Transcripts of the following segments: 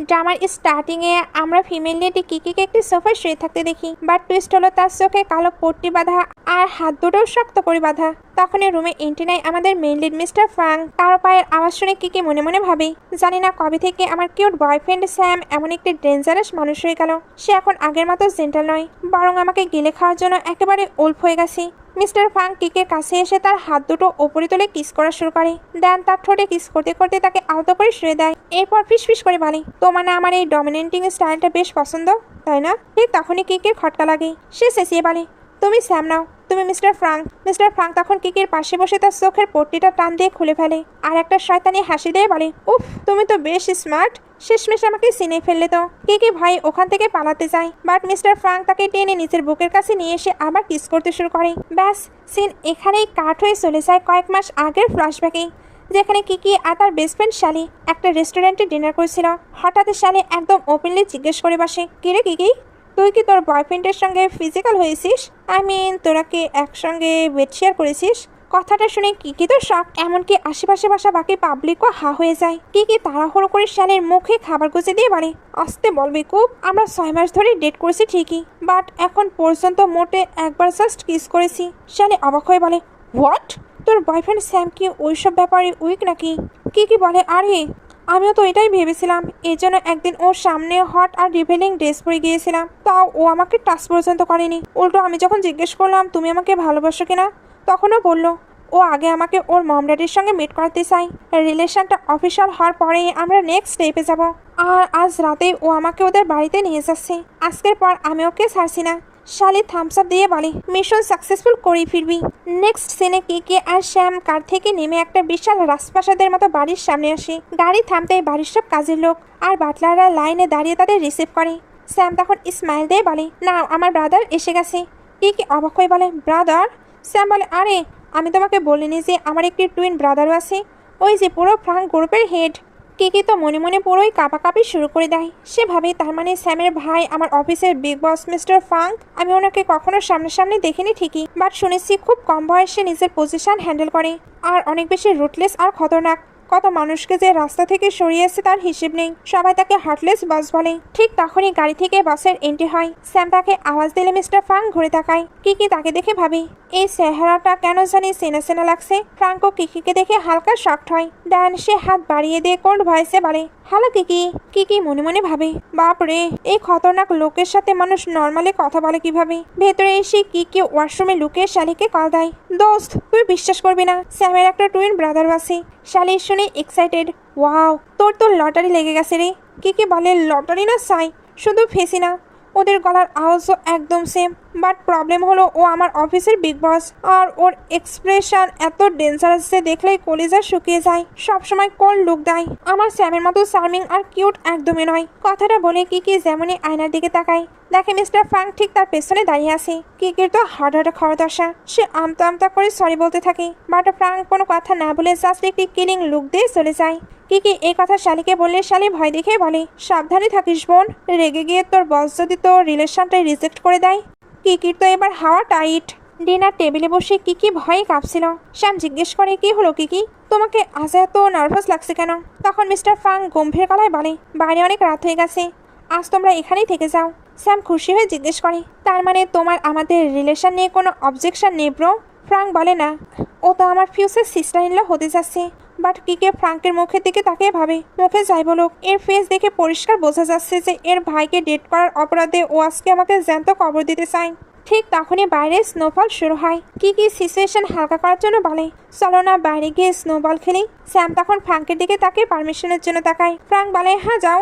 ড্রামার স্টার্টিংয়ে আমরা ফিমেল লিডে কিকিকে একটি সোফায় শুয়ে থাকতে দেখি, বাট টুইস্ট হলো তার চোখে কালো পট্টি বাঁধা আর হাত দুটোও শক্ত করে বাঁধা। তখনই রুমে এন্ট্রি নেয় আমাদের মেইন লিড মিস্টার ফ্রাঙ্ক। কারো পায়ের আওয়াজ শুনে কিকি মনে মনে ভাবে, জানি না কবে থেকে আমার কিউট বয়ফ্রেন্ড স্যাম এমন একটি ডেঞ্জারাস মানুষ হয়ে গেল। সে এখন আগের মতো জেন্টাল নয়, বরং আমাকে গিলে খাওয়ার জন্য একেবারে উল্ফ হয়ে গেছে। মিস্টার ফ্রাঙ্ক কিকের কাছে এসে তার হাত দুটো ওপরে তুলে কিস করা শুরু করে। দেন তার ঠোঁটে কিস করতে করতে তাকে আলতো করে শুয়ে দেয়। এরপর ফিসফিস করে বলে, তোমার না আমার এই ডমিনেটিং স্টাইলটা বেশ পছন্দ, তাই না? ঠিক তখনই কিকের খটকা লাগে। সে চেঁচিয়ে বলে, তুমি স্যাম নাও, তুমি মিস্টার ফ্রাঙ্ক। মিস্টার ফ্রাঙ্ক তখন কিকির পাশে বসে তার চোখের পট্টিটা টান দিয়ে খুলে ফেলে আর একটা শয়তানি হাসি দিয়ে বলে, উফ, তুমি তো বেশ স্মার্ট, শেষমেশ আমাকে চিনে ফেললে তো। কিকি ভাই ওখান থেকে পালাতে যায়, বাট মিস্টার ফ্রাঙ্ক তাকে টেনে নিজের বুকের কাছে নিয়ে এসে আবার কিস করতে শুরু করে। ব্যাস, সিন এখানেই কাট হয়ে চলে যায় কয়েক মাস আগের ফ্ল্যাশব্যাকে, যেখানে কিকি আর তার বেস্ট ফ্রেন্ড শালি একটা রেস্টুরেন্টে ডিনার করেছিল। হঠাৎ শালি একদম ওপেনলি জিজ্ঞেস করে বসে, কিরে কিকি, তুই কি তোর বয়ফ্রেন্ডের সঙ্গে ফিজিক্যাল হয়েছিস? তোরা কি একসঙ্গে বেড শেয়ার করেছিস? কথাটা শুনে কিকি তো শক, এমনকি আশেপাশে বসা বাকি পাবলিকও হা হয়ে যায়। কিকি তাড়াহুড়ো করে শালের মুখে খাবার গুজে দিয়ে বলে, আস্তে বলবি খুব, আমরা 6 মাস ধরে ডেট করেছি ঠিকই, বাট এখন পর্যন্ত মোটে একবার জাস্ট কিস করেছি। শালে অবাক হয়ে বলে, হোয়াট? তোর বয়ফ্রেন্ড স্যাম কি ওইসব ব্যাপারে উইক নাকি? কিকি বলে, আরে আমিও তো এটাই ভেবেছিলাম, এই জন্য একদিন ওর সামনে হট আর রিভেলিং ড্রেস পরে গিয়েছিলাম, তাও ও আমাকে টাচ পর্যন্ত করেনি। উল্টো আমি যখন জিজ্ঞেস করলাম তুমি আমাকে ভালোবাসো কিনা, তখনও বললো ও আগে আমাকে ওর মম ড্যাডির সঙ্গে মিট করাতে চাই, রিলেশনটা অফিসিয়াল হওয়ার পরেই আমরা নেক্সট স্টেপে যাব। আর আজ রাতেই ও আমাকে ওদের বাড়িতে নিয়ে যাচ্ছে। আজকের পর আমি ওকে ছাড়ছি না। শালি থামস আপ দিয়ে বলে, মিশন সাকসেসফুল করেই ফিরবি। নেক্সট সিনে কিকি আর শ্যাম কার থেকে নেমে একটা বিশাল রাজপ্রাসাদের মতো বাড়ির সামনে আসে। গাড়ি থামতেই বাড়ির সব কাজের লোক আর বাটলাররা লাইনে দাঁড়িয়ে তাদের রিসিভ করে। শ্যাম তখন স্মাইল দিয়ে বলে, না আমার ব্রাদার এসে গেছে। কিকি অবাক হয়ে বলে, ব্রাদার? শ্যাম বলে, আরে আমি তোমাকে বলিনি যে আমার একটি টুইন ব্রাদারও আছে, ওই যে পুরো ফ্রাঙ্ক গ্রুপের হেড। কিকি তো মনে মনে পুরোই কাঁপাকাঁপি শুরু করে দেয়। সে ভাবে তার মানে স্যামের ভাই আমার অফিসের বিগ বস মিস্টার ফ্রাঙ্ক। আমি ওনাকে কখনো সামনাসামনি দেখিনি ঠিকই, বাট শুনেছি খুব কম বয়সে নিজের পজিশন হ্যান্ডেল করে আর অনেক বেশি রুটলেস আর খতরনাক। কত মানুষকে যে রাস্তা থেকে সরিয়েছে তার হিসেব নেই। সবাই তাকে হার্টলেস বস বলে। ঠিক তখনই গাড়ি থেকে বসের এন্ট্রি হয়। স্যাম তাকে আওয়াজ দিলে মিস্টার ফ্রাঙ্ক ঘুরে তাকায়। কিকি তাকে দেখে ভাবি, এই চেহারাটা কেন জানি চেনা চেনা লাগছে। ফ্রাঙ্কও কিকিকে দেখে হালকা শকড হয়। দেন সে হাত বাড়িয়ে দিয়ে কোল্ড ভয়েসে বলে, হ্যালো কিকি। কিকি মনে মনে ভাবে, বাপরে, এই খতরনাক লোকের সাথে মানুষ নর্মালি কথা বলে কিভাবে। ভেতরে এসে কিকি ওয়াশরুমে লুকিয়ে শালিকে কল দেয়। দোস্ত, তুই বিশ্বাস করবি না, স্যামের একটা টুইন ব্রাদার আছে। শালি শুনে এক্সাইটেড, ওয়াও, তোর তো লটারি লেগে গেছে রে। কিকি বলে, লটারি না সাই, শুধু ফেসি না, ওদের গলার আওয়াজও একদম সেম। বাট প্রবলেম হলো ও আমার অফিসের বিগ বস, আর ওর এক্সপ্রেশন এত ডেঞ্জারাস যে দেখলেই কলিজা শুকিয়ে যায়। সবসময় কোল্ড লুক দেয়। আমার স্যামের মতো চার্মিং আর কিউট একদমই নয়। কথাটা বলে কিকি যেমনই আয়নার দিকে তাকায়, দেখে মিস্টার ফ্রাঙ্ক ঠিক তার পেছনে দাঁড়িয়ে আছে। কিকির তো হার্ট অ্যাটাক হওয়ার দশা। সে আমতা আমতা করে সরি বলতে থাকে, বাট ফ্রাঙ্ক কোনো কথা না বলে জাস্ট একটি কিলিং লুক দিয়ে চলে যায়। কিকি এই কথা শালিকে বললে শালি ভয় দেখে বলে, সাবধানে থাকিস বোন, রেগে গিয়ে তোর বস যদি তোর রিলেশনটাই রিজেক্ট করে দেয়। কিকির তো এবার হাওয়া টাইট। ডিনার টেবিলে বসে কিকি ভয়ে কাঁপছিল। শ্যাম জিজ্ঞেস করে, কি হলো কিকি, তোমাকে আজ এত নার্ভাস লাগছে কেন? তখন মিস্টার ফ্রাঙ্ক গম্ভীর গলায় বলে, বাইরে অনেক রাত হয়ে গেছে, আজ তোমরা এখানেই থেকে যাও। শ্যাম খুশি হয়ে জিজ্ঞেস করে, তার মানে তোমার আমাদের রিলেশন নিয়ে কোনো অবজেকশন নেই ব্রো? ফ্রাঙ্ক বলে, না, ও তো আমার ফিউচার সিস্টার ইন ল হতে যাচ্ছে। বাট কিকে ফ্রাঙ্কের মুখের দিকে তাকিয়ে ভাবে, মুখে যাই বলুক, এর ফেস দেখে পরিষ্কার বোঝা যাচ্ছে যে এর ভাইকে ডেট করার অপরাধে ও আজকে আমাকে জ্যান্ত কবর দিতে চায়। ঠিক তখনই বাইরে স্নোফল শুরু হয়। কিকি সিচুয়েশন হালকা করার জন্য বলে, চলো না বাইরে গিয়ে স্নোবল খেলি। স্যাম তখন ফ্রাঙ্কের দিকে তাকে পারমিশনের জন্য তাকায়। ফ্রাঙ্ক বলে, হ্যাঁ যাও,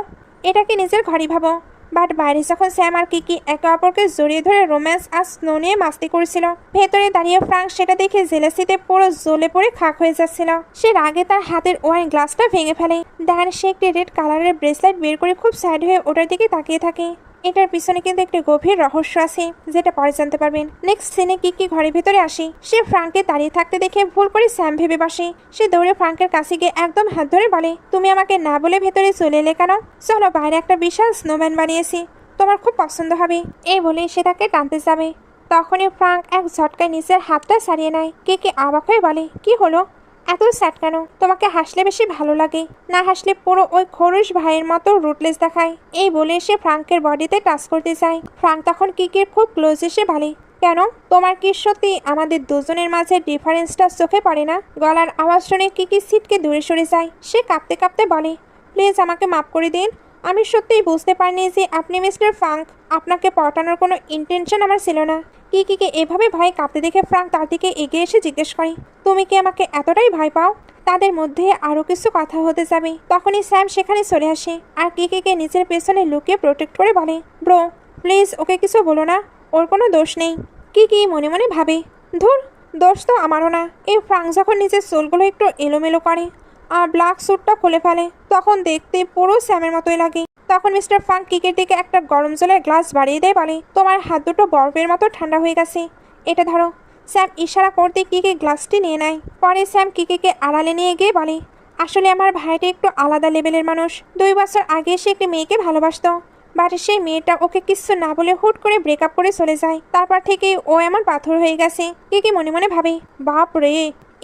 এটাকে নিজের ঘরই ভাবো। বাট বাইরে যখন স্যাম আর কিকি একে অপরকে জড়িয়ে ধরে রোম্যান্স আর স্নো নিয়ে মাস্তি করেছিল, ভেতরে দাঁড়িয়ে ফ্রাঙ্ক সেটা দেখে জেলাসিতে পুরো জ্বলে পড়ে খাক হয়ে যাচ্ছিল। সে রাগে তার হাতের ওয়াইন গ্লাসটা ভেঙে ফেলে। দেন সে একটি রেড কালারের ব্রেসলেট বের করে খুব স্যাড হয়ে ওটার দিকে তাকিয়ে থাকে। এটার পিছনে কিন্তু একটি গভীর রহস্য আছে, যেটা পরে জানতে পারবেন। নেক্সট সিনে কিকি ঘরের ভেতরে আসে। সে ফ্রাঙ্ককে দাঁড়িয়ে থাকতে দেখে ভুল করে স্যাম ভেবে বসে। সে দৌড়ে ফ্রাঙ্কের কাছে গিয়ে একদম হাত ধরে বলে, তুমি আমাকে না বলে ভেতরে চলে এলে কেন? চলো, বাইরে একটা বিশাল স্নোম্যান বানিয়েছি, তোমার খুব পছন্দ হবে। এই বলে সে তাকে টানতে যাবে। তখনই ফ্রাঙ্ক এক ঝটকায় নিচের হাতটা ছাড়িয়ে নেয়। কিকি অবাক হয়ে বলে, কি হলো? এত স্যাড কেন? তোমাকে হাসলে বেশি ভালো লাগে, না হাসলে পুরো ওই খরুশ ভাইয়ের মতো রুটলেস দেখায়। এই বলে সে ফ্রাঙ্কের বডিতে টাচ করতে চায়। ফ্রাঙ্ক তখন কিকির খুব ক্লোজ এসে বলে, কেন তোমার কি সত্যি আমাদের দুজনের মাঝে ডিফারেন্সটা চোখে পড়ে না? গলার আওয়াজ শুনে কিকি সিটকে দূরে সরে যায়। সে কাঁপতে কাঁপতে বলে, প্লিজ আমাকে মাফ করে দিন। আমি সত্যিই বুঝতে পারিনি যে আপনি মিস্টার ফ্রাঙ্ক। আপনাকে পটানোর কোনো ইন্টেনশন আমার ছিল না। কিকিকে এভাবে ভয় কাঁপতে দেখে ফ্রাঙ্ক তার দিকে এগিয়ে এসে জিজ্ঞেস করে, তুমি কি আমাকে এতটাই ভয় পাও? তাদের মধ্যে আরও কিছু কথা হতে যাবে তখনই স্যাম সেখানে চলে আসে আর কিকিকে নিজের পেছনে লুকিয়ে প্রোটেক্ট করে বলে, ব্রো প্লিজ ওকে কিছু বলো না, ওর কোনো দোষ নেই। কিকি মনে মনে ভাবে, ধুর, দোষ তো আমারও না। এই ফ্রাঙ্ক যখন নিজের চুলগুলো একটু এলোমেলো করে আর ব্ল্যাক স্যুটটা খুলে ফেলে তখন দেখতে পুরো স্যামের মতোই লাগে। তখন মিস্টার ফ্রাঙ্ক কিকের দিকে একটা গরম জলের গ্লাস বাড়িয়ে দেয়, বলে, তোমার হাত দুটো বরফের মতো ঠান্ডা হয়ে গেছে, এটা ধরো। স্যাম ইশারা করতে কিকে গ্লাসটি নিয়ে নেয়। পরে স্যাম কিকেকে আড়ালে নিয়ে গিয়ে বলে, আসলে আমার ভাইটা একটু আলাদা লেভেলের মানুষ। 2 বছর আগে সে একটি মেয়েকে ভালোবাসতো, বাট সেই মেয়েটা ওকে কিছু না বলে হুট করে ব্রেকআপ করে চলে যায়। তারপর থেকে ও এমন পাথর হয়ে গেছে। কিকে মনে মনে ভাবে, বাপ রে,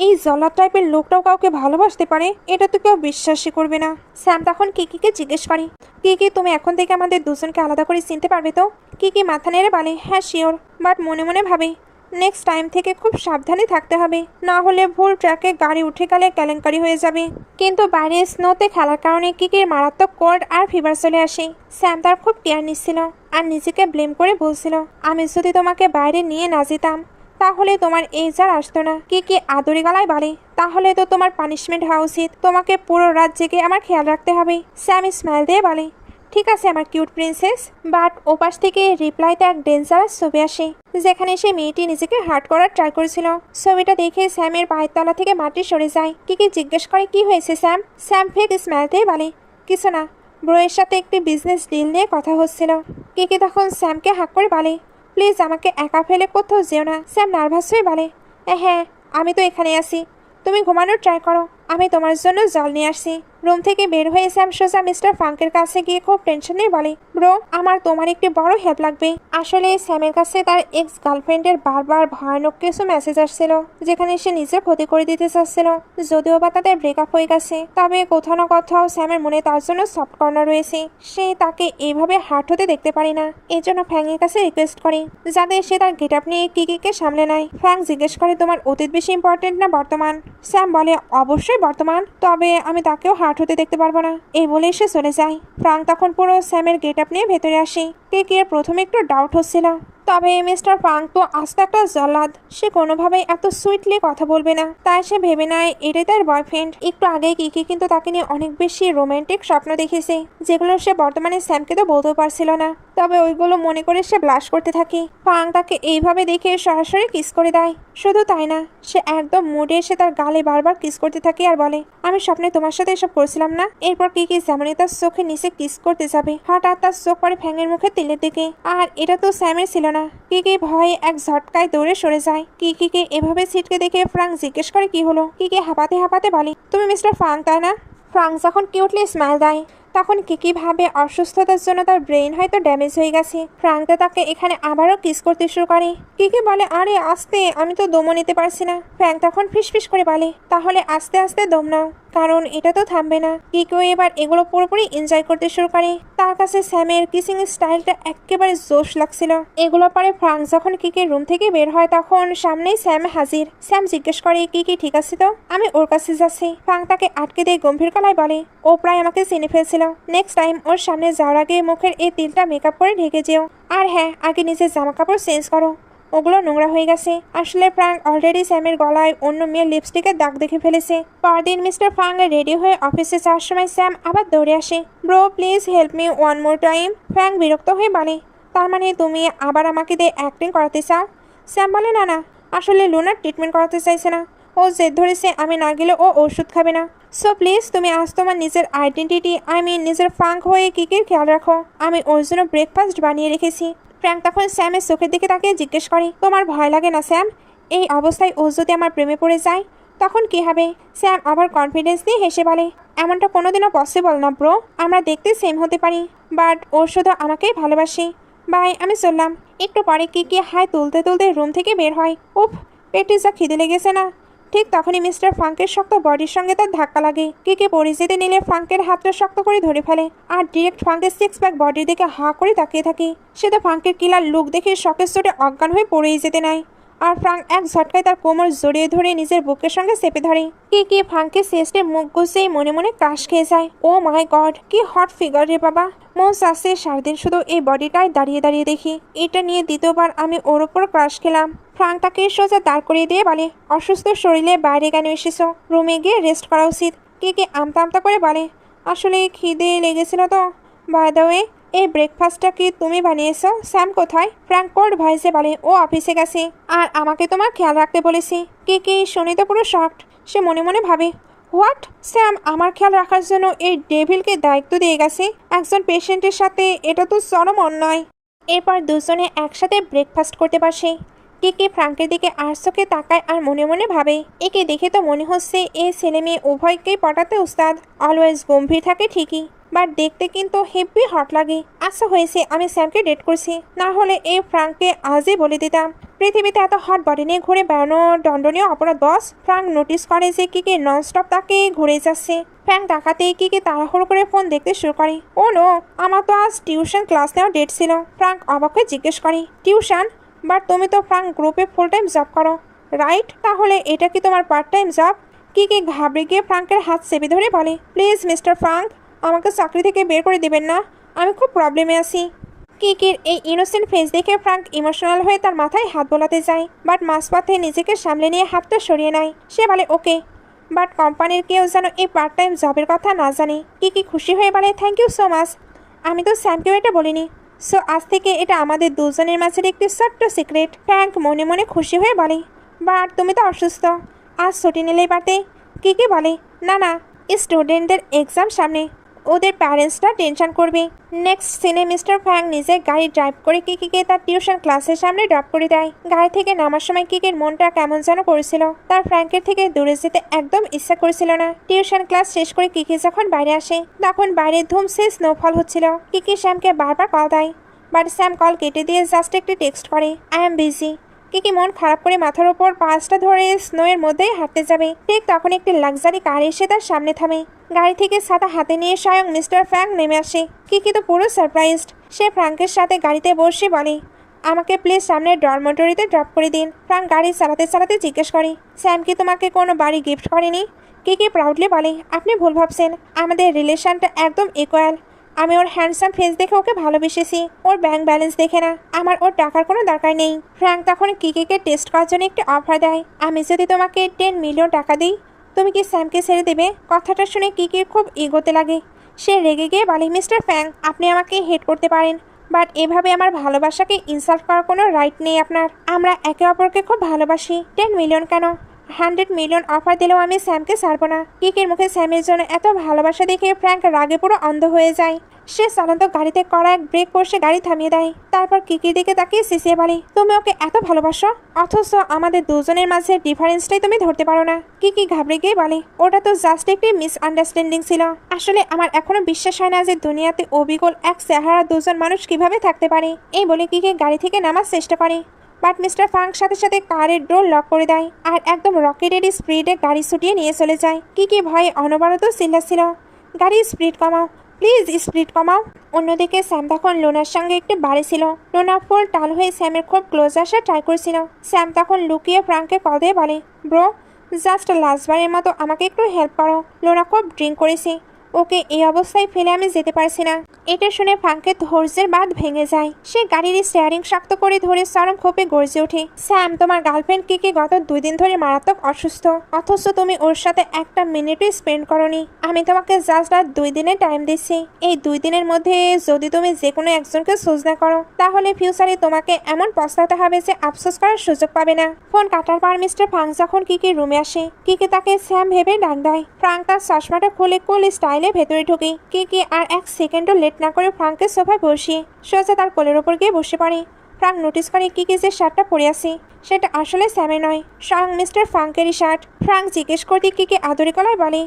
এই জলা টাইপের লোকটাও কাউকে ভালোবাসতে পারে, এটা তো কেউ বিশ্বাসই করবে না। স্যাম তখন কিকিকে জিজ্ঞেস করে, কিকি তুমি এখন থেকে আমাদের দুজনকে আলাদা করে চিনতে পারবে তো? কিকি মাথা নেড়ে বলে, হ্যাঁ শিওর, বাট মনে মনে ভাবে নেক্সট টাইম থেকে খুব সাবধানে থাকতে হবে, না হলে ভুল ট্র্যাকে গাড়ি উঠে গেলে কেলেঙ্কারি হয়ে যাবে। কিন্তু বাইরে স্নোতে খেলার কারণে কিকির মারাত্মক কোল্ড আর ফিভার চলে আসে। স্যাম তার খুব কেয়ার নিচ্ছিল আর নিজেকে ব্লেম করে বলছিল, আমি যদি তোমাকে বাইরে নিয়ে না যেতাম তাহলে তোমার এই যার আসতো না। কিকি আদরি গলায় বলে, তাহলে তো তোমার পানিশমেন্ট হওয়া উচিত, তোমাকে পুরো রাত জেগে আমার খেয়াল রাখতে হবে। স্যাম স্মাইল দিয়ে বলে, ঠিক আছে আমার কিউট প্রিন্সেস। বাট ওপাশ থেকে রিপ্লাইতে এক ডেঞ্জারাস ছবি আসে, যেখানে সে মেয়েটি নিজেকে হার্ট করার ট্রাই করেছিল। ছবিটা দেখে স্যামের পায়ের তলা থেকে মাটি সরে যায়। কিকি জিজ্ঞেস করে, কি হয়েছে স্যাম? স্যাম ফেক স্মাইল দিয়ে বলে, কিছু না, ব্রোয়ের সাথে একটি বিজনেস ডিল নিয়ে কথা হচ্ছিল। কিকি তখন স্যামকে হাঁক করে বলে, প্লিজ আমাকে একা ফেলে কোথাও যেও না। স্যাম নার্ভাস হয়ে বলে, হ্যাঁ আমি তো এখানে আছি, তুমি ঘুমানোর ট্রাই করো, আমি তোমার জন্য জল নিয়ে আসছি। রুম থেকে বের হয়ে স্যাম সোজা মিস্টার ফ্রাঙ্কের কাছে গিয়ে খুব টেনশন নিয়ে বলে, ব্রো আমার তোমার একটি বড় হেল্প লাগবে। আসলে স্যামের কাছে তার এক্স গার্লফ্রেন্ডের বারবার ভয়ানক কিছু মেসেজ আসছিল, যেখানে সে নিজের ক্ষতি করে দিতে চাচ্ছিল। যদিও বা তাদের ব্রেকআপ হয়ে গেছে, তবে কোথাও না কোথাও স্যামের মনে তার জন্য সফট কর্নার রয়েছে। সে তাকে এইভাবে হার্ট হতে দেখতে পারে না, এই জন্য ফ্র্যাঙ্কের কাছে রিকোয়েস্ট করে যাতে সে তার গেট আপ নিয়ে কিকিকে সামলে নেয়। ফ্র্যাঙ্ক জিজ্ঞেস করে, তোমার অতীত বেশি ইম্পর্টেন্ট না বর্তমান? স্যাম বলে, অবশ্যই বর্তমান, তবে আমি তাকেও হার্ট হতে দেখতে পারবো না। এই বলে সে চলে যায়। ফ্রাঙ্ক তখন পুরো স্যামের গেট আপ নিয়ে ভেতরে আসে। কিকির প্রথমে একটু ডাউট হচ্ছিল, তবে মিস্টার ফ্রাঙ্ক তো আস্তে একটা জল্লাদ, সে কোনোভাবেই এত সুইটলি কথা বলবে না, তাই সে ভেবে নেয় এটাই তার বয়ফ্রেন্ড। একটু আগে কিকি কিন্তু তাকে নিয়ে অনেক বেশি রোমান্টিক স্বপ্ন দেখেছে, যেগুলো সে বর্তমানে স্যামকে তো বলতেও পারছিল না, তবে ওইগুলো মনে করে সে ব্লাশ করতে থাকে। ফ্রাঙ্ক তাকে এইভাবে দেখে সরাসরি কিস করে দেয়। শুধু তাই না, সে একদম মুডে এসে তার গালে বারবার কিস করতে থাকে আর বলে, আমি স্বপ্নে তোমার সাথে এসব করছিলাম না। এরপর কিকি যেমনই তার চোখে নিচে কিস করতে যাবে, হঠাৎ তার চোখ পড়ে ফ্যাঙের মুখে তিলের দিকে, আর এটা তো স্যামের ছিল না। কিকি ভয়ে এক ঝটকায় দৌড়ে সরে যায়। কিকিকে এভাবে ছিটকে দেখে ফ্রাঙ্ক জিজ্ঞেস করে, কি হলো? কিকি হাঁপাতে হাঁপাতে বলে, তুমি মিস্টার ফ্রাঙ্ক তাই না? ফ্রাঙ্ক যখন কিউটলি স্মাইল দেয় তখন কিকি ভাবে অসুস্থতার জন্য তার ব্রেন হয়তো ড্যামেজ হয়ে গেছে। ফ্রাঙ্ক তাকে এখানে আবারও কিস করতে শুরু করে। কিকি বলে, আরে আস্তে, আমি তো দমও নিতে পারছি না। ফ্রাঙ্ক তখন ফিসফিস করে বলে, তাহলে আস্তে আস্তে দম নাও, কারণ এটা তো থামবে না। কিকিও এবার এগুলো পুরোপুরি এনজয় করতে শুরু করে। তার কাছে স্যামের কিসিং স্টাইলটা একেবারে জোশ লাগছিল। এগুলো পরে ফ্রাঙ্ক যখন কিকির রুম থেকে বের হয় তখন সামনেই স্যাম হাজির। স্যাম জিজ্ঞেস করে, কিকি ঠিক আছে তো? আমি ওর কাছে যাচ্ছি। ফ্রাঙ্ক তাকে আটকে দিয়ে গম্ভীর গলায় বলে, ও প্রায় আমাকে চিনে ফেলছিল, নেক্সট টাইম ওর সামনে যাওয়ার আগে মুখের এই তিলটা মেকআপ করে ঢেকে যেও, আর হ্যাঁ আগে নিজের জামা কাপড় চেঞ্জ করো, ওগুলো নোংরা হয়ে গেছে। আসলে ফ্রাঙ্ক অলরেডি স্যামের গলায় অন্য মেয়ের লিপস্টিকের দাগ দেখে ফেলেছে। পরদিন মিস্টার ফ্রাঙ্ক রেডি হয়ে অফিসে যাওয়ার সময় স্যাম আবার দৌড়ে আসে। Bro please help me one more time. Frank বিরক্ত হয়ে বলে, তার মানে তুমি আবার আমাকে দিয়ে অ্যাক্টিং করাতে চাও? স্যাম বলে, না না, আসলে লুনার ট্রিটমেন্ট করাতে চাইছে না, ও জেদ ধরেছে আমি না গেলে ও ওষুধ খাবে না। সো প্লিজ তুমি আজ তোমার নিজের আইডেন্টিটি নিজের ফ্রাঙ্ক হয়ে কিকির খেয়াল রাখো, আমি ওর জন্য ব্রেকফাস্ট বানিয়ে রেখেছি। ফ্রাঙ্ক তখন স্যামের চোখের দিকে তাকে জিজ্ঞেস করে, তোমার ভয় লাগে না স্যাম? এই অবস্থায় ও যদি আমার প্রেমে পড়ে যায় তখন কি হবে? স্যাম আবার কনফিডেন্স দিয়ে হেসে বলে, এমনটা কোনোদিনও পসিবল না ব্রো, আমরা দেখতে সেম হতে পারি, বাট ও শুধু আমাকেই ভালোবাসি। বাই, আমি চললাম। একটু পরে কিকি হাই তুলতে তুলতে রুম থেকে বের হয়। উফ, পেটে যা খিদে লেগেছে না, ঠিক তখনই মিস্টার ফ্রাঙ্কের শক্ত বডির সঙ্গে তার ধাক্কা লাগে। কিকি পড়ে যেতে নিলে ফ্রাঙ্কের হাতটা শক্ত করে ধরে ফেলে আর ডিরেক্ট ফ্রাঙ্কের সিক্স প্যাক বডির দিকে হা করে তাকিয়ে থাকে। সে তো ফ্রাঙ্কের কিলার লুক দেখে শকের চোটে অজ্ঞান হয়ে পড়েই যেতে নেয় আর ফ্রাঙ্ক এক ঝটকায় তার কোমর জড়িয়ে ধরে নিজের বুকের সঙ্গে চেপে ধরে। কি ফ্রাঙ্কের চেস্টে মুখ গুজেই মনে মনে ক্রাশ খেয়ে যায়। ও মাই গড, কি হট ফিগার রে বাবা। মন চাচ্ছে সারাদিন শুধু এই বডিটাই দাঁড়িয়ে দাঁড়িয়ে দেখি। এটা নিয়ে দ্বিতীয়বার আমি ওর ওপর ক্রাশ খেলাম। ফ্রাঙ্ক তাকে সোজা দাঁড় করিয়ে দিয়ে বলে, অসুস্থ শরীরে বাইরে কেন এসেছো? রুমে গিয়ে রেস্ট করা উচিত। কি আমতা আমতা করে বলে, আসলে খিদে লেগেছিল তো। বাই দ্য ওয়ে, এই ব্রেকফাস্টটা কি তুমি বানিয়েছো? স্যাম কোথায়? ফ্র্যাঙ্ক কোল্ড ভয়েসে বলে, ও অফিসে গেছে আর আমাকে তোমার খেয়াল রাখতে বলেছি। কি শুনে তো পুরো শকড। সে মনে মনে ভাবে, হোয়াট? স্যাম আমার খেয়াল রাখার জন্য এই ডেভিলকে দায়িত্ব দিয়ে গেছে একজন পেশেন্টের সাথে? এটা তো চরম অন্যায়। এরপর দুজনে একসাথে ব্রেকফাস্ট করতে বসে। কি ফ্রাঙ্কের দিকে আরসোকে তাকায় আর মনে মনে ভাবে, একে দেখে তো মনে হচ্ছে এই ছেলে মেয়ে উভয়কেই পটাতে উস্তাদ। অলওয়েজ গম্ভীর থাকে ঠিকই, বাট দেখতে কিন্তু হেভি হট লাগে। আচ্ছা হয়েছে আমি স্যামকে ডেট করছি, না হলে এই ফ্রাঙ্ককে আজই বলে দিতাম। পৃথিবীতে এত হট বডি নিয়ে ঘুরে বেড়ানো দণ্ডনীয় অপরাধ বস। ফ্রাঙ্ক নোটিস করে যে কিকে ননস্টপ তাকে ঘুরে যাচ্ছে। ফ্রাঙ্ক তাকাতেই কিকে তাড়াহুড়ো করে ফোন দেখতে শুরু করে। ও নো, আমার তো আজ টিউশন ক্লাস নেওয়ার ডেট ছিল। ফ্রাঙ্ক অবাক হয়ে জিজ্ঞেস করে, টিউশন? বাট তুমি তো ফ্রাঙ্ক গ্রুপে ফুল টাইম জব করো, রাইট? তাহলে এটা কি তোমার পার্ট টাইম জব? কি ঘাবড়ে গিয়ে ফ্রাঙ্কের হাত চেপে ধরে বলে, প্লিজ মিস্টার ফ্রাঙ্ক, আমাকে চাকরি থেকে বের করে দেবেন না, আমি খুব প্রবলেমে আছি। কিকির এই ইনোসেন্ট ফেস দেখে ফ্রাঙ্ক ইমোশনাল হয়ে তার মাথায় হাত বোলাতে যায়, বাট মাঝপথে নিজেকে সামলে নিয়ে হাতটা সরিয়ে নেয়। সে বলে, ওকে, বাট কোম্পানির কেউ যেন এই পার্ট টাইম জবের কথা না জানে। কি খুশি হয়ে বলে, থ্যাংক ইউ সো মাচ। আমি তো স্যামকেও এটা বলিনি, সো আজ থেকে এটা আমাদের দুজনের মাঝের একটি ছোট্ট সিক্রেট। ফ্রাঙ্ক মনে মনে খুশি হয়ে বলে, বাট তুমি তো অসুস্থ, আজ ছুটি নিলেই পারতে। কি বলে, না স্টুডেন্টদের এক্সাম সামনে, ওদের প্যারেন্টসরা টেনশন করবে। নেক্সট সিনে মিস্টার ফ্রাঙ্ক নিজে গাড়ি ড্রাইভ করে কিকিকে তার টিউশন ক্লাসের সামনে ড্রপ করে দেয়। গাড়ি থেকে নামার সময় কিকির মনটা কেমন যেন করেছিল। তার ফ্রাঙ্কের থেকে দূরে যেতে একদম ইচ্ছা করেছিল না। টিউশন ক্লাস শেষ করে কিকি যখন বাইরে আসে তখন বাইরে ধুমসে স্নোফল হচ্ছিল। কিকি স্যামকে বারবার কল দেয়, বাট স্যাম কল কেটে দিয়ে জাস্ট একটি টেক্সট করে, আই এম বিজি। কি মন খারাপ করে মাথার ওপর পাঁচটা ধরে স্নোয়ের মধ্যে হাঁটতে যাবে, ঠিক তখন একটি লাক্সারি কার এসে তার সামনে থামে। গাড়ি থেকে ছাতা হাতে নিয়ে স্বয়ং মিস্টার ফ্রাঙ্ক নেমে আসে। কি তো পুরো সারপ্রাইজড। সে ফ্রাঙ্কের সাথে গাড়িতে বসে বলে, আমাকে প্লিজ সামনের ডরমেটরিতে ড্রপ করে দিন। ফ্রাঙ্ক গাড়ি চালাতে চালাতে জিজ্ঞেস করে, স্যাম কি তোমাকে কোনো বাড়ি গিফট করেনি? কি প্রাউডলি বলে, আপনি ভুল ভাবছেন, আমাদের রিলেশনটা একদম ইকুয়াল। আমি ওর হ্যান্ডসাম ফেস দেখে ওকে ভালোবেসেছি, ওর ব্যাংক ব্যালেন্স দেখে না। আমার ওর টাকার কোনো দরকার নেই। ফ্রাঙ্ক তখন কিকে টেস্ট করার জন্য একটি অফার দেয়, আমি যদি তোমাকে 10 মিলিয়ন টাকা দিই তুমি কি স্যামকে ছেড়ে দেবে? কথাটা শুনে কিকির খুব ইগোতে লাগে। সে রেগে গিয়ে বলে, মিস্টার ফ্রাঙ্ক, আপনি আমাকে হেট করতে পারেন, বাট এভাবে আমার ভালোবাসাকে ইনসাল্ট করার কোনো রাইট নেই আপনার। আমরা একে অপরকে খুব ভালোবাসি। 10 মিলিয়ন কেন, 100 মিলিয়ন অফার দিলেও আমি স্যামকে ছাড়বো না। কিকের মুখে স্যামের জন্য এত ভালোবাসা দেখে ফ্রাঙ্ক রাগে পুরো অন্ধ হয়ে যায়। সে চলন্ত গাড়িতে কড়া এক ব্রেক কষে গাড়ি থামিয়ে দেয়। তারপর কিকির দিকে তাকিয়ে চেঁচিয়ে বলে, তুমি ওকে এত ভালোবাসো অথচ আমাদের দুজনের মাঝে ডিফারেন্সটাই তুমি ধরতে পারো না। কি ঘাবড়ে গিয়ে বলে, ওটা তো জাস্ট একটি মিসআন্ডারস্ট্যান্ডিং ছিল। আসলে আমার এখনো বিশ্বাস হয় না যে দুনিয়াতে অবিকল এক চেহারা দুজন মানুষ কিভাবে থাকতে পারে। এই বলে কিকে গাড়ি থেকে নামার চেষ্টা করে, বাট মিস্টার ফ্রাঙ্ক সাথে সাথে কারের ডোর লক করে দেয় আর একদম রকেটের স্পিডে গাড়ি ছুটিয়ে নিয়ে চলে যায়। কি ভয়ে অনবরত চিল্লাচ্ছিল, গাড়ি স্পিড কমাও, প্লিজ স্পিড কমাও। অন্যদিকে স্যাম তখন লোনার সঙ্গে একটি বাড়ি ছিল। লোনা ফুল টাল হয়ে স্যামের খুব ক্লোজ আসা ট্রাই করছিল। স্যাম তখন লুকিয়ে ফ্রাঙ্ককে কল দিয়ে বলে, ব্রো, জাস্ট লাস্টবারের মতো আমাকে একটু হেল্প করো। লোনা খুব ড্রিঙ্ক করেছে, ওকে এই অবস্থায় ফেলে আমি যেতে পারছি না। এটা শুনে ফ্রাঙ্কের ধৈর্যের বাঁধ ভেঙে যায়। সে গাড়ির স্টিয়ারিং শক্ত করে ধরে চরম ক্ষোভে গর্জে ওঠে, স্যাম, তোমার গার্লফ্রেন্ড কিকে গত 2 দিন ধরে মারাত্মক অসুস্থ, অথচ তুমি ওর সাথে একটা মিনিটও স্পেন্ড করনি। আমি তোমাকে জাস্ট আর 2 দিনের টাইম দিচ্ছি। এই 2 দিনের মধ্যে যদি তুমি যে কোনো একজনকে চুজ না করো তাহলে ফিউচারে তোমাকে এমন পস্তাতে হবে যে আফসোস করার সুযোগ পাবে না। ফোন কাটার পর মিস্টার ফ্রাঙ্ক যখন কিকির রুমে আসে, কিকে তাকে স্যাম ভেবে ডাক দেয়। ফ্রাঙ্ক তার চশমাটা খুলে কুল স্টাইলে ভেতরে ঢুকে। কি আর 1 সেকেন্ডও লেট না করে ফ্রাঙ্কের সোফায় বসিয়ে সোজা তার কোলের ওপর গিয়ে বসে পড়ে। ফ্রাঙ্ক নোটিস করে কি যে শার্টটা পরে আছে সেটা আসলে স্যামের নয়, স্বয়ং মিস্টার ফ্রাঙ্কেরই শার্ট। ফ্রাঙ্ক জিজ্ঞেস করতে কি আদরে গলায় বলে,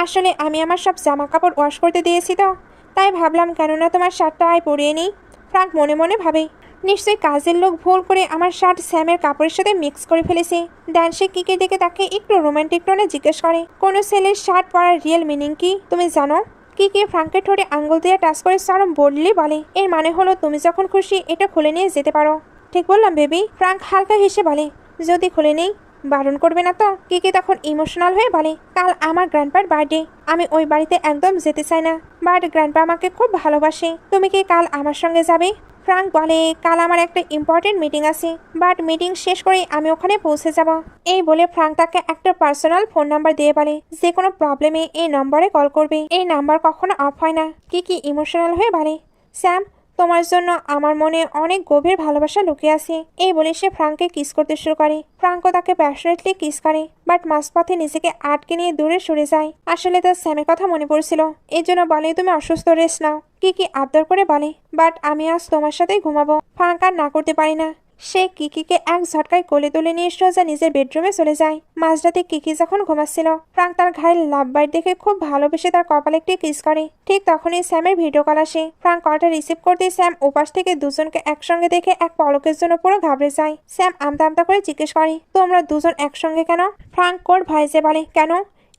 আসলে আমি আমার সব জামা কাপড় ওয়াশ করতে দিয়েছি তো, তাই ভাবলাম কেননা তোমার শার্টটা আয় পরিয়ে নিই। ফ্রাঙ্ক মনে মনে ভাবে, নিশ্চয়ই কাজের লোক ভুল করে আমার শার্ট স্যামের কাপড়ের সাথে মিক্স করে ফেলেছে। দেন সে কিকের দিকে তাকে একটু রোমান্টিক টোনে জিজ্ঞেস করে, কোনো ছেলের শার্ট পরার রিয়েল মিনিং কি তুমি জানো? কিকে ফ্রাঙ্কের ঠোঁটে আঙ্গুল দিয়ে টাচ করে সরম বললি বলে, এর মানে হলো তুমি যখন খুশি এটা খুলে নিয়ে যেতে পারো। ঠিক বললাম বেবি? ফ্রাঙ্ক হালকা হেসে বলে, যদি খুলে নেই বারণ করবে না তো? কিকে তখন ইমোশনাল হয়ে বলে, কাল আমার গ্র্যান্ডপার বার্থডে, আমি ওই বাড়িতে একদম যেতে চাই না, বাট গ্র্যান্ডপা আমাকে খুব ভালোবাসে, তুমি কি কাল আমার সঙ্গে যাবে? ফ্রাঙ্ক বলে, কাল আমার একটা ইম্পর্টেন্ট মিটিং আছে, বাট মিটিং শেষ করেই আমি ওখানে পৌঁছে যাব। এই বলে ফ্রাঙ্ক তাকে একটা পার্সোনাল ফোন নাম্বার দিয়ে বলে, যে কোনো প্রবলেমে এই নম্বরে কল করবে, এই নাম্বার কখনো অফ হয় না। কি ইমোশনাল হয়ে বলে, স্যাম তোমার জন্য আমার মনে অনেক গভীর ভালোবাসা লুকিয়ে আছে। এই বলে সে ফ্রাঙ্ককে কিস করতে শুরু করে। ফ্রাঙ্কও তাকে প্যাশনেটলি কিস করে, বাট মাঝপথে নিজেকে আটকে নিয়ে দূরে সরে যায়। আসলে তার স্যামের কথা মনে পড়ছিল, এই জন্য বলে তুমি অসুস্থ, রেস্ট নাও। কি আবদার করে বলে, বাট আমি আজ তোমার সাথেই ঘুমাবো। ফ্রাঙ্ক আর না করতে পারি না। সে কিকিকে এক ঝটকায় কোলে তুলে নিয়ে সোজা নিজের বেডরুমে চলে যায়। মাঝরাতে কিকি যখন ঘুমাচ্ছিল, ফ্রাঙ্ক তার ঘাড়ে লাভ বাইট দেখে খুব ভালোবেসে তার কপালে একটি কিস করে। ঠিক তখনই স্যামের ভিডিও কল আসে। ফ্রাঙ্ক কলটা রিসিভ করতেই স্যাম ওপাশ থেকে দুজনকে একসঙ্গে দেখে এক পলকের জন্য পুরো ঘাবড়ে যায়। স্যাম আমতা আমতা করে জিজ্ঞেস করে, তোমরা দুজন একসঙ্গে কেন? ফ্রাঙ্ক কোড ভয়েসে বলে, কেন,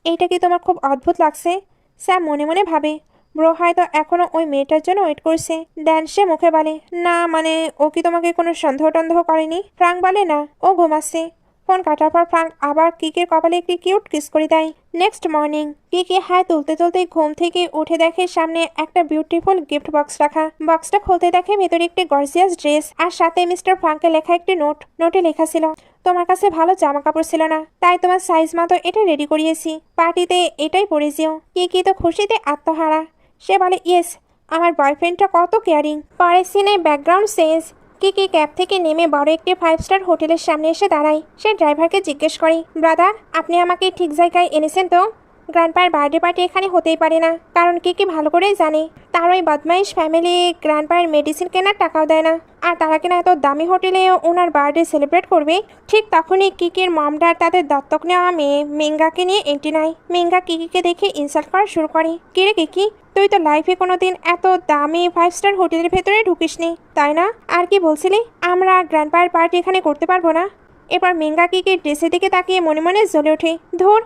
এইটা কি তোমার খুব অদ্ভুত লাগছে? স্যাম মনে মনে ভাবে, ব্রো হয়তো এখনো ওই মেয়েটার জন্য ওয়েট করছে। দেন সে মুখে বলে, না মানে ও কি তোমাকে কোনো সন্দেহ টন্দেহ করেনি? ফ্রাঙ্ক বলে, না, ও ঘুমাচ্ছে। ফোন কাটার পর ফ্রাঙ্ক আবার কিকের কপালে একটি কিউট কিস করে দেয়। নেক্সট মর্নিং কিকে হাই তুলতে তুলতে ঘুম থেকে উঠে দেখে সামনে একটা বিউটিফুল গিফট বক্স রাখা। বক্সটা খুলতে দেখে ভেতরে একটি গর্জিয়াস ড্রেস আর সাথে মিস্টার ফ্রাঙ্কের লেখা একটি নোট। নোটে লেখা ছিল, তোমার কাছে ভালো জামা কাপড় ছিল না, তাই তোমার সাইজ মতো এটা রেডি করিয়েছি, পার্টিতে এটাই পরে যেও। কি তো খুশিতে আত্মহারা। সে বলে, ইয়েস, আমার বয়ফ্রেন্ডটা কত কেয়ারিং। পরের সিনে ব্যাকগ্রাউন্ড সেন্স কি ক্যাব থেকে নেমে বড় একটি 5 স্টার হোটেলের সামনে এসে দাঁড়ায়। সে ড্রাইভারকে জিজ্ঞেস করে, ব্রাদার আপনি আমাকে ঠিক জায়গায় এনেছেন তো? গ্র্যান্ডপার বার্থডে পার্টি এখানে হতেই পারে না, কারণ কি ভালো করেই জানে তার ওই বদমাইশ ফ্যামিলি গ্র্যান্ডপায়ের মেডিসিন কেনার টাকাও দেয় না, আর তারা কিনা এত দামি হোটেলে ওনার বার্থডে সেলিব্রেট করবে। ঠিক তখনই কিকির মমডার তাদের দত্তক নেওয়া মেয়ে মেঙ্গাকে নিয়ে এন্ট্রি নেয়। মেঙ্গা কিকিকে দেখে ইনসাল্ট করা শুরু করে, কিরে কিকি, তুই তো লাইফে কোনোদিন এত দামি 5 স্টার হোটেলের ভেতরে ঢুকিসনি, তাই না? আর কি বলছিলি, আমরা গ্র্যান্ডপায়ের পার্টি এখানে করতে পারবো না? এবার মেঙ্গা কিকির ড্রেসের দিকে তাকিয়ে মনে মনে জ্বলে ওঠে, ধুর,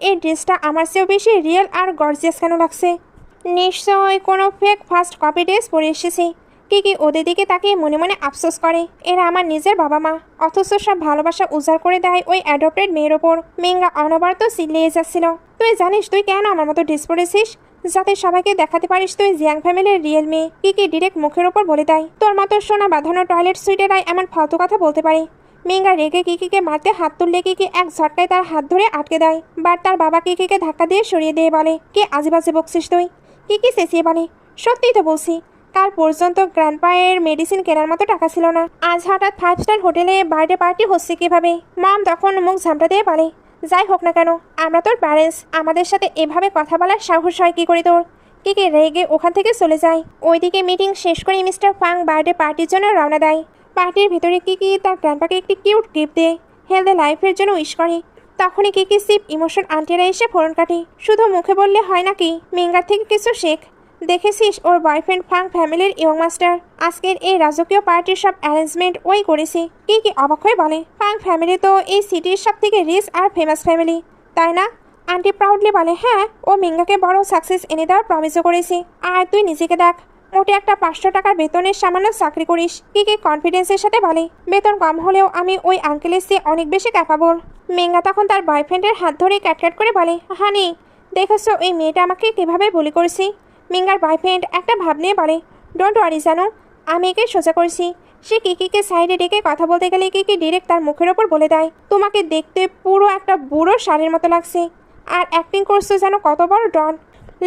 এই ড্রেসটা আমার চেয়েও বেশি রিয়েল আর গর্জিয়াস কেন লাগছে? নিশ্চয় কোনো ফেক ফার্স্ট কপি ড্রেস পরে এসেছি। কি ওদের দিকে তাকিয়ে মনে মনে আফসোস করে, এরা আমার নিজের বাবা মা, অথচ সব ভালোবাসা উজাড় করে দেয় ওই অ্যাডপ্টেড মেয়ের ওপর। মেঙ্গা অনবরত চিল্লিয়ে যাচ্ছিল, তুই জানিস তুই কেন আমার মতো ড্রেস পরেছিস? যাতে সবাইকে দেখাতে পারিস তুই জিয়াং ফ্যামিলির রিয়েল মেয়ে। কি ডিরেক্ট মুখের ওপর বলে দেয়, তোর মতো সোনা বাঁধানো টয়লেট সুইটেরাই এমন ফালতু কথা বলতে পারে। মেঙ্গা রেগে কিকিকে মারতে হাত তুললে কিকি এক ঝটকায় তার হাত ধরে আটকে দেয়। বাট তার বাবা কিকিকে ধাক্কা দিয়ে সরিয়ে দিয়ে বলে, কে আজেবাজে বকছিস তুই? কিকি চেঁচিয়ে বলে, সত্যিই তো বলছি, কাল পর্যন্ত গ্র্যান্ডপায়ের মেডিসিন কেনার মতো টাকা ছিল না, আজ হঠাৎ 5 স্টার হোটেলে বার্থডে পার্টি হচ্ছে কিভাবে? মম তখন মুখ ঝামটা দিয়ে বলে, যাই হোক না কেন আমরা তোর প্যারেন্টস, আমাদের সাথে এভাবে কথা বলার সাহস হয় কি করে তোর? কিকি রেগে ওখান থেকে চলে যায়। ওইদিকে মিটিং শেষ করে মিস্টার ফাং বার্থডে পার্টির জন্য রওনা দেয়। পার্টির ভেতরে কিকি তার গ্র্যান্ডপাকে একটি কিউট গিফট দেয়, হেলদি লাইফের জন্য উইশ করে। তখনই কিকি সিপ ইমোশন আন্টিরা এসে ফোরন কাটে, শুধু মুখে বললে হয় নাকি, মেঙ্গার থেকে কিছু শেখ। দেখেছিস ওর বয়ফ্রেন্ড ফাং ফ্যামিলির ইয়ং মাস্টার, আজকের এই রাজকীয় পার্টির সব অ্যারেঞ্জমেন্ট ওই করেছে। কি অবাক হয়ে বলে, ফাং ফ্যামিলি তো এই সিটির সব থেকে রিচ আর ফেমাস ফ্যামিলি, তাই না? আন্টি প্রাউডলি বলে, হ্যাঁ, ও মেঙ্গাকে বড় সাকসেস এনে দেওয়ার প্রমিসও করেছে। আর তুই নিজেকে দেখ, মোটে একটা 500 টাকার বেতনের সামান্য চাকরি করিস। কি কনফিডেন্সের সাথে বলে, বেতন কম হলেও আমি ওই আঙ্কেলের চেয়ে অনেক বেশি ক্যাপাবল। মেঙ্গা তখন তার বয়ফ্রেন্ডের হাত ধরে ক্যাটক্যাট করে বলে, হানি দেখেছো ওই মেয়েটা আমাকে কিভাবে বুলি করছি? মেঙ্গার বয়ফ্রেন্ড একটা ভাব নিয়ে বলে, ডোন্ট ওয়ারি জানো, আমি একে সোজা করছি। সে কিকিকে সাইডে ডেকে কথা বলতে গেলে কিকি ডিরেক্ট তার মুখের ওপর বলে দেয়, তোমাকে দেখতে পুরো একটা বুড়ো শাড়ির মতো লাগছে, আর অ্যাক্টিং করছো যেন কত বড় ডন।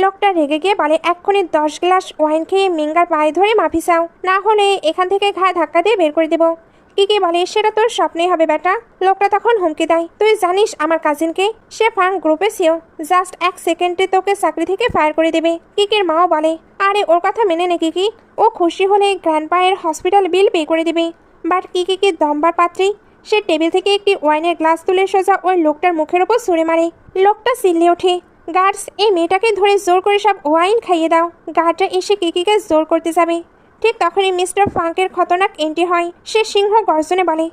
লোকটা রেগে গিয়ে বলে, এক্ষুনি 10 গ্লাস ওয়াইন খেয়ে মেঙ্গার পায়ে ধরে মাফি চাও, না হলে এখান থেকে ঘাড় ধাক্কা দিয়ে বের করে দেবো। কি বলে, সেটা তোর স্বপ্নেই হবে বেটা। লোকটা তখন হুমকি দেয়, তুই জানিস আমার কাজিনকে, সে ফাং গ্রুপে সিও, জাস্ট 1 সেকেন্ডে তোকে চাকরি থেকে ফায়ার করে দেবে। কিকের মাও বলে, আরে ওর কথা মেনে নে কিকি, ও খুশি হলে গ্র্যান্ডপায়ের হসপিটাল বিল পে করে দেবে। বাট কি দম্বার পাত্রী, সে টেবিল থেকে একটি ওয়াইনের গ্লাস তুলে সোজা ওই লোকটার মুখের ওপর ছুঁড়ে মারে। লোকটা চিল্লে ওঠে, গার্ডস এই মেয়েটাকে ধরে জোর করে সব ওয়াইন খাইয়ে দাও। গার্ডরা এসে কিকিকে জোর করতে যাবে, ঠিক তখনই মিস্টার ফাঙ্কের খতরনাক এন্ট্রি হয়। সে সিংহ গর্জনে বলে,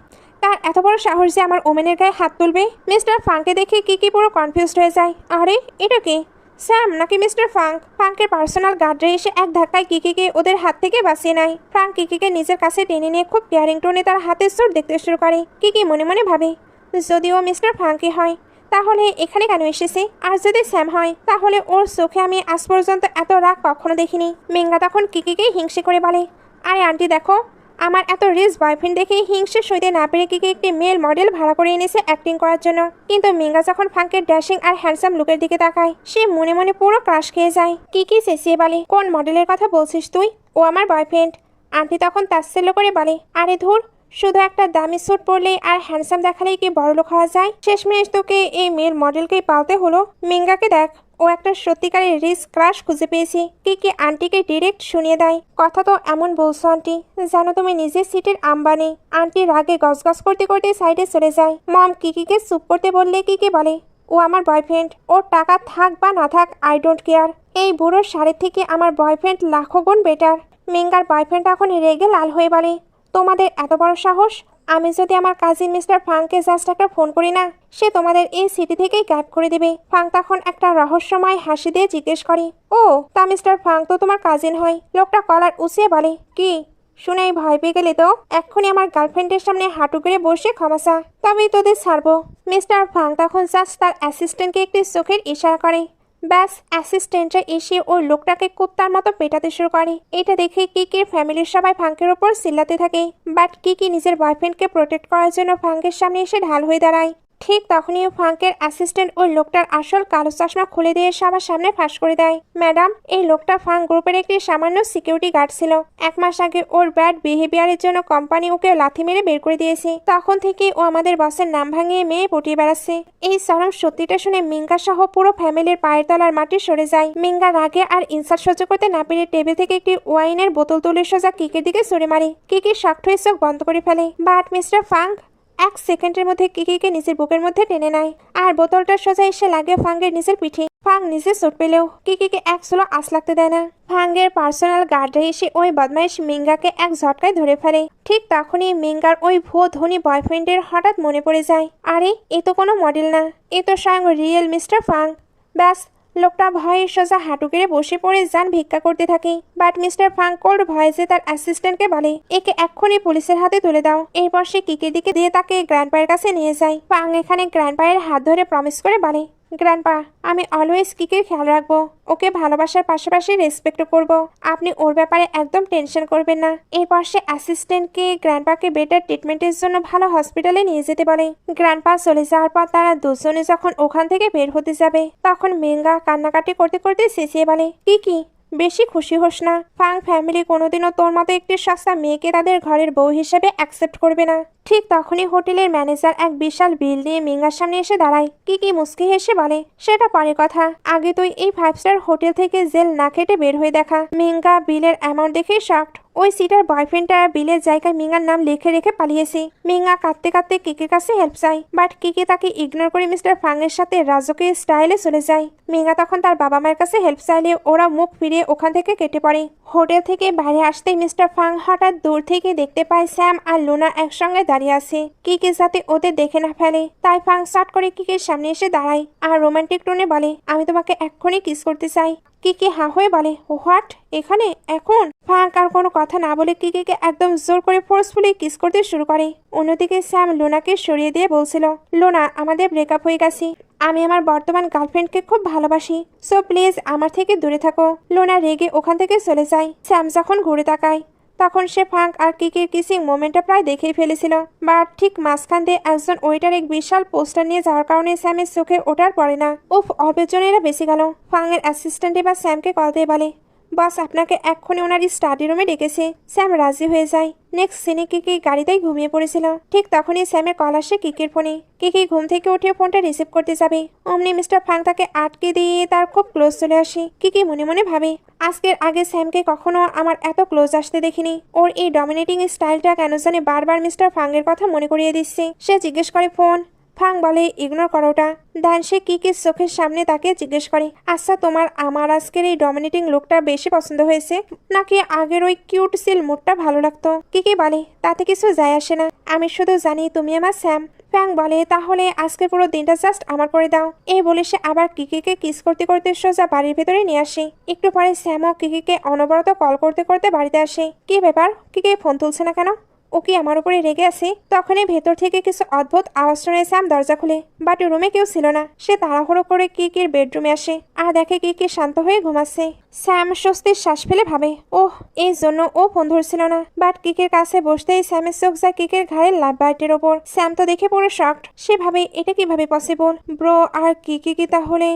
তার এত বড় সাহস যে আমার ওমেনের গায়ে হাত তুলবে। মিস্টার ফাঙ্কে দেখে কিকি পুরো কনফিউজড হয়ে যায়। আরে এটা কি, স্যাম নাকি মিস্টার ফাঙ্ক? ফাঙ্কের পার্সোনাল গার্ডরা এসে এক ধাক্কায় কিকিকে ওদের হাত থেকে বাঁচিয়ে নেয়। ফ্রাঙ্ক কিকিকে নিজের কাছে টেনে নিয়ে খুব কেয়ারিং টোনে তার হাতের চোট দেখতে শুরু করে। কিকি মনে মনে ভাবে, যদিও মিস্টার ফাঙ্কি হয় তাহলে এখানে কেন এসেছে? আর যদি স্যাম হয় তাহলে ওর চোখে আমি আজ পর্যন্ত এত রাগ কখনো দেখিনি। মিঙ্গা তখন কিকিকে হিংসে করে বলে, আরে আন্টি দেখো, আমার এত রিচ বয়ফ্রেন্ড দেখে হিংসে সইতে না পেরে কিকি একটি মেল মডেল ভাড়া করে এনেছে অ্যাক্টিং করার জন্য। কিন্তু মিঙ্গা যখন ফাঙ্কের ড্যাশিং আর হ্যান্ডসাম লুকের দিকে তাকায়, সে মনে মনে পুরো ক্রাশ খেয়ে যায়। কিকি চেঁচিয়ে বলে, কোন মডেলের কথা বলছিস তুই? ও আমার বয়ফ্রেন্ড। আন্টি তখন তাচ্ছিল্য করে বলে, আরে ধুর, শুধু একটা দামি স্যুট পরলেই আর হ্যান্ডসাম দেখালেই কি বড়লোক হওয়া যায়? শেষমেশ তোকে এই মেয়ের মডেলকেই পালতে হলো। মিঙ্গাকে দেখ, ও একটা সত্যিকারের রিচ ক্রাশ খুঁজে পেয়েছি। কিকি আন্টিকে ডিরেক্ট শুনিয়ে দেয়, কথা তো এমন বলছো আন্টি জানো তুমি নিজের সিটের আম্বানি। আন্টি রাগে গজগজ করতে করতে সাইডে চলে যায়। মম কিকিকে চুপ করতে বললে কিকি বলে, ও আমার বয়ফ্রেন্ড, ওর টাকা থাক বা না থাক আই ডোন্ট কেয়ার। এই বুড়োর শাড়ির থেকে আমার বয়ফ্রেন্ড লাখো গুণ বেটার। মিঙ্গার বয়ফ্রেন্ড এখন রেগে লাল হয়ে বলে, তোমাদের এত বড় সাহস! আমি যদি আমার কাজিন মিস্টার ফাঙ্ককে জাস্ট একটা ফোন করি না, সে তোমাদের এই সিটি থেকেই গায়েব করে দেবে। ফাঙ্ক তখন একটা রহস্যময় হাসি দিয়ে জিজ্ঞেস করে, ও তা মিস্টার ফাঙ্ক তো তোমার কাজিন হয়? লোকটা কলার উঁচিয়ে বলে, কি শুনেই ভয় পেয়ে গেলে তো? এক্ষুনি আমার গার্লফ্রেন্ডের সামনে হাঁটু করে বসে ক্ষমা চা, তবেই তোদের ছাড়বো। মিস্টার ফাঙ্ক তখন জাস্ট তার অ্যাসিস্ট্যান্টকে একটি চোখের ইশারা করে। ব্যাস, অ্যাসিস্ট্যান্টরা এসে ওই লোকটাকে কুত্তার মতো পেটাতে শুরু করে। এটা দেখে কিকির ফ্যামিলির সবাই ফাঙ্কের ওপর চিল্লাতে থাকে। বাট কিকি নিজের বয়ফ্রেন্ডকে প্রোটেক্ট করার জন্য ফাঙ্কের সামনে এসে ঢাল হয়ে দাঁড়ায়। ঠিক তখনই ফাঙ্কের অ্যাসিস্ট্যান্ট ওই লোকটার আসল কালো চশমা খুলে দিয়ে সবার সামনে ফাঁস করে দেয়। ম্যাডাম, এই লোকটা ফাঙ্ক গ্রুপের একটি সামান্য সিকিউরিটি গার্ড ছিল। 1 মাস আগে ওর ব্যাড বিহেভিয়ারের জন্য কোম্পানি ওকে লাথি মেরে বের করে দিয়েছে। তখন থেকে ও আমাদের বসের নাম ভাঙিয়ে মেয়ে পটিয়ে বেড়াচ্ছে। এই চরম সত্যিটা শুনে মিঙ্গা সহ পুরো ফ্যামিলির পায়ের তলার মাটি সরে যায়। মিঙ্গা রাগে আর ইনসাল্ট সহ্য করতে না পেরে টেবিল থেকে একটি ওয়াইনের বোতল তুলে সোজা কিকের দিকে ছুড়ে মারে। কিকি শক্ত হয়ে চোখ বন্ধ করে ফেলে। বাট মিস্টার ফাঙ্ক 1 সেকেন্ডের মধ্যে কিকিকে নিজের বুকের মধ্যে টেনে নেয় আর বোতলটা সোজা এসে লাগে ফাঙ্গের নিজের পিঠে। ফাঙ্গ নিজে চোট পেলেও কিকিকে এক চুলো আঁচ লাগতে দেয় না। ফাঙ্গের পার্সোনাল গার্ডরা এসে ওই বদমাইশ মিঙ্গাকে এক ঝটকায় ধরে ফেলে। ঠিক তখনই মিঙ্গার ওই ভুয়ো ধনী বয়ফ্রেন্ডের হঠাৎ মনে পড়ে যায়, আরে এ তো কোনো মডেল না, এ তো স্বয়ং রিয়েল মিস্টার ফাঙ্গ। ব্যাস, লোকটা ভয়ে সোজা হাঁটু গেড়ে বসে পড়ে যান ভিক্ষা করতে থাকে। বাট মিস্টার ফাঙ্ক কোল্ড ভয়েসে তার অ্যাসিস্ট্যান্টকে বলে, একে এক্ষুনি পুলিশের হাতে তুলে দাও। এরপর সে কিকের দিকে দিয়ে তাকে গ্র্যান্ডপায়ের কাছে নিয়ে যায়। ফাং এখানে গ্র্যান্ডপায়ের হাত ধরে প্রমিস করে বলে, গ্র্যান্ডপা, আমি অলওয়েজ কিকের খেয়াল রাখবো, ওকে ভালোবাসার পাশাপাশি রেসপেক্টও করব। আপনি ওর ব্যাপারে একদম টেনশন করবেন না। এরপর সে অ্যাসিস্ট্যান্টকে গ্র্যান্ডপাকে বেটার ট্রিটমেন্টের জন্য ভালো হসপিটালে নিয়ে যেতে বলে। গ্র্যান্ডপা চলে যাওয়ার পর তারা দুজনে যখন ওখান থেকে বের হতে যাবে, তখন মিঙ্গা কান্নাকাটি করতে করতে চেঁচিয়ে বলে, কি বেশি খুশি হোস না। ফাং ফ্যামিলি কোনোদিনও তোর মতো একটি সস্তা মেয়েকে তাদের ঘরের বউ হিসেবে অ্যাকসেপ্ট করবে না। ঠিক তখনই হোটেলের ম্যানেজার এক বিশাল বিল নিয়ে মিঙ্গার সামনে এসে দাঁড়ায়। কি মুচকি হেসে বলে, সেটা পরে কথা, আগে তুই এই 5 স্টার হোটেল থেকে জেল না খেটে বের হয়ে দেখা। মিঙ্গা বিলের অ্যামাউন্ট দেখে শকড। ওই সিটার বয়ফ্রেন্ডটা বিলের জায়গায় মিঙ্গার নাম লিখে রেখে পালিয়েছে। মিঙ্গা কাঁদতে কাঁদতে কিকির কাছে হেল্প চায়, বাট কিকি তাকে ইগনোর করে মিস্টার ফাংয়ের সাথে রাজকীয় স্টাইলে চলে যায়। মিঙ্গা তখন তার বাবা মায়ের কাছে হেল্প চাইলে ওরা মুখ ফিরিয়ে ওখান থেকে কেটে পড়ে। হোটেল থেকে বাইরে আসতেই মিস্টার ফাং হঠাৎ দূর থেকে দেখতে পায় স্যাম আর লুনা একসঙ্গে দাঁড়িয়ে আছে। কিকি যাতে ওদের দেখে না ফেলে তাই ফাং শট করে কিকির সামনে এসে দাঁড়ায় আর রোমান্টিক টোনে বলে, আমি তোমাকে এক্ষুনি কিস করতে চাই। কিকি হা হয়ে বলে, হোয়াট, এখানে এখন? ফাং আর কোনো কথা না বলে কিকিকে একদম জোর করে ফোর্সফুলি কিস করতে শুরু করে। অন্যদিকে স্যাম লোনাকে সরিয়ে দিয়ে বলছিল, লোনা, আমাদের ব্রেকআপ হয়ে গেছে। আমি আমার বর্তমান গার্লফ্রেন্ডকে খুব ভালোবাসি, সো প্লিজ আমার থেকে দূরে থাকো। লোনা রেগে ওখান থেকে চলে যায়। স্যাম যখন ঘুরে তাকায় তখন সে ফাঙ্ক আর কিকির কিসিং মোমেন্টটা প্রায় দেখেই ফেলেছিল। বাট ঠিক মাঝখান দিয়ে একজন ওয়েটার এক বিশাল পোস্টার নিয়ে যাওয়ার কারণে স্যামের চোখে ওঠার পড়ে না। উফ, অল্পের জন্য এরা বেঁচে গেল। ফাংয়ের অ্যাসিস্ট্যান্ট এবার স্যামকে কল দিয়ে বলে, বস আপনাকে এক্ষুনি ওনার স্টাডি রুমে ডেকেছে। স্যাম রাজি হয়ে যায়। নেক্সট সিনে কিকি গাড়িতেই ঘুমিয়ে পড়েছিল। ঠিক তখনই স্যামের কল আসে কিকির ফোনে। কিকি ঘুম থেকে উঠে ফোনটা রিসিভ করতে যাবে, অমনি মিস্টার ফাং তাকে আটকে দিয়ে তার খুব ক্লোজ চলে আসে। কিকি মনে মনে ভাবে, আজকের আগে স্যামকে কখনো আমার এত ক্লোজ আসতে দেখিনি। ওর এই ডমিনেটিং স্টাইলটা কেন জানে বারবার মিস্টার ফাংয়ের কথা মনে করিয়ে দিচ্ছে। সে জিজ্ঞেস করে, ফোন? ফাং বলে ইগনোর করো ওটা। দেন সে কিকির চোখের সামনে তাকিয়ে জিজ্ঞেস করে, আচ্ছা তোমার আমার আজকের এই ডমিনেটিং লুকটা বেশি পছন্দ হয়েছে নাকি আগের ওই কিউট সিল মুডটা ভালো লাগতো? কিকি বলে তাতে কিছু যায় আসে না, আমি শুধু জানি তুমি আমার স্যাম। ফ্যাং বলে তাহলে আজকের পুরো দিনটা জাস্ট আমার করে দাও। এই বলে সে আবার কিকিকে কিস করতে করতে সোজা বাড়ির ভেতরে নিয়ে আসে। একটু পরে স্যামও কিকিকে অনবরত কল করতে করতে বাড়িতে আসে। কি ব্যাপার, কিকি ফোন তুলছে না কেন? ও কি আমার উপরে রেগে আছে? তখনই ভেতর থেকে কিছু অদ্ভুত আওয়াজ শুনে স্যাম দরজা খুলে, বাট রুমে কেউ ছিল না। সে তাড়াহুড়ো করে কিকির বেডরুমে আসে আর দেখে কিকি শান্ত হয়ে ঘুমাচ্ছে। স্যাম স্বস্তির শ্বাস ফেলে ভাবে, ওহ এই জন্য ও ফোন ধরছিল না। বাট কিকের কাছে বসতেই স্যামের চোখ যায় কিকের ঘাড়ের লাভ বাইটের ওপর। স্যাম তো দেখে পুরো শকড। সে ভাবে এটা কিভাবে পসিবল? ব্রো আর কিকি কি তাহলে?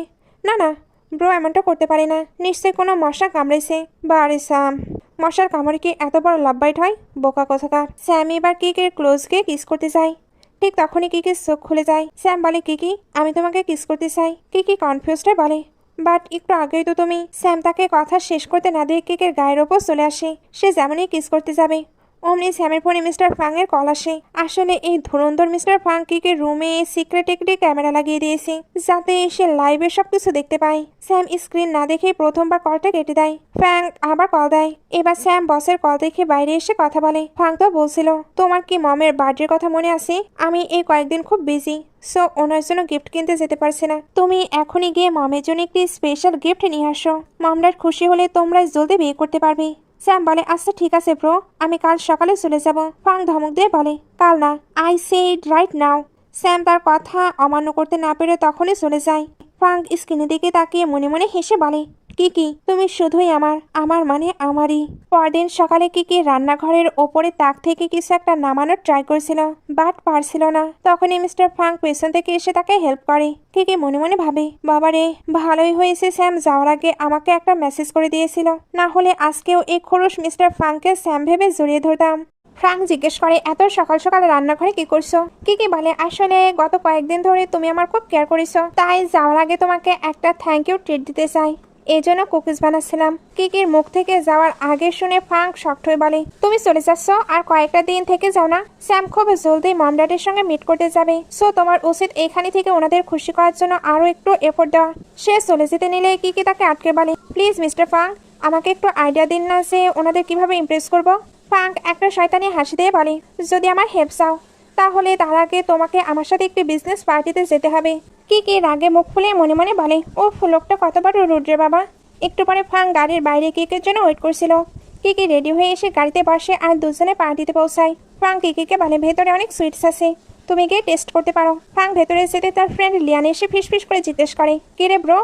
না না, ব্রো এমনটা করতে পারে না, নিশ্চয়ই কোনো মশা কামড়েছে। বারে স্যাম, মশার কামড়ে কি এত বড় লাভ বাইট হয়? বোকা কোথাকার। স্যাম এবার কিকের ক্লোজ গিয়ে কিস করতে চায়। ঠিক তখনই কিকির চোখ খুলে যায়। স্যাম বলে, কিকি আমি তোমাকে কিস করতে চাই। কিকি কনফিউজড হয়ে বলে, বাট একটু আগেই তো তুমি। স্যাম তাকে কথা শেষ করতে না দিয়ে কিকের গায়ের ওপর চলে আসে। সে যেমনই কিস করতে যাবে অমনি স্যামের ফোনে মিস্টার ফাং এর কল আসে। আসলে এই ধুরন্ধর মিস্টার ফাং কিকের রুমে সিক্রেট একটি ক্যামেরা লাগিয়ে দিয়েছে যাতে সে লাইভে সবকিছু দেখতে পায়। স্যাম স্ক্রিন না দেখে প্রথমবার কলটা কেটে দেয়। ফ্যাং আবার কল দেয়। এবার স্যাম বসের কল দেখে বাইরে এসে কথা বলে। ফাং তো বলছিল, তোমার কি মমের বার্থডের কথা মনে আছে? আমি এই কয়েকদিন খুব বিজি, সো ওনার জন্য গিফট কিনতে যেতে পারছি না। তুমি এখনই গিয়ে মমের জন্য একটি স্পেশাল গিফট নিয়ে আসো। মমডার খুশি হলে তোমরা জলদি বিয়ে করতে পারবে। স্যাম বলে, আচ্ছা ঠিক আছে ব্রো, আমি কাল সকালে চলে যাব। ফাং ধমক দিয়ে বলে, কাল না, I said right now. Sam তার কথা অমান্য করতে না পেরে তখনই চলে যায়। ফাং স্ক্রিনের দিকে তাকিয়ে মনে মনে হেসে বলে, কিকি তুমি শুধুই আমার, আমার মানে আমারই। পরদিন সকালে কিকি রান্নাঘরের ওপরে তাক থেকে কিছু একটা নামানোর ট্রাই করেছিল, বাট পারছিল না। তখনই মিস্টার ফাং পেছন থেকে এসে তাকে হেল্প করে। কিকি মনে মনে ভাবে, বাবারে ভালোই হয়েছে স্যাম যাওয়ার আগে আমাকে একটা মেসেজ করে দিয়েছিল, না হলে আজকেও এই খরুশ মিস্টার ফাংকে স্যাম ভেবে জড়িয়ে ধরতাম। ফ্রাঙ্ক জিজ্ঞেস করে, এত সকাল সকাল রান্নাঘরে কি করছো? কিকি বলে, আসলে গত কয়েকদিন ধরে তুমি আমার খুব কেয়ার করেছো, তাই যাওয়ার আগে তোমাকে একটা থ্যাংক ইউ ট্রিট দিতে চাই, এই জন্য কুকিজ বানাচ্ছিলাম। কিকির মুখ থেকে যাওয়ার আগে শুনে ফ্রাঙ্ক শক্ট হয়ে বলে, তুমি চলে যাচ্ছ আর কয়েকটা দিন থেকে যাও না? স্যাম খুব জলদি মম ড্যাডের সঙ্গে মিট করতে যাবে, সো তোমার উচিত এখানে থেকে ওনাদের খুশি করার জন্য আরো একটু এফোর্ট দেওয়া। সে চলে যেতে নিলে কিকি তাকে আটকে বলে, প্লিজ মিস্টার ফাং, আমাকে একটু আইডিয়া দিন না যে ওনাদের কিভাবে ইমপ্রেস করবো। ফাং একটা শয়তানি হাসি দিয়ে বলে, যদি আমার হেল্প চাও তাহলে তার আগে তোমাকে আমার সাথে একটি বিজনেস পার্টিতে যেতে হবে। কিকি রাগে মুখ ফুলে মনে মনে বলে, ও লোকটা কতবার রুদ্রে বাবা। একটু পরে ফাং গাড়ির বাইরে কিকের জন্য ওয়েট করছিল। কিকি রেডি হয়ে এসে গাড়িতে বসে আর দুজনে পার্টিতে পৌঁছায়। ফাং কিকিকে বলে, ভেতরে অনেক সুইটস আছে, তুমি গিয়ে টেস্ট করতে পারো। ফাং ভেতরে যেতে তার ফ্রেন্ড লিয়ান এসে ফিসফিস করে জিজ্ঞেস করে, কি রে ব্রো,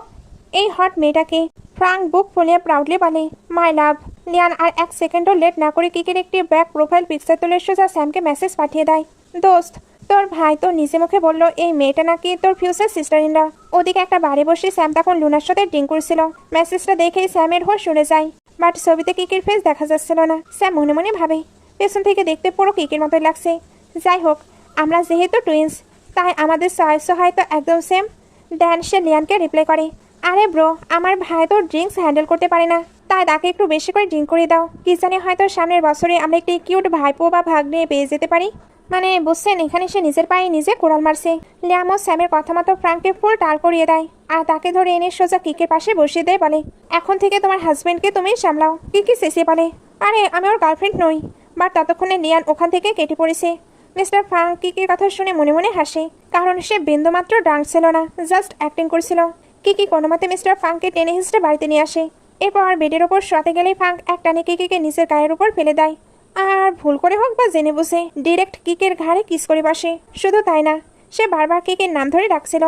এই হট মেয়েটাকে? ফ্রাঙ্ক বুক ফুলিয়ে প্রাউডলি বলে, মাই লাভ। লিয়ান আর এক সেকেন্ডও লেট না করে কিকের একটি ব্যাক প্রোফাইল পিকচার তুলে সোজা স্যামকে মেসেজ পাঠিয়ে দেয়, দোস্ত তোর ভাই তো নিজে মুখে বললো এই মেয়েটা নাকি তোর ফিউচার সিস্টার ইন ল। ওদিকে একটা বাড়ি বসে স্যাম তখন লুনার সাথে ড্রিঙ্ক করছিল। মেসেজটা দেখেই স্যামের হোশ উড়ে যায়, বাট ছবিতে কিকির ফেস দেখা যাচ্ছিল না। স্যাম মনে মনে ভাবে, পেছন থেকে দেখতে পুরো কিকির মতোই লাগছে। যাই হোক, আমরা যেহেতু টুইন্স তাই আমাদের চয়েসও হয়তো একদম সেম। দেন সে লিয়ানকে রিপ্লাই করে, আরে ব্রো, আমার ভাই তো ড্রিঙ্কস হ্যান্ডেল করতে পারে না, তাই তাকে একটু বেশি করে ড্রিঙ্ক করে দাও। কি জানি হয়তো সামনের বছরে আমরা একটি কিউট ভাইপো বা ভাগ্নে পেয়ে যেতে পারি। মানে বুঝছেন, এখানে সে নিজের পায়ে নিজে কোড়াল মারছে। লিয়াম ও স্যামের কথা মতো ফ্রাঙ্ককে ফুল টাল করিয়ে দেয় আর তাকে ধরে এনে সোজা কিকের পাশে বসিয়ে দেয়, বলে, এখন থেকে তোমার হাজবেন্ডকে তুমি সামলাও। কিকি চেঁচিয়ে বলে, আরে আমি ওর গার্লফ্রেন্ড নই। বাট ততক্ষণে লিয়ান ওখান থেকে কেটে পড়েছে। মিস্টার ফ্রাঙ্ক কিকির কথা শুনে মনে মনে হাসে, কারণ সে বিন্দুমাত্র ড্রাঙ্ক ছিল না, জাস্ট অ্যাক্টিং করছিল। কিকি কোনো মতে মিস্টার ফাংকে টেনে হিস্টে বাড়িতে নিয়ে আসে। এরপর বেডের ওপর শোয়াতে গেলেই ফাংক এক টানে কিকিকে নিজের গায়ের উপর ফেলে দেয় আর ভুল করে হোক বা জেনে বুঝে ডিরেক্ট কিকের ঘাড়ে কিস করে বসে। শুধু তাই না, সে বারবার কিকির নাম ধরে ডাকছিল।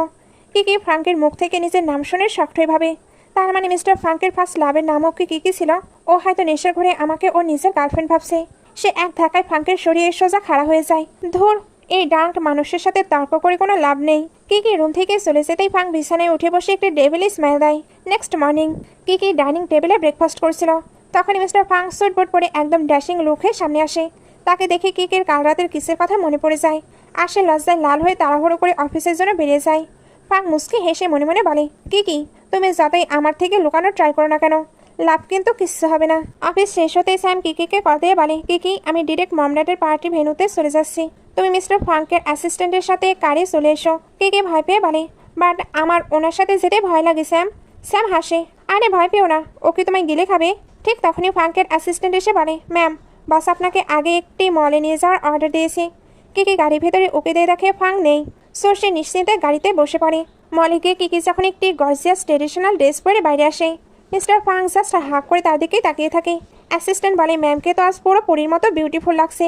কিকি ফ্রাঙ্কের মুখ থেকে নিজের নাম শুনে শক্ট হয়ে ভাবে, তার মানে মিস্টার ফ্রাঙ্কের ফার্স্ট লাভের নামও কি কিকি ছিল? ও হয়তো নেশার ঘরে আমাকে ওর নিজের গার্লফ্রেন্ড ভাবছে। সে এক ধাক্কায় ফ্রাঙ্কের সরিয়ে সোজা খাড়া হয়ে যায়। ধুর, এই ডাঙ্ক মানুষের সাথে তর্ক করে কোনো লাভ নেই। কিকি রুম থেকে চলে যেতেই ফাং বিছানায় উঠে বসে একটি ডেভিলি স্মাইল দেয়। নেক্সট মর্নিং কিকি ডাইনিং টেবিলে ব্রেকফাস্ট করছিল। তখনই মিস্টার ফাং স্যুট বুট পরে একদম ড্যাশিং লুক হয়ে সামনে আসে। তাকে দেখে কিকির কাল রাতের কিসের কথা মনে পড়ে যায় আর সে লজ্জায় লাল হয়ে তাড়াহুড়ো করে অফিসের জন্য বেরিয়ে যায়। ফাং মুস্কি হেসে মনে মনে বলে, কিকি তুমি যতই আমার থেকে লুকানোর ট্রাই করো না কেন, লাভ কিন্তু কিচ্ছু হবে না। অফিস শেষ হতেই স্যাম কিকিকে কল দিয়ে বলে, কিকি আমি ডিরেক্ট মম ড্যাডের পার্টি ভেন্যুতে চলে যাচ্ছি, তুমি মিস্টার ফ্রাঙ্কের অ্যাসিস্ট্যান্টের সাথে কারে চলে এসো। কিকি ভয় পেয়ে বলে, বাট আমার ওনার সাথে যেতে ভয় লাগে স্যাম। স্যাম হাসে, আরে ভয় পেও না, ও কি তোমায় গিলে খাবে। ঠিক তখনই ফ্রাঙ্কের অ্যাসিস্ট্যান্ট এসে বলে, ম্যাম বস আপনাকে আগে একটি মলে নিয়ে যাওয়ার অর্ডার দিয়েছে। কিকি গাড়ির ভেতরে উঁকে দিয়ে দেখে ফ্রাঙ্ক নেই। সো সে নিশ্চিন্তে গাড়িতে বসে পড়ে। মলে গিয়ে কিকি যখন একটি গর্জিয়াস ট্রেডিশনাল ড্রেস পরে বাইরে আসে, মিস্টার ফ্রাঙ্ক জাস্ট হাঁক করে তার দিকেই তাকিয়ে থাকে। অ্যাসিস্ট্যান্ট বলে, ম্যামকে তো আজ পুরো পরীর মতো বিউটিফুল লাগছে।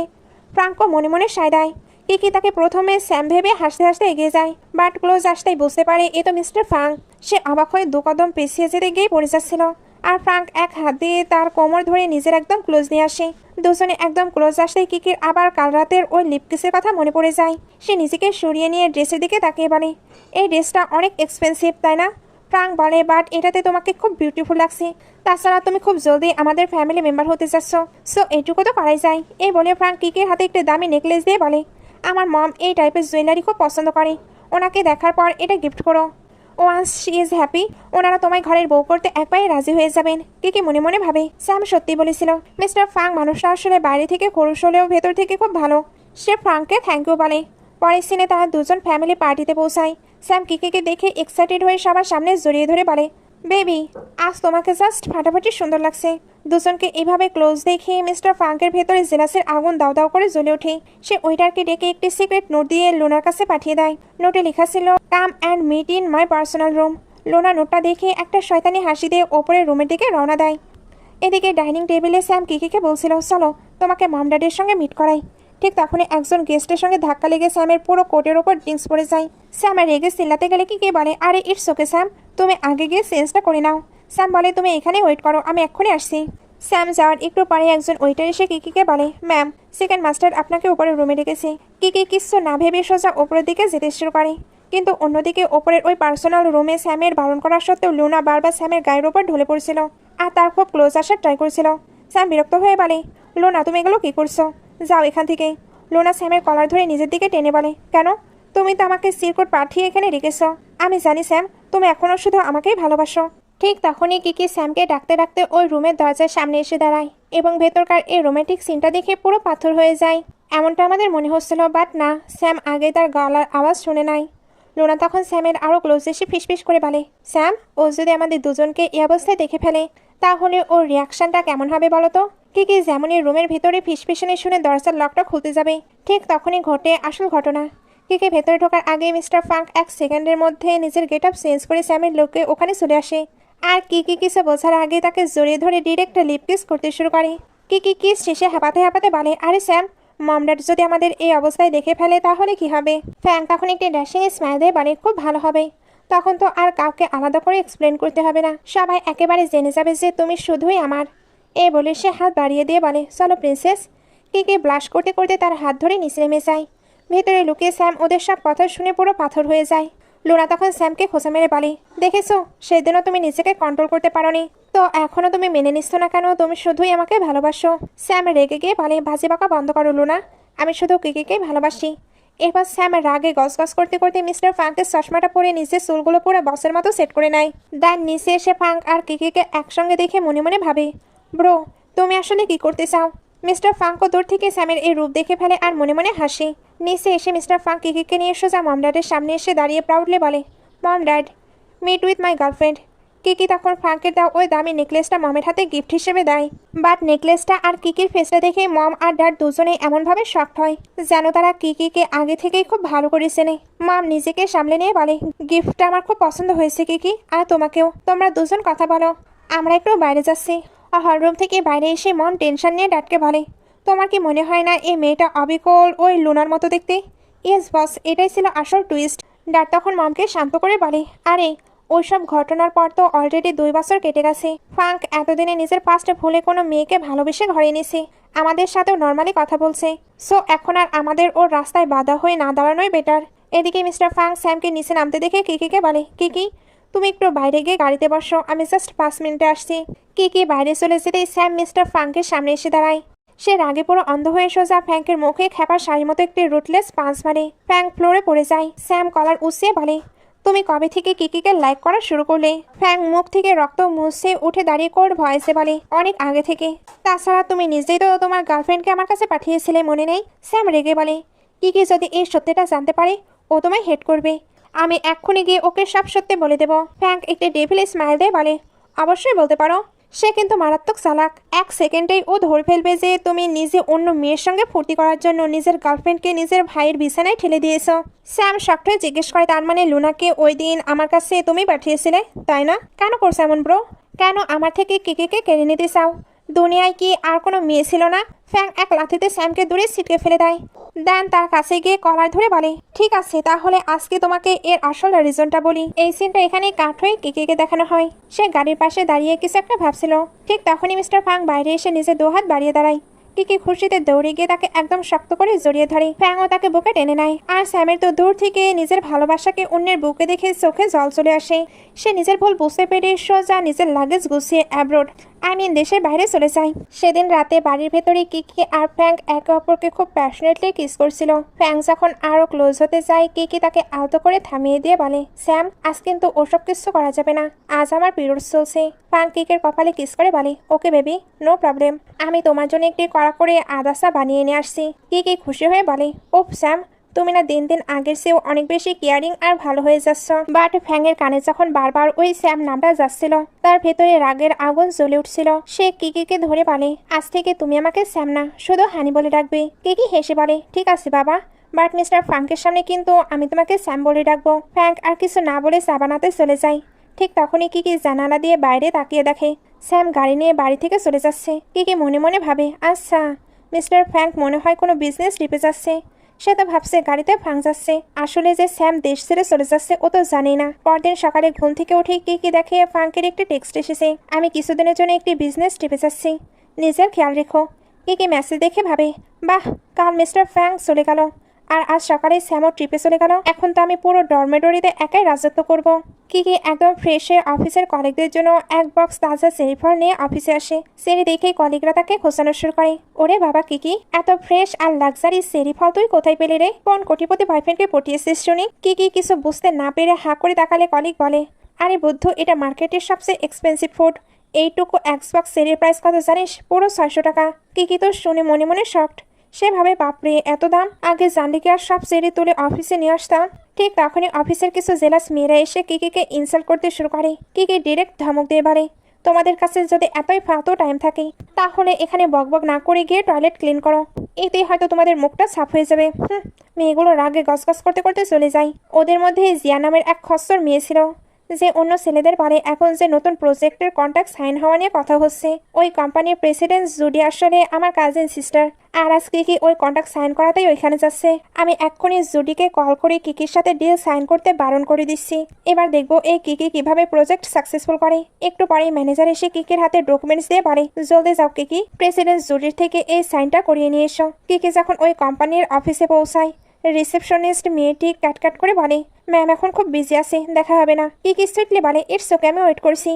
ফ্রাঙ্কও মনে মনে সায় দেয়। কিকি তাকে প্রথমে স্যাম ভেবে হাসতে হাসতে এগিয়ে যায়, বাট ক্লোজ আসতেই বুঝতে পারে এ তো মিস্টার ফ্রাঙ্ক। সে অবাক হয়ে দু কদম পিছিয়ে যেতে গিয়ে পড়ে যাচ্ছিল, আর ফ্রাঙ্ক এক হাত দিয়ে তার কোমর ধরে নিজের একদম ক্লোজ নিয়ে আসে। দুজনে একদম ক্লোজ আসতেই কিকির আবার কাল রাতের ওই লিপকিসের কথা মনে পড়ে যায়। সে নিজেকে সরিয়ে নিয়ে ড্রেসের দিকে তাকিয়ে বলে, এই ড্রেসটা অনেক এক্সপেন্সিভ তাই না। ফ্রাঙ্ক বলে, বাট এটাতে তোমাকে খুব বিউটিফুল লাগছে, তাছাড়া তুমি খুব জলদি আমাদের ফ্যামিলি মেম্বার হতে যাচ্ছ, সো এইটুকু তো করাই যায়। এই বলে ফ্রাঙ্ক কিকির হাতে একটি দামি নেকলেস দিয়ে বলে, আমার মম এই টাইপের জুয়েলারি খুব পছন্দ করে, ওনাকে দেখার পর এটা গিফট করো। ওয়ান্স শি ইজ হ্যাপি, ওনারা তোমায় ঘরের বউ করতে একবারে রাজি হয়ে যাবেন। কিকি মনে মনে ভাবে, স্যাম সত্যি বলেছিল, মিস্টার ফ্রাঙ্ক মানুষটা আসলে বাইরে থেকে খরুশ হলেও ভেতর থেকে খুব ভালো। সে ফ্রাঙ্ককে থ্যাংক ইউ বলে। পরের সিনে তারা দুজন ফ্যামিলি পার্টিতে পৌঁছায়। স্যাম কিকিকে দেখে এক্সাইটেড হয়ে সবার সামনে জড়িয়ে ধরে বলে, বেবি আজ তোমাকে জাস্ট ফাটাফাটি সুন্দর লাগছে। দুজনকে এইভাবে ক্লোজ দেখে মিস্টার ফ্রাঙ্কের ভেতরে জেলাসের আগুন দাউ দাউ করে জ্বলে ওঠে। সে ওয়েটারকে ডেকে একটি সিক্রেট নোট দিয়ে লোনার কাছে পাঠিয়ে দেয়। নোটে লেখা ছিল, come and meet in my personal room. Lona নোটটা দেখে একটা শয়তানি হাসি দিয়ে ওপরের রুমের দিকে রওনা দেয়। এদিকে ডাইনিং টেবিলে স্যাম কিকিকে বলছিল, চলো তোমাকে মম ড্যাডের সঙ্গে মিট করাই। ঠিক তখনই একজন গেস্টের সঙ্গে ধাক্কা লেগে স্যামের পুরো কোটের ওপর ড্রিঙ্কস পড়ে যায়। স্যাম রেগে চিল্লাতে গেলে কিকি বলে, আরে ইটস ওকে স্যাম, তুমি আগে গিয়ে চেঞ্জটা করে নাও। স্যাম বলে, তুমি এখানে ওয়েট করো, আমি এক্ষুনি আসছি। স্যাম যাওয়ার একটু পরে একজন ওয়েটার এসে কিকিকে বলে, ম্যাম সেকেন্ড মাস্টার আপনাকে উপরের রুমে ডেকেছে। কিকি কিচ্ছু না ভেবে সোজা ওপরের দিকে যেতে শুরু করে। কিন্তু অন্যদিকে ওপরের ওই পার্সোনাল রুমে স্যামের বারণ করা সত্ত্বেও লুনা বারবার স্যামের গায়ের ওপর ঢলে পড়ছিল আর তার খুব ক্লোজ আসার ট্রাই করছিল। স্যাম বিরক্ত হয়ে বলে, লোনা তুমি এগুলো কি করছো, যাও এখান থেকে। লোনা স্যামের কলার ধরে নিজের দিকে টেনে বলে, কেন, তুমি তো আমাকে সিরকোট পাঠিয়ে এখানে রেখেছ। আমি জানি স্যাম, তুমি এখনও শুধু আমাকেই ভালোবাসো। ঠিক তখনই কিকি স্যামকে ডাকতে ডাকতে ওই রুমের দরজার সামনে এসে দাঁড়ায় এবং ভেতরকার এই রোমান্টিক সিনটা দেখে পুরো পাথর হয়ে যায়। এমনটা আমাদের মনে হচ্ছিল, বাট না, স্যাম আগে তার গলার আওয়াজ শুনে নাই। লোনা তখন স্যামের আরও ক্লোজ এসে ফিসফিস করে বলে, স্যাম ও যদি আমাদের দুজনকে এই অবস্থায় দেখে ফেলে তাহলে ওর রিয়াকশনটা কেমন হবে বলো তো। কিকি যেমনই রুমের ভিতরে ফিসফিসনে শুনে দরজার লকটা খুলতে যাবে, ঠিক তখনই ঘটে আসল ঘটনা। কিকি ভেতরে ঢোকার আগে মিস্টার ফ্রাঙ্ক এক সেকেন্ডের মধ্যে নিজের গেট আপ চেঞ্জ করে স্যামের লোককে ওখানে চলে আসে। আর কিকি কিছু বোঝার আগে তাকে জড়িয়ে ধরে ডিরেক্ট লিপ কিস করতে শুরু করে। কিকি কিস শেষে হাঁপাতে হাঁপাতে বলে, আরে স্যাম, মম ড্যাড যদি আমাদের এই অবস্থায় দেখে ফেলে তাহলে কি হবে। ফ্রাঙ্ক তখন একটি ড্যাশিং স্মাইল দিয়ে বলে, খুব ভালো হবে, তখন তো আর কাউকে আলাদা করে এক্সপ্লেন করতে হবে না, সবাই একেবারে জেনে যাবে যে তুমি শুধুই আমার। এ বলে সে হাত বাড়িয়ে দিয়ে বলে, চলো প্রিন্সেস। কিকি ব্লাশ করতে করতে তার হাত ধরে নিচে নেমে যায়। ভেতরে লুকিয়ে স্যাম ওদের সব কথা শুনে পুরো পাথর হয়ে যায়। লোনা তখন স্যামকে খোঁচা মেরে বলে, দেখেছো সেদিনও তুমি নিজেকে কন্ট্রোল করতে পারোনি, তো এখনও তুমি মেনে নিচ্ছ না কেন, তুমি শুধুই আমাকে ভালোবাসো। স্যাম রেগে গিয়ে বলে, বাজি বাঁকা বন্ধ করো লোনা, আমি শুধু কিকিকেই ভালোবাসি। এবার স্যাম রাগে গসগস করতে করতে মিস্টার ফ্রাঙ্কের চশমাটা পরে নিজের চুলগুলো পুরো বসের মতো সেট করে নেয়। তার নিচে এসে ফ্রাঙ্ক আর কিকিকে একসঙ্গে দেখে মনে মনে ভাবে, ব্রো তুমি আসলে কি করতে চাও। মিস্টার ফ্রাঙ্কও দূর থেকে স্যামের এই রূপ দেখে ফেলে আর মনে মনে হাসে। নিচে এসে মিস্টার ফ্রাঙ্ক কিকিকে নিয়ে সোজা মম ড্যাডের সামনে এসে দাঁড়িয়ে প্রাউডলি বলে, mom dad meet with my girlfriend. Kiki তখন ফ্রাঙ্কের দেওয়া ওই দামি নেকলেসটা মমের হাতে গিফট হিসেবে দেয়। বাট নেকলেসটা আর কিকির ফেসটা দেখে মম আর ড্যাড দুজনেই এমনভাবে শকড হয় যেন তারা কিকিকে আগে থেকেই খুব ভালো করে চেনে। মম নিজেকে সামলে নিয়ে বলে, গিফটটা আমার খুব পছন্দ হয়েছে কিকি, আর তোমাকেও। তোমরা দুজন কথা বলো, আমরা একটু বাইরে যাচ্ছি। হলরুম থেকে বাইরে এসে মম টেনশন নিয়ে ড্যাডকে বলে, তোমার কি মনে হয় না এই মেয়েটা অবিকল ওই লুনার মতো দেখতে। ইয়েস বস, এটাই ছিল আসল টুইস্ট। ড্যাড তখন মমকে শান্ত করে বলে, আরে ওইসব ঘটনার পর তো অলরেডি 2 বছর কেটে গেছে। ফ্রাঙ্ক এতদিনে নিজের পাস্টে ভুলে কোনো মেয়েকে ভালোবেসে ঘরে এনেছে, আমাদের সাথেও নর্মালি কথা বলছে। সো এখন আর আমাদের ওর রাস্তায় বাধা হয়ে না দাঁড়ানোই বেটার। এদিকে মিস্টার ফ্রাঙ্ক স্যামকে নিচে নামতে দেখে কিকিকে বলে, কিকি তুমি একটু বাইরে গিয়ে গাড়িতে বসো, আমি জাস্ট 5 মিনিটে আসছি। কিকি বাইরে চলে যেতেই স্যাম মিস্টার ফ্রাঙ্কের সামনে এসে দাঁড়ায়। সে রাগে পুরো অন্ধ হয়ে সোজা ফ্র্যাঙ্কের মুখে খ্যাপার শাড়ির মতো একটি রুটলেস পাঁচ মারে। ফ্র্যাঙ্ক ফ্লোরে পড়ে যায়। স্যাম কলার উঁচিয়ে বলে, তুমি কবে থেকে কিকিকে লাইক করা শুরু করলে? ফ্যাং মুখ থেকে রক্ত মুছে উঠে দাঁড়িয়ে কোল্ড ভয়েসে বলে, অনেক আগে থেকে। তাছাড়া তুমি নিজেই তো তোমার গার্লফ্রেন্ডকে আমার কাছে পাঠিয়েছিলে, মনে নেই? স্যাম রেগে বলে, কিকি যদি এই সত্যিটা জানতে পারে ও তোমায় হেট করবে। আমি এক্ষুনি গিয়ে ওকে সব সত্যি বলে দেব। ফ্যাং একটি ডেভিল স্মাইল দিয়ে বলে, অবশ্যই বলতে পারো। সে কিন্তু মারাত্মক চালাক। এক সেকেন্ডেই ও ধরে ফেলবে যে তুমি নিজে অন্য মেয়ের সঙ্গে ফুর্তি করার জন্য নিজের গার্লফ্রেন্ডকে নিজের ভাইয়ের বিছানায় ঠেলে দিয়েছ। স্যাম শক্ট হয়ে জিজ্ঞেস করে, তার মানে লুনাকে ওই দিন আমার কাছে তুমি পাঠিয়েছিলে, তাই না? কেন করছো এমন ব্রো? কেন আমার থেকে কিকিকে কেড়ে নিতে চাও? দুনিয়ায় কি আর কোনো মেয়ে ছিল না? ফ্যাং এক লাথিতে স্যামকে দূরে ছিটকে ফেলে দেয়। দেন তার কাছে গিয়ে কলার ধরে বলে, ঠিক আছে, তাহলে আজকে তোমাকে এর আসল রিজনটা বলি। এই সিনটা এখানে কাট হয়ে কিকিকে দেখানো হয়। সে গাড়ির পাশে দাঁড়িয়ে কিছু একটা ভাবছিল। ঠিক তখনই মিস্টার ফাং বাইরে এসে নিজে দুহাত বাড়িয়ে দাঁড়ায়। কিকি খুশিতে দৌড়ে গিয়ে তাকে একদম শক্ত করে জড়িয়ে ধরে। ফ্যাংও তাকে বুকে টেনে নেয়। আর স্যামের তো দূর থেকে নিজের ভালোবাসাকে অন্যের বুকে দেখে চোখে জল চলে আসে। সে নিজের ভুল বুঝতে পেরে সোজা নিজের লাগেজ গুছিয়ে অ্যাব্রোড, দেশের বাইরে চলে যায়। সেদিন রাতে বাড়ির ভেতরে কিকি আর ফ্যাং একে অপরকে খুব প্যাশনেটলি কিস করছিল। ফ্যাং যখন আরো ক্লোজ হতে যায়, কিকি তাকে আলতো করে থামিয়ে দিয়ে বলে, স্যাম, আজ কিন্তু ওসব কিছু করা যাবে না। আজ আমার পিরিয়ডস চলছে। ফ্যাং কিকের কপালে কিস করে বলে, ওকে বেবি, নো প্রবলেম। আমি তোমার জন্য একটি কড়া করে আদাসা বানিয়ে নিয়ে আসছি। কিকি খুশি হয়ে বলে, ওহ স্যাম, তুমি না দিন দিন আগের চেয়েও অনেক বেশি কেয়ারিং আর ভালো হয়ে যাচ্ছ। বাট ফ্যাংয়ের কানে যখন বারবার ওই স্যাম নামটা যাচ্ছিল, তার ভেতরে রাগের আগুন জ্বলে উঠছিল। সে কিকিকে ধরে বলে, আজ থেকে তুমি আমাকে স্যাম না, শুধু হানি বলে ডাকবে। কিকি হেসে বলে, ঠিক আছে বাবা, বাট মিস্টার ফ্যাংকের সামনে কিন্তু আমি তোমাকে স্যাম বলে ডাকবো। ফ্যাংক আর কিছু না বলে চা বানাতে চলে যায়। ঠিক তখনই কিকি জানালা দিয়ে বাইরে তাকিয়ে দেখে স্যাম গাড়ি নিয়ে বাড়ি থেকে চলে যাচ্ছে। কিকি মনে মনে ভাবে, আচ্ছা, মিস্টার ফ্যাংক মনে হয় কোনো বিজনেস ট্রিপে যাচ্ছে। সে তো ভাবছে গাড়িতে ফাং যাচ্ছে, আসলে যে স্যাম দেশ ছেড়ে চলে যাচ্ছে ও তো জানে না। পরদিন সকালে ঘুম থেকে উঠে কিকি দেখে ফ্যাংকের একটি টেক্সট এসেছে, আমি কিছুদিনের জন্য একটি বিজনেস ট্রিপে যাচ্ছি, নিজের খেয়াল রেখো। কিকি মেসেজ দেখে ভাবে, বাহ, কাল মিস্টার ফ্যাং চলে গেল আর আজ সকালে স্যামও ট্রিপে চলে গেল। এখন তো আমি পুরো ডরমেটরিতে একাই রাজত্ব করব। কিকি একদম ফ্রেশ হয়ে অফিসের কলিগদের জন্য এক বক্স তাজা চেরি ফল নিয়ে অফিসে আসে। চেরি দেখেই কলিগরা তাকে খোঁচানো শুরু করে, ওরে বাবা কিকি, এত ফ্রেশ আর লাক্সারি চেরি ফল তুই কোথায় পেলি রে? কোন কোটিপতি বয়ফ্রেন্ডকে পটিয়েছিস শুনি? কিকি কিছু বুঝতে না পেরে হাঁ করে তাকালে কলিগ বলে, আরে বুদ্ধু, এটা মার্কেটের সবচেয়ে এক্সপেন্সিভ ফুড। এইটুকু এক্সবক্স চেরির প্রাইস কত জানিস? পুরো 600 টাকা। কিকি তো শুনে মনে মনে শকড। সে ভাবে, বাপরে, এত দাম! আগে জানলে কি আর সব চেরি তুলে অফিসে নিয়ে আসতাম। ঠিক তখনই অফিসের কিছু জেলাস মেয়েরা এসে কিকিকে ইনসাল্ট করতে শুরু করে। কিকি ডিরেক্ট ধমক দিয়ে বলে, তোমাদের কাছে যদি এতই ফালতু টাইম থাকে তাহলে এখানে বকবক না করে গিয়ে টয়লেট ক্লিন করো, এতেই হয়তো তোমাদের মুখটা সাফ হয়ে যাবে। মেয়েগুলো রাগে গসগস করতে করতে চলে যায়। ওদের মধ্যে জিয়া নামের এক খস্সর মেয়ে ছিল, যে অন্য ছেলেদের বলে এখন যে নতুন প্রজেক্টের কন্ট্রাক্ট সাইন হওয়া নিয়ে কথা হচ্ছে। ওই কোম্পানির প্রেসিডেন্ট জুডি আসলে আমার কাজিন সিস্টার, আর আজ কিকি ওই কন্ট্রাক্ট সাইন করাতেই ওইখানে যাচ্ছে। আমি এক্ষুনি জুডিকে কল করে কিকির সাথে ডিল সাইন করতে বারণ করে দিচ্ছি। এবার দেখবো এই কিকি কিভাবে প্রজেক্ট সাকসেসফুল করে। একটু পরেই ম্যানেজার এসে কিকির হাতে ডকুমেন্টস দিয়ে বলে, জলদি যাও কিকি, প্রেসিডেন্ট জুডির থেকে এই সাইনটা করিয়ে নিয়ে এসো। কিকি যখন ওই কোম্পানির অফিসে পৌঁছায়, রিসেপশনিস্ট মেয়েটি ক্যাটক্যাট করে বলে, ম্যাম এখন খুব বিজি আছে, দেখা হবে না। কিকি সুইটলি বলে, ইটস ওকে, আমি ওয়েট করছি।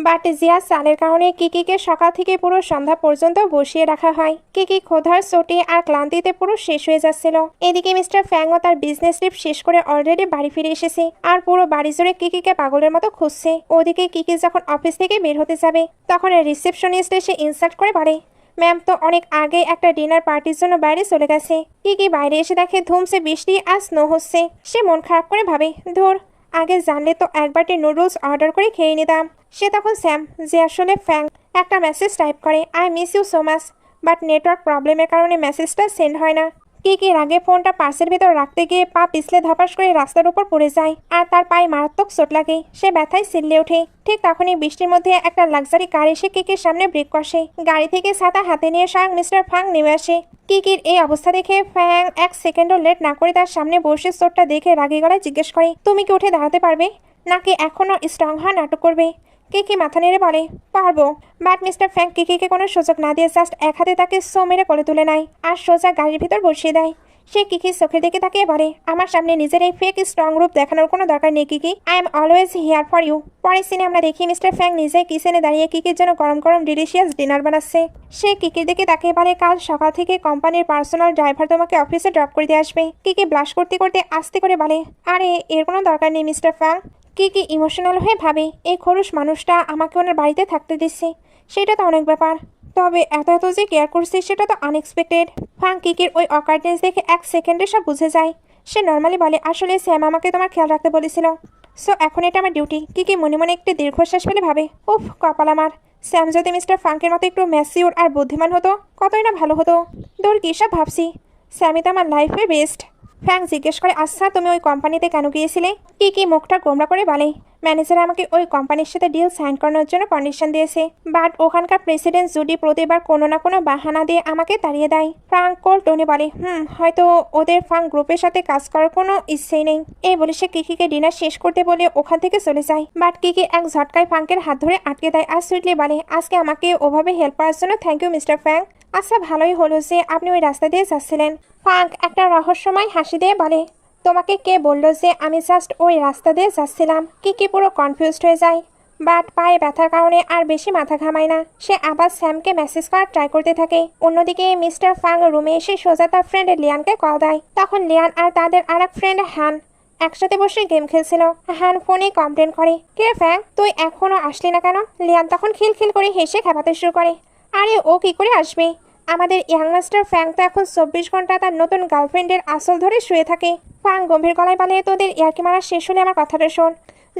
বাট জিয়া চালের কারণে কিকিকে সকাল থেকে পুরো সন্ধ্যা পর্যন্ত বসিয়ে রাখা হয়। কিকি ক্ষুধার চোটে আর ক্লান্তিতে পুরো শেষ হয়ে যাচ্ছিল। এদিকে মিস্টার ফ্যাংও তার বিজনেস ট্রিপ শেষ করে অলরেডি বাড়ি ফিরে এসেছে, আর পুরো বাড়ি জুড়ে কিকিকে পাগলের মতো খুঁজছে। ওদিকে কিকি যখন অফিস থেকে বের হতে যাবে, তখন রিসেপশনিস্ট এসে ইনসাল্ট করে বলে, ম্যাম তো অনেক আগে একটা ডিনার পার্টির জন্য বাইরে চলে গেছে। কিকি বাইরে এসে দেখে ধুমসে বৃষ্টি আর স্নো হচ্ছে। সে মন খারাপ করে ভাবে, ধুর, আগে জানলে তো একবারটি নুডলস অর্ডার করে খেয়ে নিতাম। সে তখন স্যাম, যে আসলে ফ্যাং, একটা মেসেজ টাইপ করে, I miss you so much, but network প্রবলেমের কারণে মেসেজটা সেন্ড হয় না। কিকি রাগে ফোনটা পার্সের ভিতর রাখতে গিয়ে পা পিছলে ধপাস করে রাস্তার উপর পড়ে যায়, আর তার পায়ে মারাত্মক চোট লাগে। সে ব্যথায় চিল্লে ওঠে। ঠিক তখনই বৃষ্টির মধ্যে একটা লাক্সারি কার এসে কিকির সামনে ব্রেক কষে। গাড়ি থেকে ছাতা হাতে নিয়ে মিস্টার ফাং নেমে আসে। কিকির এই অবস্থা দেখে ফ্যাং এক সেকেন্ডও লেট না করে তার সামনে বসে চোটটা দেখে রাগী গলায় জিজ্ঞেস করে, তুমি কি উঠে দাঁড়াতে পারবে, নাকি এখনো স্ট্রং হওয়া নাটক করবে? কিকি মাথা নেড়ে বলে, পারবো। বাট মিস্টার ফ্যাং কিকিকে কোনো সুযোগ না দিয়ে জাস্ট এক হাতে তাকে সো মেরে কোলে তুলে নেয় আর সোজা গাড়ির ভিতর বসিয়ে দেয়। সে কিকির চোখের দিকে তাকিয়ে বলে, আমার সামনে নিজের এই ফেক স্ট্রং রূপ দেখানোর কোনো দরকার নেই Kiki. I am always here for you. পরের সিনে আমরা দেখি মিস্টার ফ্যাং নিজে কিচেনে দাঁড়িয়ে কিকির জন্য গরম গরম ডিলিশিয়াস ডিনার বানাচ্ছে। সে কিকির দিকে তাকিয়ে বলে, কাল সকাল থেকে কোম্পানির পার্সোনাল ড্রাইভার তোমাকে অফিসে ড্রপ করে দিয়ে আসবে। কিকি ব্লাশ করতে করতে আস্তে করে বলে, আরে এর কোনো দরকার নেই মিস্টার ফ্যাং। কিকি ইমোশনাল হয়ে ভাবে, এই খরুশ মানুষটা আমাকে ওনার বাড়িতে থাকতে দিচ্ছে, সেটা তো অনেক ব্যাপার। তবে এত এত যে কেয়ার করছি সেটা তো আনএক্সপেক্টেড। ফাং কিকির ওই অকার্ডনেস দেখে 1 সেকেন্ডে সব বুঝে যায়। সে নর্মালি বলে, আসলে স্যাম আমাকে তোমার খেয়াল রাখতে বলেছিল, সো এখন এটা আমার ডিউটি। কিকি মনে মনে একটি দীর্ঘশ্বাস ফেলে ভাবে, উফ কপাল আমার। স্যাম যদি মিস্টার ফাঙ্কের মতো একটু ম্যাচিউর আর বুদ্ধিমান হতো কতই না ভালো হতো। তোর কী সব ভাবছি, স্যামই তো আমার লাইফে বেস্ট। ফ্যাং জিজ্ঞেস করে, আচ্ছা তুমি ওই কোম্পানিতে কেন গিয়েছিলে? কি মুখটা গোমরা করে বলে, ম্যানেজার আমাকে ওই কোম্পানির সাথে ডিল সাইন করানোর জন্য পারমিশন দিয়েছে, বাট ওখানকার প্রেসিডেন্ট জুডি প্রতিবার কোনো না কোনো বাহানা দিয়ে আমাকে তাড়িয়ে দেয়। ফ্রাঙ্ক কোল টোনে বলে, হয়তো ওদের ফাং গ্রুপের সাথে কাজ করার কোনো ইচ্ছেই নেই। এই বলে সে কিকিকে ডিনার শেষ করতে বলে ওখান থেকে চলে যায়। বাট কিকি এক ঝটকায় ফাঙ্কের হাত ধরে আটকে দেয় আর সুইটলি বলে, আজকে আমাকে ওভাবে হেল্প করার জন্য থ্যাংক ইউ মিস্টার ফ্যাং। আচ্ছা ভালোই হলো যে আপনি ওই রাস্তা দিয়ে যাচ্ছিলেন। ফাঙ্ক একটা রহস্যময় হাসি দিয়ে বলে, তোমাকে কে বললো যে আমি জাস্ট ওই রাস্তা দিয়ে যাচ্ছিলাম? কিকি পুরো কনফিউজড হয়ে যায়, বাট পায়ে ব্যথার কারণে আর বেশি মাথা ঘামায় না। সে আবার স্যামকে মেসেজ করার ট্রাই করতে থাকে। অন্যদিকে মিস্টার ফাং রুমে এসে সোজা তার ফ্রেন্ড লিয়ানকে কল দেয়। তখন লিয়ান আর তাদের আর এক ফ্রেন্ড হ্যান একসাথে বসে গেম খেলছিল। হ্যান ফোনে কমপ্লেন করে, কে ফ্যাং তুই এখনো আসলি না কেন? লিয়ান তখন খিলখিল করে হেসে খেপাতে শুরু করে, আরে ও কি করে আসবে? আমাদের ইয়াং মাস্টার ফ্যাং তো এখন 24 ঘন্টা তার নতুন গার্লফ্রেন্ডের আসল ধরে শুয়ে থাকে। ফাং গম্ভীর গলায় বলে, তোদের ইয়ার্কি মারা শেষ হলে আমার কথাটা শোন।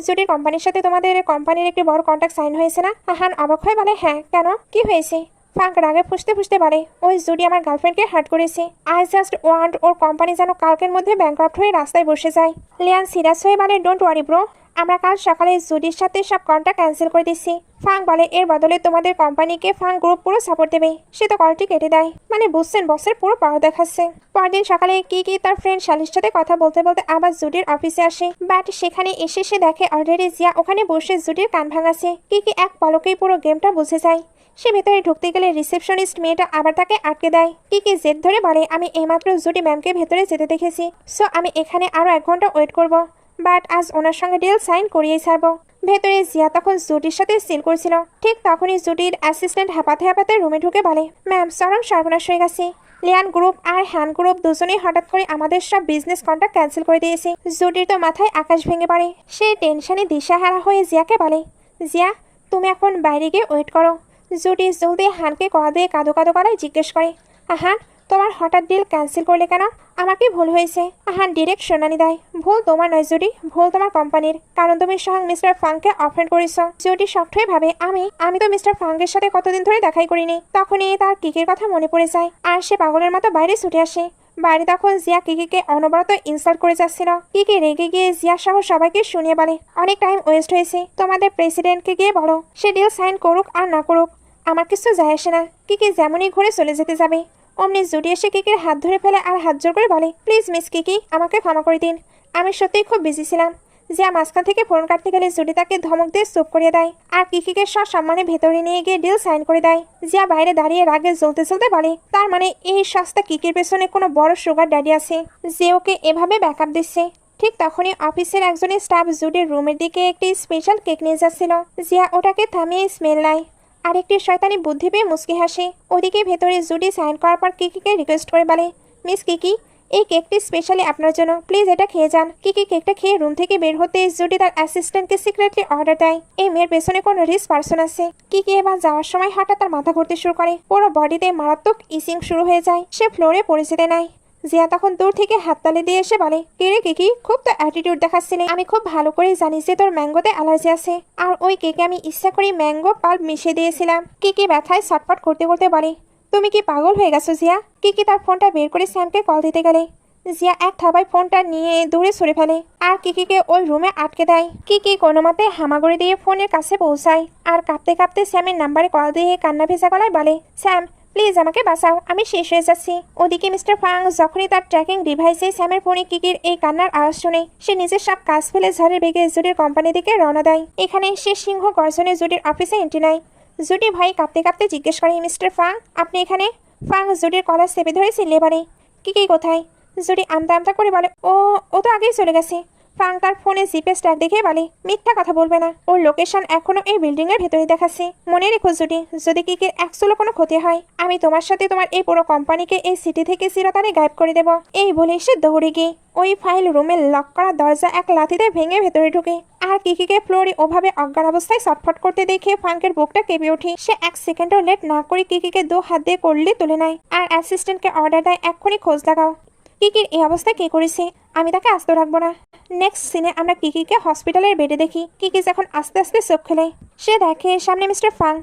জুডির কোম্পানির সাথে তোমাদের কোম্পানির একটি বড় কন্ট্রাক্ট সাইন হয়েছে না? হান অবাক হয়ে বলে, হ্যাঁ কেন, কি হয়েছে? ফাং রাগে ফুসতে ফুসতে বলে, ওই জুডি আমার গার্লফ্রেন্ডকে হার্ট করেছে। I just want or company যেন কালকের মধ্যে ব্যাংক্রাফট হয়ে রাস্তায় বসে যায়। লিয়ান সিরিয়াস হয়ে বলে, ডোন্ট ওয়ারি ব্রো, আমরা কাল সকালে জুডির সাথে সব কন্ট্রাক্ট ক্যান্সেল করে দিচ্ছি। ফাং বলে, এর বদলে তোমাদের কোম্পানিকে ফাং গ্রুপ পুরো সাপোর্ট দেবে। সে তো কলটি কেটে দেয়, মানে বুঝছেন বসের পুরো পাওয়ার দেখাচ্ছে। পরদিন সকালে কি তার ফ্রেন্ড শালির সাথে কথা বলতে বলতে আবার জুডির অফিসে আসে। বাট সেখানে এসে সে দেখে অলরেডি জিয়া ওখানে বসে জুডির কান ভাঙাছে। কি এক পলকেই পুরো গেমটা বুঝে যায়। সে ভেতরে ঢুকতে গেলে রিসেপশনিস্ট মেয়েটা আবার তাকে আটকে দেয়। কি জেদ ধরে বলে, আমি এইমাত্র জুডি ম্যামকে ভেতরে যেতে দেখেছি, সো আমি এখানে আরো 1 ঘন্টা ওয়েট করব, বাট আজ ওনার সঙ্গে ডিল সাইন করিয়েই ছাড়বো। ভেতরে জিয়া তখন জুডির সাথে সিল করছিল। ঠিক তখনই জুডির অ্যাসিস্ট্যান্ট হাঁপাতে হাঁপাতে রুমে ঢুকে বলে, ম্যাম চরম সর্বনাশ হয়ে গেছে। লিয়ান গ্রুপ আর হ্যান গ্রুপ দুজনেই হঠাৎ করে আমাদের সব বিজনেস কন্ট্রাক্ট ক্যান্সেল করে দিয়েছে। জুডির তো মাথায় আকাশ ভেঙে পড়ে। সে টেনশনে দিশাহারা হয়ে জিয়াকে বলে, জিয়া তুমি এখন বাইরে গিয়ে ওয়েট করো। জুডি জলদি হানকে কল দিয়ে কাঁদো কাঁদো গলায় জিজ্ঞেস করে, হান তোমার হঠাৎ ডিল ক্যান্সেল করলে কেন? আমার কি ভুল হয়েছে? হান ডিরেক্ট শুনানি দেয়, ভুল তোমার নয় জুডি, ভুল তোমার কোম্পানির, কারণ তুমি স্বয়ং মিস্টার ফাংকে অফেন্ড করেছ। জুডি শক্ট হয়ে ভাবে, আমি তো মিস্টার ফাংকের সাথে কতদিন ধরে দেখাই করিনি। তখনই তার কিকের কথা মনে পড়ে যায় আর সে পাগলের মতো বাইরে ছুটে আসে। বাইরে তখন জিয়া কিকিকে অনবরত ইনসাল্ট করে যাচ্ছিল। কিকি রেগে গিয়ে জিয়া সহ সবাইকে শুনিয়ে বলে, অনেক টাইম ওয়েস্ট হয়েছে, তোমাদের প্রেসিডেন্টকে গিয়ে বলো সে ডিল সাইন করুক আর না করুক, আমার কিছু যায় আসে না। কিকি যেমনই ঘুরে চলে যেতে যাবে অমনি জুডি এসে কিকির হাত ধরে ফেলে আর হাত জোর করে বলে, প্লিজ মিস কিকি আমাকে ক্ষমা করে দিন, আমি সত্যিই খুব বিজি ছিলাম। জিয়া মাঝখান থেকে ফোন কাটতে গেলে জুডি তাকে ধমক দিয়ে চুপ করিয়ে দেয় আর কিকিকে সসম্মানে ভেতরে নিয়ে গিয়ে ডিল সাইন করে দেয়। জিয়া বাইরে দাঁড়িয়ে রাগে জ্বলতে জ্বলতে বলে, তার মানে এই সস্তা কিকির পেছনে কোনো বড় সুগার ড্যাডি আছে যে ওকে এভাবে ব্যাকআপ দিচ্ছে। ঠিক তখনই অফিসের একজনের স্টাফ জুডির রুমের দিকে একটি স্পেশাল কেক নিয়ে যাচ্ছিল। জিয়া ওটাকে থামিয়ে স্মেল নেয় আর একটি শয়তানি বুদ্ধি পেয়ে মুচকি হাসে। ওদিকে ভেতরে জুডি সাইন করার পর কিকিকে রিকোয়েস্ট করে বলে, মিস কিকি এই কেকটি স্পেশালি আপনার জন্য, প্লিজ এটা খেয়ে যান। কিকি কেকটা খেয়ে রুম থেকে বের হতে জুডি তার অ্যাসিস্ট্যান্টকে সিক্রেটলি অর্ডার দেয়, এই মেয়ের পেছনে কোনো রিস্ক পার্সন আছে। কিকি এবার যাওয়ার সময় হঠাৎ তার মাথা ঘুরতে শুরু করে, পুরো বডিতে মারাত্মক ইচিং শুরু হয়ে যায়, সে ফ্লোরে পড়ে যেতে নেয়। জিয়া তখন দূর থেকে হাততালি দিয়ে এসে বলে, কিরে কিকি খুব তো অ্যাটিটিউড দেখাচ্ছিলে, আমি খুব ভালো করে জানি যে তোর ম্যাঙ্গোতে অ্যালার্জি আছে, আর ওই কেকে আমি ইচ্ছা করে ম্যাঙ্গো পাল্প মিশিয়ে দিয়েছিলাম। কিকি ব্যথায় ছটফট করতে করতে বলে, তুমি কি পাগল হয়ে গেছো জিয়া? কিকি তার ফোনটা বের করে স্যামকে কল দিতে গেলে জিয়া এক থাবায় ফোনটা নিয়ে দূরে সরে ফেলে আর কিকিকে ওই রুমে আটকে দেয়। কিকি কোনো মতে হামাগুড়ি দিয়ে ফোনের কাছে পৌঁছায় আর কাঁপতে কাঁপতে স্যামের নাম্বারে কল দিয়ে কান্না ভেজা গলায় বলে, স্যাম প্লিজ আমাকে বাঁচাও, আমি শেষ হয়ে যাচ্ছি। ওদিকে মিস্টার ফাং যখনই তার ট্র্যাকিং ডিভাইসে স্যামের ফোনে কিকির এই কান্নার আওয়াজ শুনে সে নিজের সব কাজ ফেলে ঝড়ের বেগে জুডির কোম্পানি দিকে রওনা দেয়। এখানে সে সিংহ গর্জনে জুডির অফিসে এন্ট্রি নেয়। জুডি ভয়ে কাঁপতে কাঁপতে জিজ্ঞেস করে, মিস্টার ফাং আপনি এখানে? ফাং জুডির কলার চেপে ধরে চিল্লে পড়ে, কিকি কোথায়? জুডি আমতা আমতা করে বলে, ও ও তো আগেই চলে গেছে। ফাং তার ফোনে জিপিএস ট্র্যাক দেখে বলে, মিথ্যা কথা বলবে না, ওর লোকেশন এখনো এই বিল্ডিং এর ভেতরে দেখাচ্ছে। মনে রেখো জুডি, যদি কিকির অ্যাকচুয়ালি কোনো ক্ষতি হয়, আমি তোমার সাথে তোমার এই পুরো কোম্পানিকে এই সিটি থেকে চিরতরে গায়েব করে দেব। এই বলে সে দৌড়ে গিয়ে ওই ফাইল রুমে লক করা দরজা এক লাথিতে ভেঙে ভেতরে ঢুকে। আর কিকিকে ফ্লোরে ওভাবে অজ্ঞান অবস্থায় ছটফট করতে দেখে ফাঙ্কের বুকটা কেঁপে ওঠে। সে এক সেকেন্ডও লেট না করে কিকিকে 2 হাত দিয়ে করলে তুলে নেয় আর অ্যাসিস্ট্যান্টকে অর্ডার দেয়, এক্ষুনি খোঁজ লাগাও। কিকির এই অবস্থায় কে করেছে, আমি তাকে আস্ত রাখবো না। নেক্সট সিনে আমরা কিকিকে হসপিটালের বেডে দেখি। কিকি যখন আস্তে আস্তে চোখ খেলে, সে দেখে সামনে মিস্টার ফাং।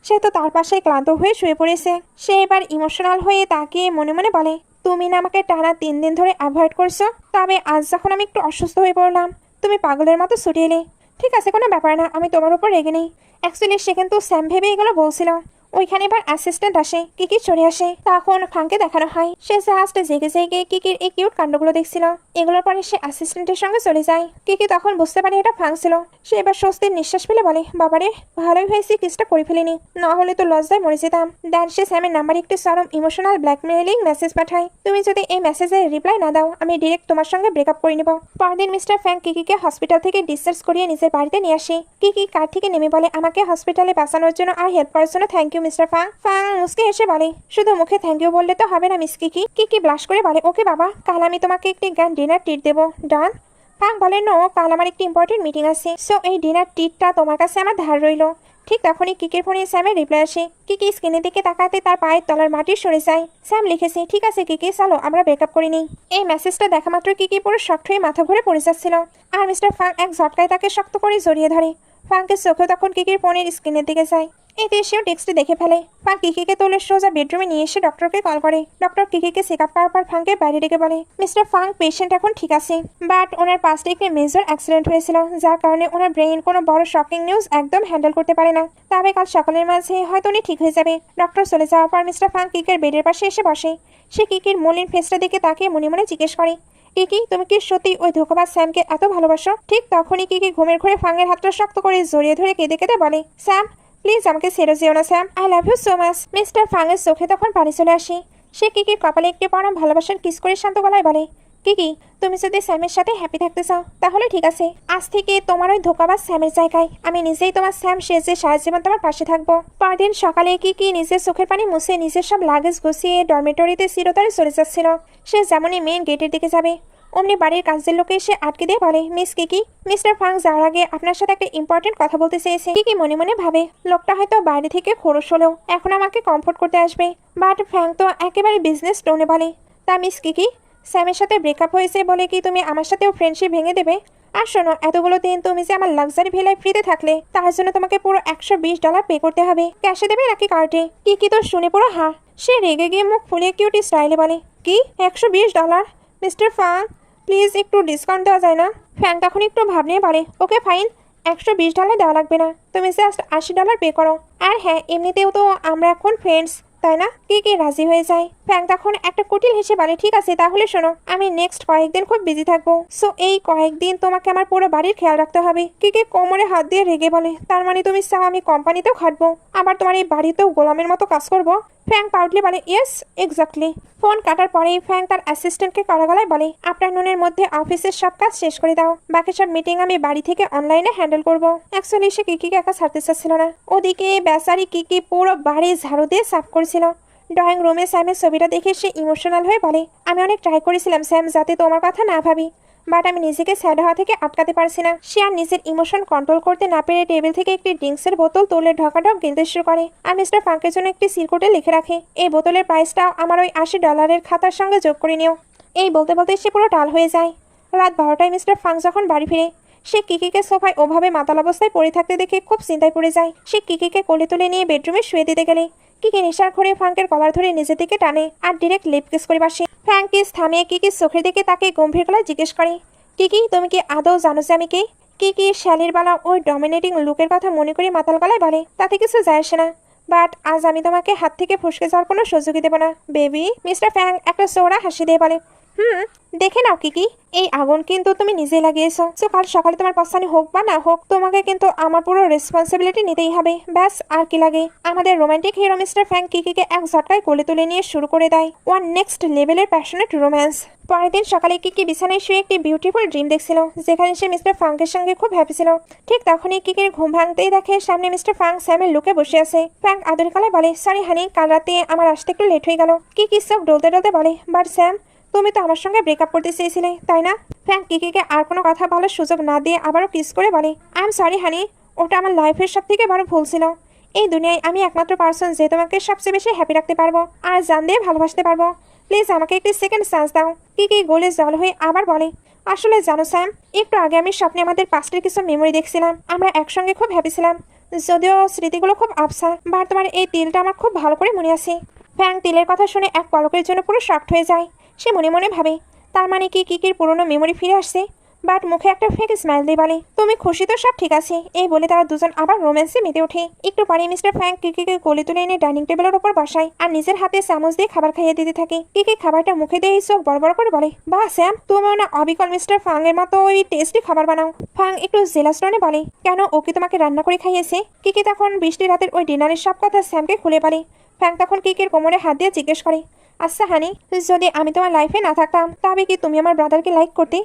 সে তো তার পাশে ক্লান্ত হয়ে শুয়ে পড়েছে। সে এবার ইমোশনাল হয়ে তাকিয়ে মনে মনে বলে, তুমি না আমাকে টানা 3 দিন ধরে অ্যাভয়েড করছো, তবে আজ যখন আমি একটু অসুস্থ হয়ে পড়লাম তুমি পাগলের মতো ছুটে এলে। ঠিক আছে, কোনো ব্যাপার না, আমি তোমার উপর রেগে নেই। অ্যাকচুয়ালি সে কিন্তু স্যাম ভেবে এগুলো বলছিল। ওইখানে এবার অ্যাসিস্ট্যান্ট আসে, কিকি চলে আসে। তখন ফাংকে দেখানো হয় সে জাস্ট জেগে জেগে কিকির এই কিউট কাণ্ডগুলো দেখছিল। এগুলোর পরে সে অ্যাসিস্ট্যান্টের সঙ্গে চলে যায়। কিকি তখন বুঝতে পারে এটা ফাং ছিল। সে এবার স্বস্তির নিঃশ্বাস ফেলে বলে, বাবারে ভালোই হয়েছে কিসটা করে ফেলিনি, না হলে তো লজ্জায় মরে যেতাম। দেন সে স্যামের নাম্বারে একটি চরম ইমোশনাল ব্ল্যাকমেইলিং মেসেজ পাঠায়, তুমি যদি এই মেসেজের রিপ্লাই না দাও আমি ডিরেক্ট তোমার সঙ্গে ব্রেকআপ করে নেব। পরদিন মিস্টার ফ্যাং কিকিকে হসপিটাল থেকে ডিসচার্জ করিয়ে নিজের বাড়িতে নিয়ে আসে। কিকি কার থেকে নেমে বলে, আমাকে হসপিটালে বাঁচানোর জন্য আর হেল্প করার জন্য থ্যাংক ইউ মিস্টার ফাং। ফাং মুসকে এসে বলে, শুধু মুখে থ্যাংক ইউ বললে তো হবে না মিস কিকি। কিকি ব্লাশ করে বলে, ওকে বাবা, কাল আমি তোমাকে একটি গান ডিনার ট্রিট দেবো, ডান? ফাং বলে, নো, কাল আমার একটি ইম্পর্টেন্ট মিটিং আছে, সো এই ডিনার ট্রিটটা তোমার কাছে আমার ধার রইল। ঠিক তখনই কিকির ফোনে স্যামের রিপ্লাই আসে। কিকি স্ক্রিনের দিকে তাকাতে তার পায়ের তলার মাটি সরে যায়। স্যাম লিখেছে, ঠিক আছে কিকি, চলো আমরা ব্রেকআপ করে নিই। এই মেসেজটা দেখা মাত্র কিকি পুরো শক্ট হয়ে মাথা ঘুরে পড়ে যাচ্ছিল। আর মিস্টার ফাং এক ঝটকায় তাকে শক্ত করে জড়িয়ে ধরে। ফাংকের চোখে তখন কিকির ফোনের স্ক্রিনের দিকে যায়। এতে সেও টেক্সটে দেখে ফেলে। ফাং কিকিকে তুলে সোজা বেডরুমে নিয়ে এসে ডক্টরকে কল করে। ডক্টর কিকিকে চেক আপ করার পর ফাংকে বাইরে ডেকে বলে, মিস্টার ফাং পেশেন্ট এখন ঠিক আছে, বাট ওনার পাস্টে একটি মেজর অ্যাক্সিডেন্ট হয়েছিল, যার কারণে ওনার ব্রেইন কোনো বড় শকিং নিউজ একদম হ্যান্ডেল করতে পারে না। তবে কাল সকালের মাঝে হয়তো উনি ঠিক হয়ে যাবে। ডক্টর চলে যাওয়ার পর মিস্টার ফাং কিকের বেডের পাশে এসে বসে। সে কিকির মলিন ফেসটা দিকে তাকিয়ে মনে মনে জিজ্ঞেস করে, কিকি তুমি কি সত্যি ওই ধোঁকাবাজ স্যামকে এত ভালোবাসো? ঠিক তখনই কিকি ঘুমের ঘরে ফাংয়ের হাতটা শক্ত করে জড়িয়ে ধরে কেঁদে কেঁদে বলে, স্যাম প্লিজ আমাকে ছেড়ে যেও না Sam, I love you so much. Mister ফাংয়ের চোখে তখন পানি চলে আসে। সে কিকির কপালে একটি পরম ভালোবাসার কিস করে শান্ত গলায় বলে, কিকি তুমি যদি স্যামের সাথে হ্যাপি থাকতে চাও তাহলে ঠিক আছে, আজ থেকে তোমার ওই ধোঁকাবাজ স্যামের জায়গায় আমি নিজেই তোমার স্যাম সেজে সারা জীবন তোমার পাশে থাকবো। পরদিন সকালে কিকি নিজের চোখের পানি মুছে নিজের সব লাগেজ গুছিয়ে ডরমেটরিতে চিরতরে চলে যাচ্ছিল। সে যেমনই মেইন গেটের দিকে যাবে অমনি বাড়ির কাজের লোকে এসে আটকে দিয়ে বলে, মিস কিকি, মিস্টার ফাং যাওয়ার আগে আপনার সাথে একটা ইম্পর্টেন্ট কথা বলতে চেয়েছে। কিকি মনে মনে ভাবে, লোকটা হয়তো বাইরে থেকে খোরস হলেও এখন আমাকে কমফোর্ট করতে আসবে। বাট ফ্যাং তো একেবারে বিজনেস টোনে বলে, তা মিস কিকি স্যামের সাথে ব্রেকআপ হয়েছে বলে কি তুমি আমার সাথেও ফ্রেন্ডশিপ ভেঙে দেবে? আর শোনো, এতগুলো দিন তুমি যে আমার লাক্সারি ভিলায় ফ্রিতে থাকলে তার জন্য তোমাকে পুরো $120 পে করতে হবে। ক্যাশে দেবে নাকি কার্ডে? কিকি তো শুনে পুরো হা। সে রেগে গিয়ে মুখ ফুলিয়ে কিউটি স্টাইলে বলে, কি $120? মিস্টার ফাং প্লিজ একটু ডিসকাউন্ট দেওয়া যায় না? ফ্যাং তখন একটু ভাব নিয়ে বলে, ওকে ফাইন, $120 দেওয়া লাগবে না, তুমি জাস্ট $80 পে করো। আর হ্যাঁ, এমনিতেও তো আমরা এখন ফ্রেন্ডস, তাই না? কিকি রাজি হয়ে যায়। ফ্যাং তখন একটা কুটিল হেসে বলে, ঠিক আছে তাহলে শোনো, আমি নেক্সট কয়েকদিন খুব বিজি থাকবো, সো এই কয়েকদিন তোমাকে আমার পুরো বাড়ির খেয়াল রাখতে হবে। কিকি কোমরে হাত দিয়ে রেগে বলে, তার মানে তুমি চাও আমি কোম্পানিতেও খাটবো, আবার তোমার এই বাড়িতেও গোলামের মতো কাজ করবো? ফ্যাং পাউডলি বলে, ইয়েস এক্স্যাক্টলি। ফোন কাটার পরেই ফ্যাং তার অ্যাসিস্ট্যান্টকে কড়া গলায় বলে, আফটারনুনের মধ্যে অফিসের সব কাজ শেষ করে দাও, বাকি সব মিটিং আমি বাড়ি থেকে অনলাইনে হ্যান্ডেল করবো। অ্যাকচুয়ালি সে কিকিকে একা ছাড়তে চাচ্ছিল না। ওদিকে বেচারি কিকি পুরো বাড়ি ঝাড়ু দিয়ে সাফ করেছিল। ড্রয়িং রুমে স্যামের ছবিটা দেখে সে ইমোশনাল হয়ে বলে, আমি অনেক ট্রাই করেছিলাম স্যাম যাতে তোমার কথা না ভাবি, বাট আমি নিজেকে স্যাড হওয়া থেকে আটকাতে পারছি না। সে আর নিজের ইমোশন কন্ট্রোল করতে না পেরে টেবিল থেকে একটি ড্রিঙ্কসের বোতল তুলে ঢকাঢক গিলতে শুরু করে আর মিস্টার ফাংকের জন্য একটি সিরকোটে লিখে রাখে, এই বোতলের প্রাইসটাও আমার ওই $80 খাতার সঙ্গে যোগ করে নিও। এই বলতে বলতে সে পুরো টাল হয়ে যায়। রাত 12টায় মিস্টার ফাং যখন বাড়ি ফিরে সে কিকিকে সোফায় ওভাবে মাতাল অবস্থায় পড়ে থাকতে দেখে খুব চিন্তায় পড়ে যায়। সে কিকিকে কোলে তুলে নিয়ে বেডরুমে শুয়ে দিতে গেলে কিকি নেশার ঘরে ফ্যাংকের কলার ধরে নিজের দিকে টানে আর ডিরেক্ট লিপ কিস করে বসে। ফ্যাং কিস থামিয়ে কিকির চোখের দিকে তাকে গম্ভীর গলায় জিজ্ঞেস করে, কিকি তুমি কি আদৌ জানো যে আমি কে? কিকি শ্যালির বালা ওই ডমিনেটিং লুকের কথা মনে করে মাতাল গলায় বলে, তাতে কিছু যায় আসে না, বাট আজ আমি তোমাকে হাত থেকে ফসকে যাওয়ার কোনো সুযোগই দেবো না বেবি। মিস্টার ফ্যাং একটা চোরা হাসি দিয়ে বলে, দেখে নাও কিকি, এই আগুন কিন্তু তুমি নিজেই লাগিয়েছো। তো কাল সকালে তোমার পছন্দ হোক বা না হোক, তোমাকে কিন্তু আমার পুরো রেসপন্সিবিলিটি নিতেই হবে। ব্যাস, আর কি লাগে। আমাদের রোমান্টিক হিরো মিস্টার ফ্যাং কিকিকে এক ঝটকায় কোলে তুলে নিয়ে শুরু করে দেয় ওয়ান নেক্সট লেভেলের প্যাশনেট রোম্যান্স। পরের দিন সকালে কিকি বিছানায় শুয়ে একটি বিউটিফুল ড্রিম দেখছিল, যেখানে সে মিস্টার ফাঙ্কের সঙ্গে খুব হ্যাপি ছিল। ঠিক তখনই কিকির ঘুম ভাঙতেই দেখে সামনে মিস্টার ফাং স্যামের লুকে বসে আছে। ফ্যাঙ্ক আদর কালে বলে, সরি হানি, কাল রাতে আমার আসতে একটু লেট হয়ে গেল। কিকি চোখ ডলতে ডলতে বলে, বাট স্যাম, তুমি তো আমার সঙ্গে ব্রেকআপ করতে চেয়েছিলে, তাই না? ফ্যাঙ্ক কিকিকে আর কোনো কথা বলার সুযোগ না দিয়ে আবারও কিস করে বলে, আই এম সরি হানি, ওটা আমার লাইফের সব থেকে বড় ভুল ছিল। এই দুনিয়ায় আমি একমাত্র পার্সন যে তোমাকে সবচেয়ে বেশি হ্যাপি রাখতে পারবো আর জান দিয়ে ভালোবাসতে পারবো। প্লিজ আমাকে একটি সেকেন্ড চান্স দাও। কিকি গোলে জল হয়ে আবার বলে, আসলে জানো স্যাম, একটু আগে আমি স্বপ্নে আমাদের পাস্টের কিছু মেমোরি দেখছিলাম। আমরা একসঙ্গে খুব হ্যাপি ছিলাম, যদিও স্মৃতিগুলো খুব আফসা। বাট তোমার এই তিলটা আমার খুব ভালো করে মনে আছে। ফ্যাং তিলের কথা শুনে এক পলকের জন্য পুরো শকড হয়ে যায়। সে মনে মনে ভাবে, তার মানে কি কিকির পুরনো মেমোরি ফিরে আসছে? বাট মুখে একটা ফেক স্মাইল দিয়ে বলে, তুমি খুশি তো? সব ঠিক আছে। এই বলে তারা দুজন আবার রোম্যান্সে মেতে ওঠে। একটু পরে মিস্টার ফ্যাঙ্ক কিকিকে কোলে তুলে এনে ডাইনিং টেবিলের উপর বসায় আর নিজের হাতে চামচ দিয়ে খাবার খাইয়ে দিতে থাকে। কিকি খাবারটা মুখে দিয়ে চোখ বড় বড় করে বলে, বাহ স্যাম, তুমিও না অবিকল মিস্টার ফাং এর মতো ওই টেস্টি খাবার বানাও। ফাং একটু জেলাস টোনে বলে, কেন, ও কি তোমাকে রান্না করে খাইয়েছে? কিকি তখন বৃষ্টির রাতের ওই ডিনারের সব কথা স্যামকে খুলে বলে। ফ্যাং তখন কিকির কোমরে হাত দিয়ে জিজ্ঞেস করে, আচ্ছা হানি, যদি আমি তোমার লাইফে না থাকতাম তবে কি তুমি আমার ব্রাদারকে লাইক করতে?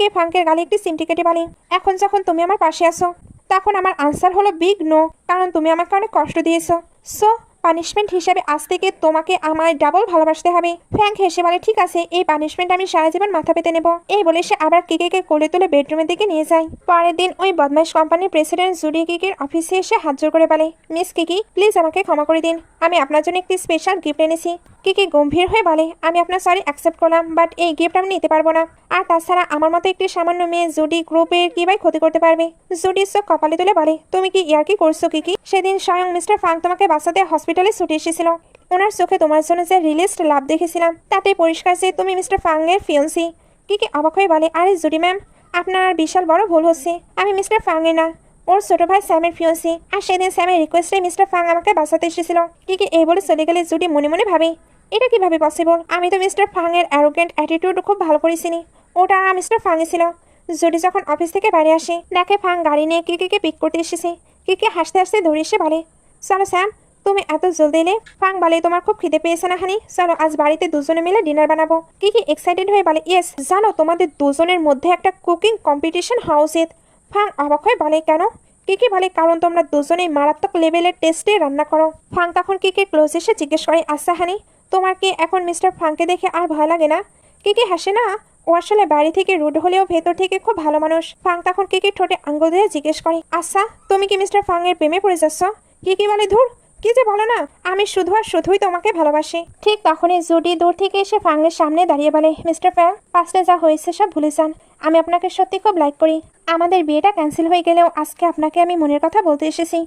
কে ফাঙ্কের গালে একটি সিমটি কেটে বলে, এখন যখন তুমি আমার পাশে আসো তখন আমার আনসার হলো বিগ নো, কারণ তুমি আমাকে অনেক কষ্ট দিয়েছো। সো পানিশমেন্ট হিসেবে আজ থেকে তোমাকে আমার ডাবল ভালোবাসতে হবে। ফ্যাঙ্ক হেসে বলে, ঠিক আছে, এই পানিশমেন্ট আমি সারা জীবন মাথা পেতে নেব। এই বলে সে আবার কিকিকে কোলে তুলে বেডরুমের দিকে নিয়ে যায়। পরের দিন ওই বদমাইশ কোম্পানির প্রেসিডেন্ট জুডি কিকির অফিসে এসে হাত জোর করে বলে, মিস কিকি, প্লিজ আমাকে ক্ষমা করে দিন, আমি আপনার জন্য একটি স্পেশাল গিফট এনেছি। কিকি গম্ভীর হয়ে বলে, আমি আপনার সরি অ্যাকসেপ্ট করলাম, বাট এই গিফট আমি নিতে পারবো না। আর তাছাড়া আমার মতো একটি সামান্য মেয়ে জুডি গ্রুপের কি ভাই ক্ষতি করতে পারবে? জুডি চোখ কপালে তুলে বলে, তুমি কি ইয়ার্কি করছো কিকি? সেদিন স্বয়ং মিস্টার ফাং তোমাকে বাঁচাতে হসপিটালে ছুটে এসেছিল। ওনার চোখে তোমার জন্য যে রিলিজড লাভ দেখেছিলাম তাতে পরিষ্কার যে তুমি মিস্টার ফাং এর ফিয়ন্সি। কিকি অবাক হয়ে বলে, আরে জুডি ম্যাম, আপনার বিশাল বড় ভুল হচ্ছে, আমি মিস্টার ফাং এর না, ওর ছোট ভাই স্যামের ফিয়ন্সি। আর সেদিন স্যামের রিকোয়েস্টে মিস্টার ফাং আমাকে বাঁচাতে এসেছিল। কিকি এই বলে চলে গেলে জুডি মনে মনে ভাবে, এটা কিভাবে পসিবল? আমি তো মিস্টার ফাং এর অ্যারোগেন্ট অ্যাটিটিউড খুব ভালো করে চিনি, ওটা মিস্টার ফাংই ছিল। জুডি যখন অফিস থেকে বাইরে আসে দেখে ফাং গাড়ি নিয়ে কিকিকে পিক করতে এসেছে। কিকি হাসতে হাসতে ধরে এসে বলে, চলো স্যাম, তুমি এত জলদি এলে? ফাং বলে, তোমার খুব খিদে পেয়েছে না হানি? চলো আজ বাড়িতে দুজনে মিলে ডিনার বানাবো। কিকি এক্সাইটেড হয়ে বলে, ইয়েস, জানো তোমাদের দুজনের মধ্যে একটা কুকিং কম্পিটিশন হওয়া উচিত। ফাং অবাক হয়ে বলে, কেন? কিকি বলে, কারণ তোমরা দুজনেই মারাত্মক লেভেলের টেস্টে রান্না করো। ফাং তখন কিকি ক্লোজ এসে জিজ্ঞেস করে, আচ্ছা হানি, তোমার কি এখন মিস্টার ফাংকে দেখে আর ভয় লাগে না? কিকি হাসে না, ও আসলে বাড়ি থেকে রুড হলেও ভেতর থেকে খুব ভালো মানুষ। ফাং তখন কিকি ঠোঁটে আঙ্গুল দিয়ে জিজ্ঞেস করে, আচ্ছা তুমি কি মিস্টার ফাং এর প্রেমে পড়ে যাচ্ছ? কিকি বলে, ধুর, কি যে বলো না, আমি শুধু আর শুধুই তোমাকে ভালোবাসি। ঠিক তখনই জুডি দূর থেকে এসে ফাংয়ের সামনে দাঁড়িয়ে বলে, মিস্টার ফ্যাং, পাস্টে যা হয়েছে সব ভুলে যান, আমি আপনাকে সত্যি খুব লাইক করি। আমাদের বিয়েটা ক্যান্সেল হয়ে গেলেও আজকে আপনাকে আমি মনের কথা বলতে এসেছি।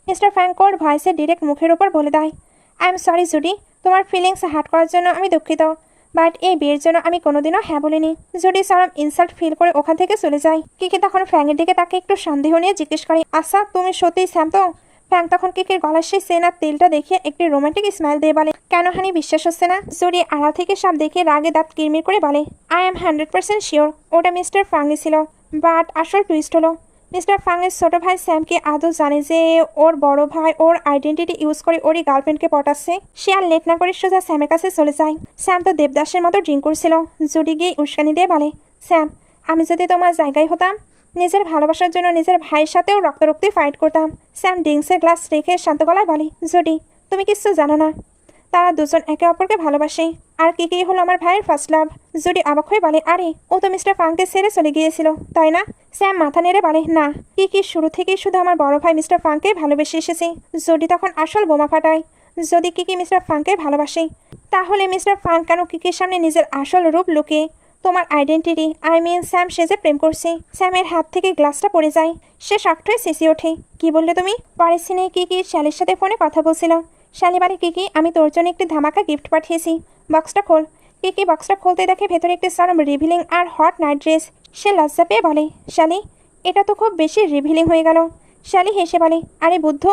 মিস্টার ফ্যাং কোর ভয়েসে ডিরেক্ট মুখের উপর বলে দেয়, আই এম সরি জুডি, তোমার ফিলিংস হার্ট করার জন্য আমি দুঃখিত, বাট এই বিয়ের জন্য আমি কোনোদিনও হ্যাঁ বলিনি। জুডি চরম ইনসাল্ট ফিল করে ওখান থেকে চলে যায়। কিকি তখন ফ্যাংয়ের দিকে তাকে একটু সন্দেহ নিয়ে জিজ্ঞেস করে, আচ্ছা তুমি সত্যিই স্যাম তো? ফ্যাং তখন কিকির গলার সেই সেন আর তেলটা দেখিয়ে একটি রোমান্টিক স্মাইল দিয়ে বলে, কেন হানি বিশ্বাস হচ্ছে না? জুডি আড়াল থেকে সব দেখে রাগে দাঁত কিরমির করে বলে, আই এম 100% শিওর ওটা মিস্টার ফাংই ছিল। বাট আসল টুইস্ট হলো, মিস্টার ফাংয়ের ছোট ভাই স্যামকে আদৌ জানে যে ওর বড় ভাই ওর আইডেন্টিটি ইউজ করে ওরই গার্লফ্রেন্ডকে পটাচ্ছে। সে আর লেট না করে সোজা স্যামের কাছে চলে যায়। স্যাম তো দেবদাসের মতো ড্রিঙ্ক করছিল। জুডি গিয়ে উস্কানি দিয়ে বলে, স্যাম, আমি যদি তোমার জায়গায় হতাম নিজের ভালোবাসার জন্য নিজের ভাইয়ের সাথেও রক্তারক্তি ফাইট করতাম। স্যাম ড্রিঙ্কসের গ্লাস রেখে শান্ত গলায় বলে, জুডি তুমি কিছু জানো না, তারা দুজন একে অপরকে ভালোবাসে। আর কিকি হলো আমার ভাইয়ের ফার্স্ট লাভ। জুডি অবাক হয়ে বলে, আরে ও তো মিস্টার ফাংকে ছেড়ে চলে গিয়েছিল, তাই না? স্যাম মাথা নেড়ে বলে, না, কিকি শুরু থেকেই শুধু আমার বড় ভাই মিস্টার ফাংকে ভালোবেসে এসেছে। জুডি তখন আসল বোমা ফাটায়, যদি কিকি মিস্টার ফাংকে ভালোবাসে তাহলে মিস্টার ফাং কেন কিকির সামনে নিজের আসল রূপ লুকিয়ে তোমার আইডেন্টিটি আই মিন স্যাম সেজে প্রেম করছে? স্যামের হাত থেকে গ্লাসটা পড়ে যায়। সে শক্ট হয়ে চেঁচিয়ে ওঠে, কি বললে তুমি? পরের সিনে কিকি শ্যালির সাথে ফোনে কথা বলছিল। শ্যালি বলে, কিকি আমি তোর জন্য একটি ধামাকা গিফট পাঠিয়েছি, বক্সটা খোল। কিকি বক্সটা খুলতে দেখে ভেতরে একটি চরম রিভিলিং আর হট নাইট ড্রেস। সে লজ্জা পেয়ে বলে, শ্যালি এটা তো খুব বেশি রিভিলিং হয়ে গেল। শ্যালি হেসে বলে, আরে বুদ্ধ,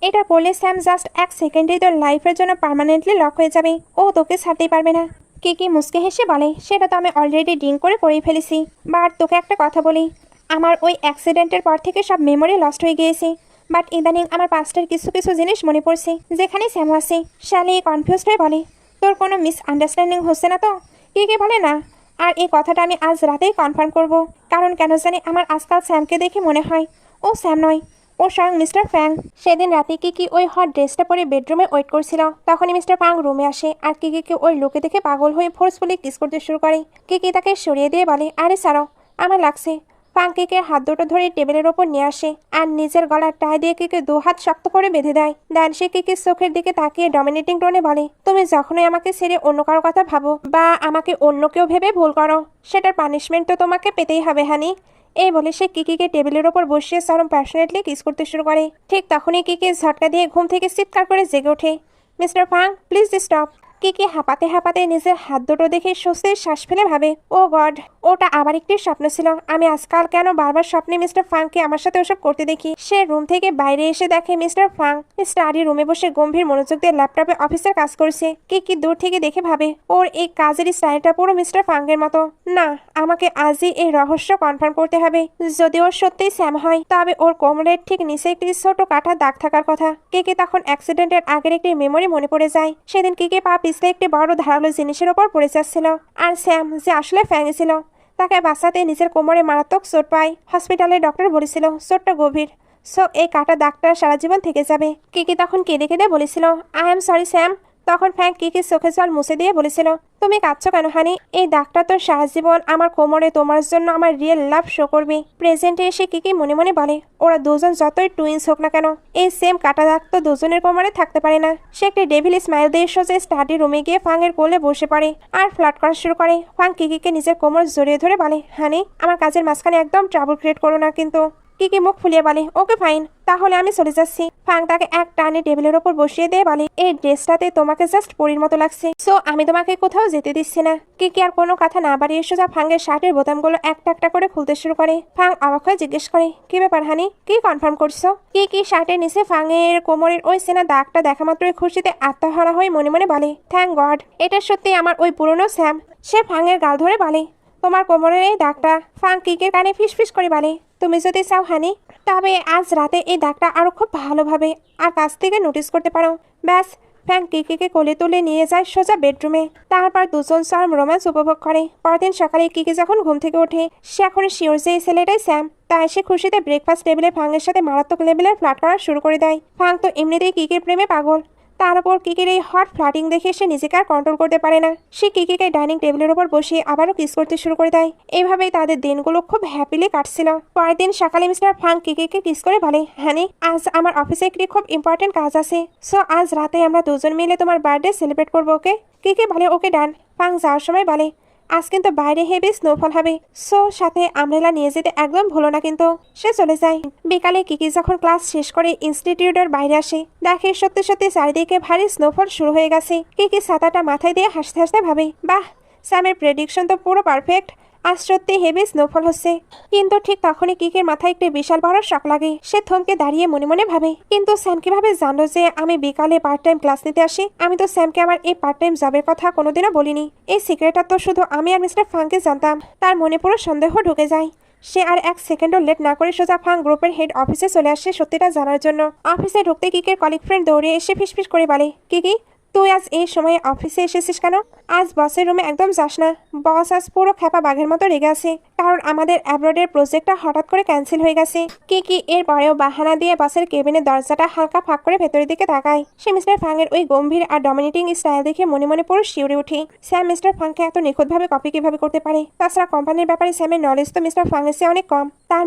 এটা পড়লে স্যাম জাস্ট এক সেকেন্ডেই তোর লাইফের জন্য পার্মানেন্টলি লক হয়ে যাবে, ও তোকে ছাড়তেই পারবে না। কিকি মুচকে হেসে বলে, সেটা তো আমি অলরেডি ড্রিঙ্ক করে করেই ফেলেছি। বাট তোকে একটা কথা বলি, আমার ওই অ্যাক্সিডেন্টের পর থেকে সব মেমোরি লস্ট হয়ে গিয়েছে। বাট ইদানিং আমার পাস্টের কিছু কিছু জিনিস মনে পড়ছে, যেখানে স্যাম আছে। শালি কনফিউজড হয়ে বলে, তোর কোনো মিসআন্ডারস্ট্যান্ডিং হচ্ছে না তো? কিকি বলে, না। আর এই কথাটা আমি আজ রাতেই কনফার্ম করব, কারণ কেন জানি আমার আজকাল স্যামকে দেখে মনে হয় ও স্যাম নয়, ও স্বয়ং মিস্টার ফ্যাং। সেদিন রাতে কিকি ওই হট ড্রেসটা পরে বেডরুমে ওয়েট করছিল, তখনই মিস্টার ফ্যাং রুমে আসে আর কিকিকে ওই লোকে দেখে পাগল হয়ে ফোর্সফুলি কিস করতে শুরু করে। কিকি তাকে সরিয়ে দিয়ে বলে, আরে সারো, আমার লাগছে। ফ্যাং কিকের হাত দুটো ধরে টেবিলের ওপর নিয়ে আসে আর নিজের গলার টাই দিয়ে কিকে দু হাত শক্ত করে বেঁধে দেয়। দেন সে কিকির চোখের দিকে তাকিয়ে ডমিনেটিং টোনে বলে, তুমি যখনই আমাকে ছেড়ে অন্য কারো কথা ভাবো বা আমাকে অন্য কেউ ভেবে ভুল করো, সেটার পানিশমেন্ট তো তোমাকে পেতেই হবে হানি। এই বলে সে কিকিকে টেবিলের ওপর বসিয়ে চরম প্যাশনেটলি কিস করতে শুরু করে। ঠিক তখনই কিকি ঝটকা দিয়ে ঘুম থেকে চিৎকার করে জেগে ওঠে, মিস্টার ফাং প্লিজ স্টপ। কিকি হাঁপাতে হাঁপাতে নিজের হাত দুটো দেখে স্বস্তির শ্বাস ফেলে ভাবে, ও গড, ওটা আবার একটি স্বপ্ন ছিল। আমি আজকাল কেন বারবার স্বপ্নে মিস্টার ফাংকে আমার সাথে ওসব করতে দেখি। সে রুম থেকে বাইরে এসে দেখে মিস্টার ফাং স্টাডি রুমে বসে গম্ভীর মনোযোগ দিয়ে ল্যাপটপে অফিসের কাজ করছে। কিকি দূর থেকে দেখে ভাবে, ওর এই কাজের স্টাইলটা পুরো মিস্টার ফাংয়ের মতো। না, আমাকে আজই এই রহস্য কনফার্ম করতে হবে। যদি ওর সত্যিই স্যাম হয়, তবে ওর কোমরের ঠিক নিচে একটি ছোট কাটা দাগ থাকার কথা। কিকি তখন অ্যাক্সিডেন্টের আগের একটি মেমোরি মনে পড়ে যায়। সেদিন কিকি পা পিছলে একটি বড় ধারালো জিনিসের ওপর পড়ে যাচ্ছিল, আর স্যাম যে আসলে ফ্যাঙে ছিল, তাকে বাঁচাতে নিজের কোমরে মারাত্মক চোট পায়। হসপিটালে ডক্টর বলেছিল চোটটা গভীর, সো এই কাটা দাগটা সারা জীবন থেকে যাবে। কিকি তখন কেঁদে কেঁদে বলেছিল, আই এম সরি স্যাম। তখন ফ্যাং কিকির চোখে জল মুছে দিয়ে বলেছিল, তুমি কাঁদছো কেন হানি? এই দাগটা তো সারা জীবন আমার কোমরে তোমার জন্য আমার রিয়েল লাভ শো করবে। প্রেজেন্টে এসে কিকি মনে মনে বলে, ওরা দুজন যতই টুইন্স হোক না কেন, এই সেম কাটা দাগ তো দুজনের কোমরে থাকতে পারে না। সে একটি ডেভিল স্মাইল দিয়ে সোজা স্টাডি রুমে গিয়ে ফাংয়ের কোলে বসে পড়ে আর ফ্লার্ট করা শুরু করে। ফাং কিকিকে নিজের কোমর জড়িয়ে ধরে বলে, হানি আমার কাজের মাঝখানে একদম ট্রাবল ক্রিয়েট করো না কিন্তু। কিকি মুখ ফুলিয়ে বলে, ওকে ফাইন, তাহলে আমি চলে যাচ্ছি। ফাং তাকে এক টানে টেবিলের ওপর বসিয়ে দিয়ে বলে, এই ড্রেসটাতে তোমাকে জাস্ট পরীর মতো লাগছে, সো আমি তোমাকে কোথাও যেতে দিচ্ছি না। কিকি আর কোনো কথা না বাড়িয়ে সোজা ফাংয়ের শার্টের বোতামগুলো একটা একটা করে খুলতে শুরু করে। ফাং অবাক হয়ে জিজ্ঞেস করে, কি ব্যাপার হানি, কি কনফার্ম করছো? কিকি শার্টের নিচে ফাংয়ের কোমরের ওই সেনা দাগটা দেখা মাত্রই খুশিতে আত্মহারা হয়ে মনে মনে বলে, থ্যাংক গড, এটা সত্যি আমার ওই পুরনো স্যাম। সে ফাংয়ের গাল ধরে বলে, তোমার কোমরের এই দাগটা? ফাং কিকের কানে ফিসফিস করে বলে, তুমি যদি চাও হানি, তবে আজ রাতে এই দাগটা আরো খুব ভালোভাবে আর কাছ থেকে নোটিস করতে পারো। ব্যাস। ফ্যাং কিকিকে কোলে তুলে নিয়ে যায় সোজা বেডরুমে। তারপর দুজন চরম রোম্যান্স উপভোগ করে। পরদিন সকালে কিকি যখন ঘুম থেকে ওঠে, সে এখন শিওর যে এই ছেলেটাই স্যাম। তাই সে খুশিতে ব্রেকফাস্ট টেবিলে ফাংয়ের সাথে মারাত্মক লেভেলের ফ্লার্ট করা শুরু করে দেয়। ফাং তো এমনিতেই কিকির প্রেমে পাগল, তার উপর কিকির এই হট ফ্লাটিং দেখে সে নিজেকে আর কন্ট্রোল করতে পারে না। সে কিকিকে ডাইনিং টেবিলের উপর বসিয়ে আবারও কিস করতে শুরু করে দেয়। এইভাবেই তাদের দিনগুলো খুব হ্যাপিলি কাটছিল। পরের দিন সকালে মিস্টার ফাং কিকিকে কিস করে বলে, হানি আজ আমার অফিসে একটি খুব ইম্পর্টেন্ট কাজ আছে, সো আজ রাতে আমরা দুজন মিলে তোমার বার্থডে সেলিব্রেট করবো, ওকে? কিকি বলে, ওকে ডান। ফাং যাওয়ার সময় বলে, আজ কিন্তু বাইরে হেভি স্নোফল হবে, সো সাথে আমব্রেলা নিয়ে যেতে একদম ভুলো না কিন্তু। সে চলে যায়। বিকালে কিকি যখন ক্লাস শেষ করে ইনস্টিটিউটের বাইরে আসে, দেখে সত্যি সত্যি চারিদিকে ভারী স্নোফল শুরু হয়ে গেছে। কিকি ছাতাটা মাথায় দিয়ে হাসতে হাসতে ভাবে, বাহ, স্যামের প্রেডিকশন তো পুরো পারফেক্ট, আজ সত্যি হেভি স্নোফল হচ্ছে। কিন্তু ঠিক তখনই কিকের মাথায় একটি বিশাল বড় শক লাগে। সে থমকে দাঁড়িয়ে মনে মনে ভাবে, কিন্তু স্যাম কিভাবে জানলো যে আমি বিকালে পার্ট টাইম ক্লাস নিতে আসি? আমি তো স্যামকে আমার এই পার্ট টাইম জবের কথা কোনোদিনও বলিনি। এই সিক্রেটটা তো শুধু আমি আর মিস্টার ফাংকে জানতাম। তার মনে পুরো সন্দেহ ঢুকে যায়। সে আর এক সেকেন্ডও লেট না করে সোজা ফাং গ্রুপের হেড অফিসে চলে আসে সত্যিটা জানার জন্য। অফিসে ঢুকতে কিকের কলিগ ফ্রেন্ড দৌড়ে এসে ফিসফিস করে বলে, কিকি তুই আজ এই সময়ে অফিসে এসেছিস কেন? আজ বসের রুমে একদম যাস না। বস আজ পুরো খেপা বাঘের মতো রেগে আছে, কারণ আমাদের অ্যাব্রোডের প্রজেক্টটা হঠাৎ করে ক্যান্সেল হয়ে গেছে। কিকি এর পরেও বাহানা দিয়ে বসের কেবিনের দরজাটা হালকা ফাঁক করে ভেতরের দিকে তাকায়। সে মিস্টার ফাংয়ের ওই গম্ভীর আর ডমিনেটিং স্টাইল দেখে মনে মনে পুরো শিউরে উঠে। স্যাম মিস্টার ফাংকে এত নিখুঁতভাবে কপি কিভাবে করতে পারে? তাছাড়া কোম্পানির ব্যাপারে স্যামের নলেজ তো মিস্টার ফাংয়ের চেয়ে অনেক কম। তার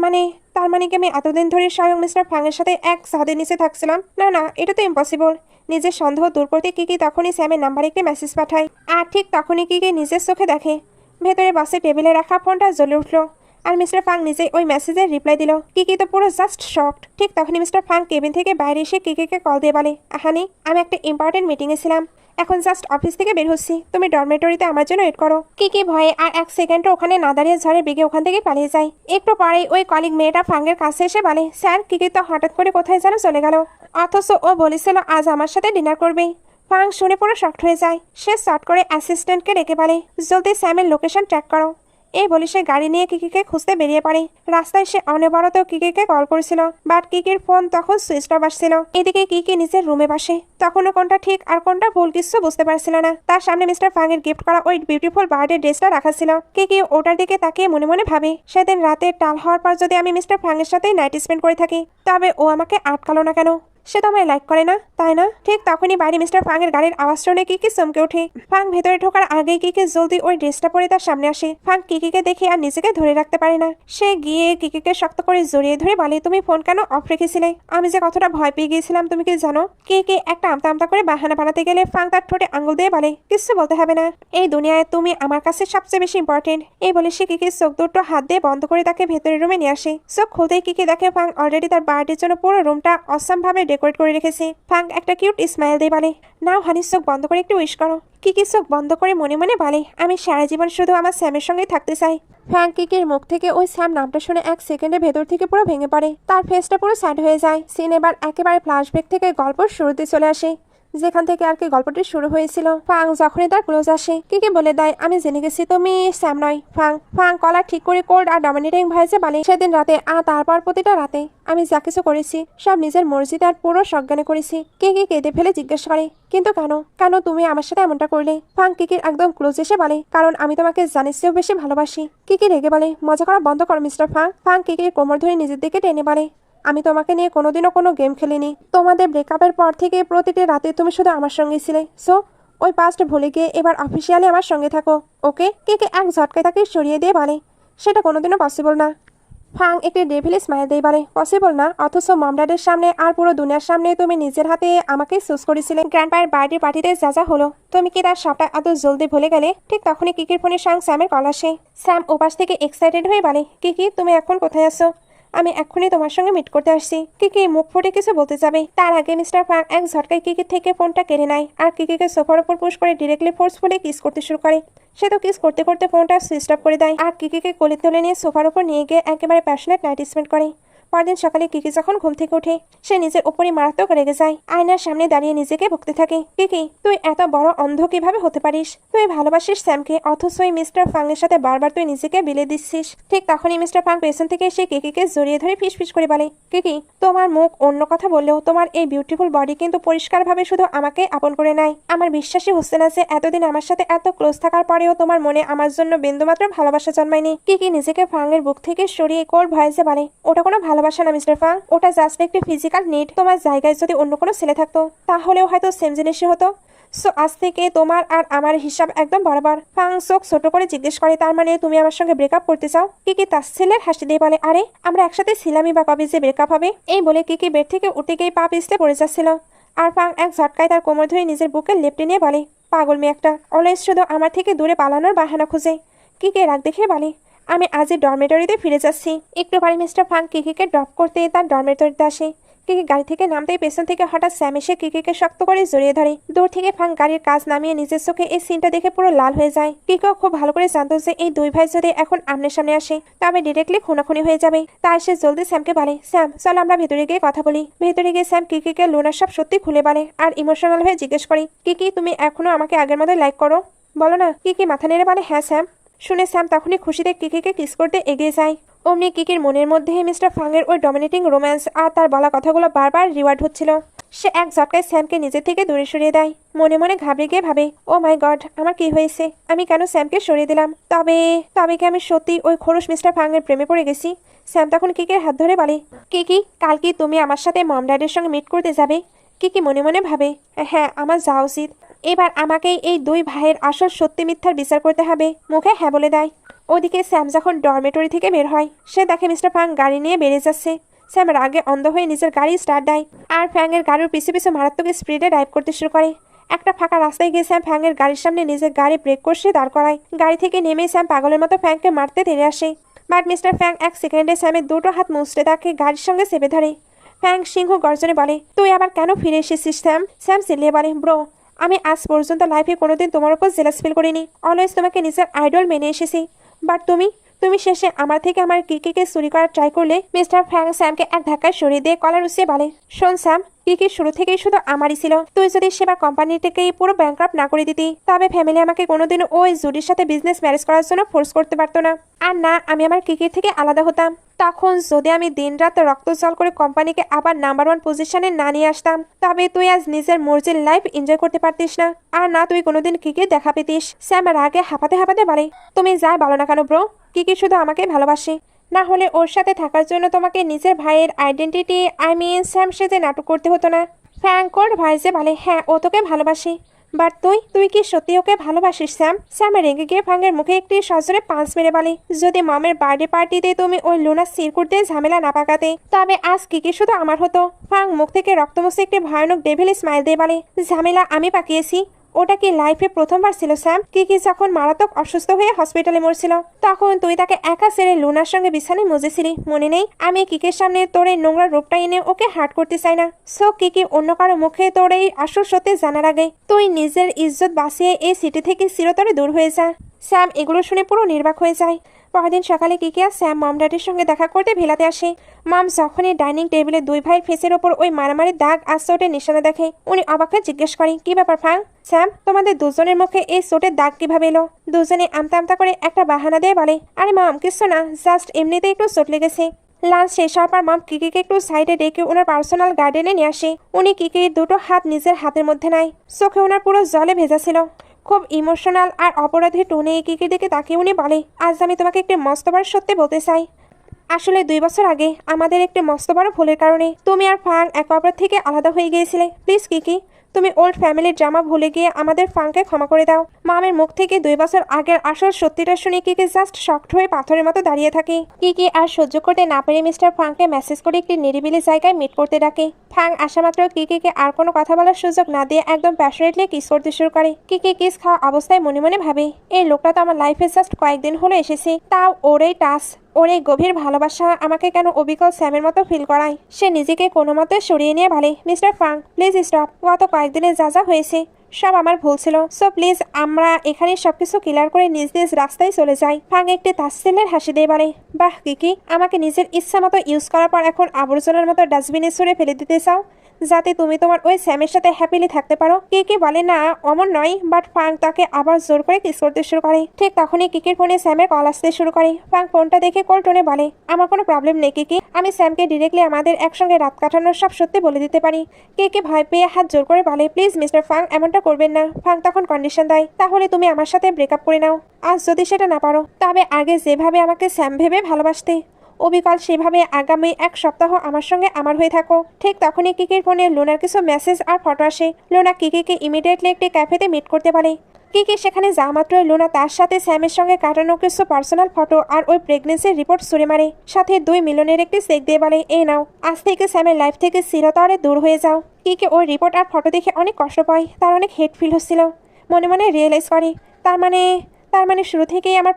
মানে কি আমি এতদিন ধরে স্বয়ং মিস্টার ফাংয়ের সাথে এক ছাদের নিচে থাকছিলাম? না, এটা তো ইম্পসিবল। নিজের সন্দেহ দূর করতে কিকি তখনই স্যামের নাম্বারে একটি মেসেজ পাঠায়। আর ঠিক তখনই কিকি নিজের চোখে দেখে ভেতরে বাসে টেবিলে রাখা ফোনটা জ্বলে উঠলো আর মিস্টার ফাং নিজে ওই মেসেজের রিপ্লাই দিল। কিকি তো পুরো জাস্ট শকড। ঠিক তখনই মিস্টার ফাং কেবিন থেকে বাইরে এসে কিকিকে কল দিয়ে বলে, হানি আমি একটা ইম্পর্টেন্ট মিটিংয়ে ছিলাম, এখন জাস্ট অফিস থেকে বের হচ্ছি, তুমি ডরমেটরিতে আমার জন্য ওয়েট করো। কিকি ভয়ে আর এক সেকেন্ডও ওখানে না দাঁড়িয়ে ঝড়ে বেগে ওখান থেকে পালিয়ে যায়। একটু পরেই ওই কলিগ মেয়েটা ফাংয়ের কাছে এসে বলে, স্যার কিকি তো হঠাৎ করে কোথায় যেন চলে গেল, অথচ ও বলেছিল আজ আমার সাথে ডিনার করবে। ফাং শুনে পুরো শক্ট হয়ে যায়। সে শর্ট করে অ্যাসিস্ট্যান্টকে ডেকে বলে, জলদি স্যামের লোকেশন ট্র্যাক করো। এই বলে সে গাড়ি নিয়ে কিকিকে খুঁজতে বেরিয়ে পড়ে। রাস্তায় সে অনবরত কিকিকে কল করেছিল, বাট কিকির ফোন তখন সুইচ অফ আসছিল। এদিকে কিকি নিজের রুমে বসে, তখনও কোনটা ঠিক আর কোনটা ভুল কিছু বুঝতে পারছিল না। তার সামনে মিস্টার ফাং এর গিফট করা ওই বিউটিফুল বার্থডে ড্রেসটা রাখা ছিল। কিকি ওটার দিকে তাকিয়ে মনে মনে ভাবে, সেদিন রাতে টাল হওয়ার পর যদি আমি মিস্টার ফাং এর সাথেই নাইট স্পেন্ড করে থাকি, তবে ও আমাকে আটকালো না কেন? সে তো আমায় লাইক করে না, তাই না? ঠিক তখনই বাইরে মিস্টার ফাং এর গাড়ির আওয়াজ শুনে কিকি চমকে ওঠে। ফাং ভেতরে ঢোকার আগেই কিকি জলদি ওই ড্রেসটা পরে তার সামনে আসে। ফাং কিকিকে দেখে আর নিজেকে ধরে রাখতে পারে না। সে গিয়ে কিকিকে শক্ত করে জড়িয়ে ধরে বলে, তুমি ফোন কেন অফ রেখেছিলে? আমি যে কতটা ভয় পেয়ে গিয়েছিলাম তুমি কি জানো? কিকি একটা আমতা আমতা করে বাহানা বানাতে গেলে ফাং তার ঠোঁটে আঙুল দিয়ে বলে, কিছু বলতে হবে না, এই দুনিয়ায় তুমি আমার কাছে সবচেয়ে বেশি ইম্পর্টেন্ট। এই বলে সে কিকির চোখ দুটো হাত দিয়ে বন্ধ করে তাকে ভেতরের রুমে নিয়ে আসে। চোখ খুলতেই কিকি দেখে ফাং অলরেডি তার বার্থডের জন্য পুরো রুমটা অসম ভাবে ডেকোরেট করে রেখেছে। ফাং একটা কিউট স্মাইল দিয়ে বলে, নাও হানি চোখ বন্ধ করে একটু উইশ করো। কিকি চোখ বন্ধ করে মনে মনে বলে, আমি সারা জীবন শুধু আমার স্যামের সঙ্গেই থাকতে চাই। ফাং কিকির মুখ থেকে ওই স্যাম নামটা শুনে এক সেকেন্ডের ভেতর থেকে পুরো ভেঙে পড়ে। তার ফেসটা পুরো স্যাড হয়ে যায়। সিন এবার একেবারে ফ্ল্যাশব্যাক থেকে গল্প শুরুতে চলে আসে, যেখান থেকে আর কি গল্পটি শুরু হয়েছিল। ফাং যখনই তার ক্লোজ আসে, কিকি বলে দেয়, আমি জেনে গেছি তুমি স্যাম নয়। ফাং ফাং কলার ঠিক করে কোল্ড আর ডমিনেটিং ভয়েসে বলে, সেদিন রাতে আর তারপর প্রতিটা রাতে আমি যা কিছু করেছি সব নিজের মর্জিতে আর পুরো সজ্ঞানে করেছি। কিকি কেঁদে ফেলে জিজ্ঞেস করে, কিন্তু কেন কেন তুমি আমার সাথে এমনটা করলে? ফাং কিকির একদম ক্লোজ এসে বলে, কারণ আমি তোমাকে জানিস চেয়েও বেশি ভালোবাসি। কিকি রেগে বলে, মজা করা বন্ধ করো মিস্টার ফাং। ফাং কিকির কোমর ধরে নিজের দিকে টেনে বলে, আমি তোমাকে নিয়ে কোনোদিনও কোনো গেম খেলিনি। তোমাদের ব্রেকআপের পর থেকে প্রতিটি রাতে তুমি শুধু আমার সঙ্গে ছিলে। সো ওই পাস্ট ভুলে গিয়ে এবার অফিসিয়ালি আমার সঙ্গে থাকো, ওকে? কে এক ঝটকায় তাকে সরিয়ে দিয়ে বলে, সেটা কোনোদিনও পসিবল না। ফাং একটি ডেভিল স্মাইল দিয়ে বলে, পসিবল না? অথচ মম ড্যাডের সামনে আর পুরো দুনিয়ার সামনে তুমি নিজের হাতে আমাকে চুজ করেছিলে। গ্র্যান্ডপায়ের বার্থডে পার্টিতে যা যা হলো, তুমি কি তার সবটা এত জলদি ভুলে গেলে? ঠিক তখনই কিকির ফোনের সঙ্গে স্যামের কল আসে। স্যাম ওপাশ থেকে এক্সাইটেড হয়ে বলে, কিকি তুমি এখন কোথায় আছো? আমি এক্ষুনি তোমার সঙ্গে মিট করতে আসছি। কিকি মুখ ফুটে কিছু বলতে যাবে, তার আগে মিস্টার ফাং এক ঝটকায় কিকির থেকে ফোনটা কেড়ে নেয় আর কিকিকে সোফার উপর পুশ করে ডিরেক্টলি ফোর্সফুলি কিস করতে শুরু করে। সে তো কিস করতে করতে ফোনটা সুইচ অফ করে দেয় আর কিকিকে কোলে তুলে নিয়ে সোফার উপর নিয়ে গিয়ে একেবারে প্যাশনেট নাইট স্পেন্ড করে। পরদিন সকালে কিকি যখন ঘুম থেকে ওঠে, সে নিজের উপরই মারাত্মক রেগে যায়। আয়নার সামনে দাঁড়িয়ে নিজেকে বকতে থাকে, কিকি তুই এত বড় অন্ধ কিভাবে হতে পারিস? তুই ভালোবাসিস স্যামকে, অথচ ওই মিস্টার ফাং এর সাথে বারবার তুই নিজেকে বিলে দিচ্ছিস। ঠিক তখনই মিস্টার ফাং পেছন থেকে এসে কিকিকে জড়িয়ে ধরে ফিসফিস করে বলে, কিকি তোমার মুখ অন্য কথা বললেও তোমার এই বিউটিফুল বডি কিন্তু পরিষ্কারভাবে শুধু আমাকে আপন করে নেয়। আমার বিশ্বাসই হচ্ছে না যে এতদিন আমার সাথে এত ক্লোজ থাকার পরেও তোমার মনে আমার জন্য বিন্দুমাত্র ভালোবাসা জন্মায়নি। কিকি নিজেকে ফাং এর বুক থেকে সরিয়ে কোল্ড ভয়েসে বলে, ওটা কোনো ভালোবাসা না মিস্টার ফাং, ওটা জাস্ট একটি ফিজিক্যাল নিড। তোমার জায়গায় যদি অন্য কোনো ছেলে থাকতো তাহলেও হয়তো সেম জিনিসই হতো। সো আজ থেকে তোমার আর আমার হিসাব একদম বরাবর। ফাং চোখ ছোট করে জিজ্ঞেস করে, তার মানে তুমি আমার সঙ্গে ব্রেকআপ করতে চাও? কিকি তাচ্ছিল্যের হাসি দিয়ে বলে, আরে আমরা একসাথে ছিলামই বা কবে যে ব্রেকআপ হবে? এই বলে কিকি বেড থেকে উঠে গিয়ে পা পিছলে পড়ে যাচ্ছিল আর ফাং এক ঝটকায় তার কোমর ধরে নিজের বুকে লেপটে নিয়ে বলে, পাগল মেয়ে একটা, অলওয়েজ শুধু আমার থেকে দূরে পালানোর বাহানা খুঁজে। কিকি রাগ দেখে বলে, আমি আজই ডরমেটরিতে ফিরে যাচ্ছি। একটু পরে মিস্টার ফাং কিকিকে ড্রপ করতে তার ডরমেটরিতে আসে। কিকি গাড়ি থেকে নামতেই পেছন থেকে হঠাৎ স্যাম এসে কিকিকে শক্ত করে জড়িয়ে ধরে। দূর থেকে ফাং গাড়ির কাজ নামিয়ে নিজের চোখে এই সিনটা দেখে পুরো লাল হয়ে যায়। কিকিও খুব ভালো করে জানতো যে এই দুই ভাই যদি এখন আমনের সামনে আসে তবে ডিরেক্টলি খুনাখুনি হয়ে যাবে। তাই সে জলদি স্যামকে বলে, স্যাম চলো আমরা ভেতরে গিয়ে কথা বলি। ভেতরে গিয়ে স্যাম কিকিকে লোনার সব সত্যি খুলে বলে আর ইমোশনাল হয়ে জিজ্ঞেস করে, কিকি তুমি এখনো আমাকে আগের মতো লাইক করো? বলো না। কিকি মাথা নেড়ে বলে, হ্যাঁ স্যাম। শুনে স্যাম তখনই খুশিতে কিকিকে কিস করতে এগিয়ে যায়। অমনি কিকির মনের মধ্যে মিস্টার ফাংয়ের ওই ডমিনেটিং রোম্যান্স আর তার বলা কথাগুলো বারবার রিওয়ার্ড হচ্ছিল। সে এক ঝটকায় স্যামকে নিজে থেকে দূরে সরিয়ে দেয়। মনে মনে ঘাবড়ে গিয়ে ভাবে, ও মাই গড, আমার কি হয়েছে? আমি কেন স্যামকে সরিয়ে দিলাম? তবে তবে কি আমি সত্যি ওই খরুশ মিস্টার ফাংয়ের প্রেমে পড়ে গেছি? স্যাম তখন কিকির হাত ধরে বলে, কিকি কাল কি তুমি আমার সাথে মম ড্যাডের সঙ্গে মিট করতে যাবে? কিকি মনে মনে ভাবে, হ্যাঁ আমার যাওয়া উচিত। এবার আমাকেই এই দুই ভাইয়ের আসল সত্যি মিথ্যার বিচার করতে হবে। মুখে হ্যাঁ বলে দেয়। ওদিকে স্যাম যখন ডরমেটরি থেকে বের হয়, সে দেখে মিস্টার ফাং গাড়ি নিয়ে বেরিয়ে যাচ্ছে। স্যাম রাগে অন্ধ হয়ে নিজের গাড়ি স্টার্ট দেয় আর ফ্যাংয়ের গাড়ির পিছু পিছু মারাত্মক স্পিডে ড্রাইভ করতে শুরু করে। একটা ফাঁকা রাস্তায় গিয়ে স্যাম ফ্যাংয়ের গাড়ির সামনে নিজের গাড়ি ব্রেক কষে দাঁড় করায়। গাড়ি থেকে নেমে স্যাম পাগলের মতো ফ্যাংকে মারতে তেড়ে আসে, বাট মিস্টার ফ্যাং এক সেকেন্ডে স্যামের দুটো হাত মুচড়ে তাকে গাড়ির সঙ্গে চেপে ধরে। ফ্যাং সিংহ গর্জনে বলে, তুই আবার কেন ফিরে এসেছিস স্যাম? স্যাম চিল্লিয়ে বলে, ব্রো আমি আজ পর্যন্ত লাইফে কোনোদিন তোমার উপর জেলাস ফিল করিনি। অলওয়েজ তোমাকে নিজের আইডল মেনে এসেছি, বাট তুমি শেষে আমার থেকে আমার কিকিকে চুরি করার ট্রাই করলে। মিস্টার ফ্যাং স্যামকে এক ধাক্কায় সরিয়ে দিয়ে কলার উঁচিয়ে বলে, শোন স্যাম, কিকি শুরু থেকেই শুধু আমারই ছিল। তুই যদি সেবার কোম্পানিটাকে পুরো ব্যাংক্রাপ্ট না করে দিতি, তবে ফ্যামিলি আমাকে কোনোদিন ওই জুডির সাথে বিজনেস ম্যারেজ করার জন্য ফোর্স করতে পারতো না। আর না আমি আমার কিকির থেকে আলাদা হতাম। তখন যদি আমি দিনরাত রক্ত জল করে কোম্পানিকে আবার নাম্বার 1 পজিশনে না নিয়ে আসতাম, তবে তুই আজ নিজের মর্জির লাইফ এনজয় করতে পারতিস না। আর না তুই কোনোদিন কিকির দেখা পেতিস। স্যাম রাগে হাঁপাতে হাঁপাতে বলে, তুমি যাই বলো না কেন ব্রো, কিকি শুধু আমাকে ভালোবাসে। না হলে ওর সাথে থাকার জন্য তোমাকে নিজের ভাইয়ের আইডেন্টিটি স্যাম সেজে নাটক করতে হতো না। ফ্র্যাঙ্ক ওর ভাই যে বলে, হ্যাঁ ও তোকে ভালোবাসে, বাট তুই কি সত্যি ওকে ভালোবাসিস স্যাম? স্যাম রেগে গিয়ে ফ্রাঙ্কের মুখে একটি সজোরে পাঁচ মেরে বলে, যদি মমের বার্থডে পার্টিতে তুমি ওই লুনা সিরকুট দিয়ে ঝামেলা না পাকাতে, তবে আজ কিকি শুধু আমার হতো। ফ্রাঙ্ক মুখ থেকে রক্তমুখে একটি ভয়ানক ডেভিল স্মাইল দিয়ে বলে, ঝামেলা আমি পাকিয়েছি? ওটা কি লাইফে প্রথমবার ছিল স্যাম? কিকি যখন মারাত্মক অসুস্থ হয়ে হসপিটালে মরছিল, তখন তুই তাকে একা ছেড়ে লুনার সঙ্গে বিছানায় মজেছিলি, মনে নেই? আমি কিকের সামনে তোর এই নোংরা রূপটা এনে ওকে হার্ট করতে চাই না। সো কিকি অন্য কারো মুখে তোর এই আসল সত্যি জানার আগে তুই নিজের ইজ্জত বাঁচিয়ে এই সিটি থেকে চিরতরে দূর হয়ে যা। স্যাম এগুলো শুনে পুরো নির্বাক হয়ে যায়। পরদিন সকালে কিকি আর স্যাম মম ড্যাডির সঙ্গে দেখা করতে ভেলাতে আসে। মম যখনই ডাইনিং টেবিলে দুই ভাইয়ের ফেসের ওপর ওই মারামারি দাগ আর চোটের নিশানা দেখে, উনি অবাক হয়ে জিজ্ঞেস করে, কি ব্যাপার ফ্রাঙ্ক? স্যাম, তোমাদের দুজনের মুখে এই চোটের দাগ কিভাবে এলো? দুজনে আমতা আমতা করে একটা বাহানা দিয়ে বলে, আরে মম কিছু না, জাস্ট এমনিতে একটু চোট লেগেছে। লাঞ্চ শেষ হওয়ার পর মম কিকিকে একটু সাইডে ডেকে ওনার পার্সোনাল গার্ডেনে নিয়ে আসে। উনি কিকির দুটো হাত নিজের হাতের মধ্যে নেয়। চোখে ওনার পুরো জলে ভেজা ছিল। খুব ইমোশনাল আর অপরাধী টোনে কিকির দিকে তাকিয়ে উনি বলে, আজ আমি তোমাকে একটি মস্ত বড় সত্যি বলতে চাই। আসলে 2 বছর আগে আমাদের একটি মস্ত বড় ভুলের কারণে তুমি আর ফাং এক অপর থেকে আলাদা হয়ে গিয়েছিলে। প্লিজ কিকি, তুমি ওল্ড ফ্যামিলির ড্রামা ভুলে গিয়ে আমাদের ফাংকে ক্ষমা করে দাও। মামের মুখ থেকে 2 বছর আগের আসল সত্যিটা শুনে কিকি জাস্ট শক্ট হয়ে পাথরের মতো দাঁড়িয়ে থাকে। কিকি আর সহ্য করতে না পেরে মিস্টার ফাংকে মেসেজ করে একটি নিরিবিলি জায়গায় মিট করতে ডাকে। ফাং আসামাত্র কিকিকে আর কোনো কথা বলার সুযোগ না দিয়ে একদম প্যাশনেটলি কিস করতে শুরু করে। কিকি কিস খাওয়া অবস্থায় মনে মনে ভাবে, এই লোকটা তো আমার লাইফে জাস্ট কয়েকদিন হলো এসেছে, তাও ওরই টাস, ওর এই গভীর ভালোবাসা আমাকে কেন অবিকল স্যামের মতো ফিল করায়। সে নিজেকে কোনো মতে সরিয়ে নিয়ে বলে, মিস্টার ফাং প্লিজ স্টপ, গত কয়েকদিনে যা যা হয়েছে সব আমার ভুল ছিল। সো প্লিজ আমরা এখানে সবকিছু ক্লিয়ার করে নিজ নিজ রাস্তায় চলে যাই। ফাং একটি তাচ্ছিল্যের হাসি দিয়ে বলে, বাহ কিকি, আমাকে নিজের ইচ্ছা মতো ইউজ করার পর এখন আবর্জনার মতো ডাস্টবিনে ছুঁড়ে ফেলে দিতে চাও যাতে তুমি তোমার ওই স্যামের সাথে হ্যাপিলি থাকতে পারো? কিকি বলে, না অমন নয়, বাট ফাং তাকে আবার জোর করে কিস করতে শুরু করে। ঠিক তখনই কিকির ফোনে স্যামের কল আসতে শুরু করে। ফাং ফোনটা দেখে কল টোনে বলে, আমার কোনো প্রবলেম নেই কিকি, আমি স্যামকে ডিরেক্টলি আমাদের একসঙ্গে রাত কাটানোর সব সত্যি বলে দিতে পারি। কিকি ভয় পেয়ে হাত জোর করে বলে, প্লিজ মিস্টার ফাং এমনটা করবেন না। ফাং তখন কন্ডিশন দেয়, তাহলে তুমি আমার সাথে ব্রেকআপ করে নাও। আজ যদি সেটা না পারো, তবে আগে যেভাবে আমাকে স্যাম ভেবে ভালোবাসতে, অবিকল সেভাবে আগামী 1 সপ্তাহ আমার সঙ্গে আমার হয়ে থাকো। ঠিক তখনই কিকির ফোনে লুনার কিছু মেসেজ আর ফটো আসে। লুনা কিকিকে ইমিডিয়েটলি একটি ক্যাফেতে মিট করতে পারে। কিকি সেখানে যাওয়া মাত্রই লুনা তার সাথে স্যামের সঙ্গে কাটানো কিছু পার্সোনাল ফটো আর ওই প্রেগনেন্সির রিপোর্ট ছুঁড়ে মারে। সাথে 2 মিলিয়নের একটি চেক দিয়ে বলে, এই নাও, আজ থেকে স্যামের লাইফ থেকে চিরতরে দূর হয়ে যাও। কিকি ওই রিপোর্ট আর ফটো দেখে অনেক কষ্ট পায়, তার অনেক হেট ফিল হচ্ছিল। মনে মনে রিয়েলাইজ করে, তার মানে শুরু থেকেই আমার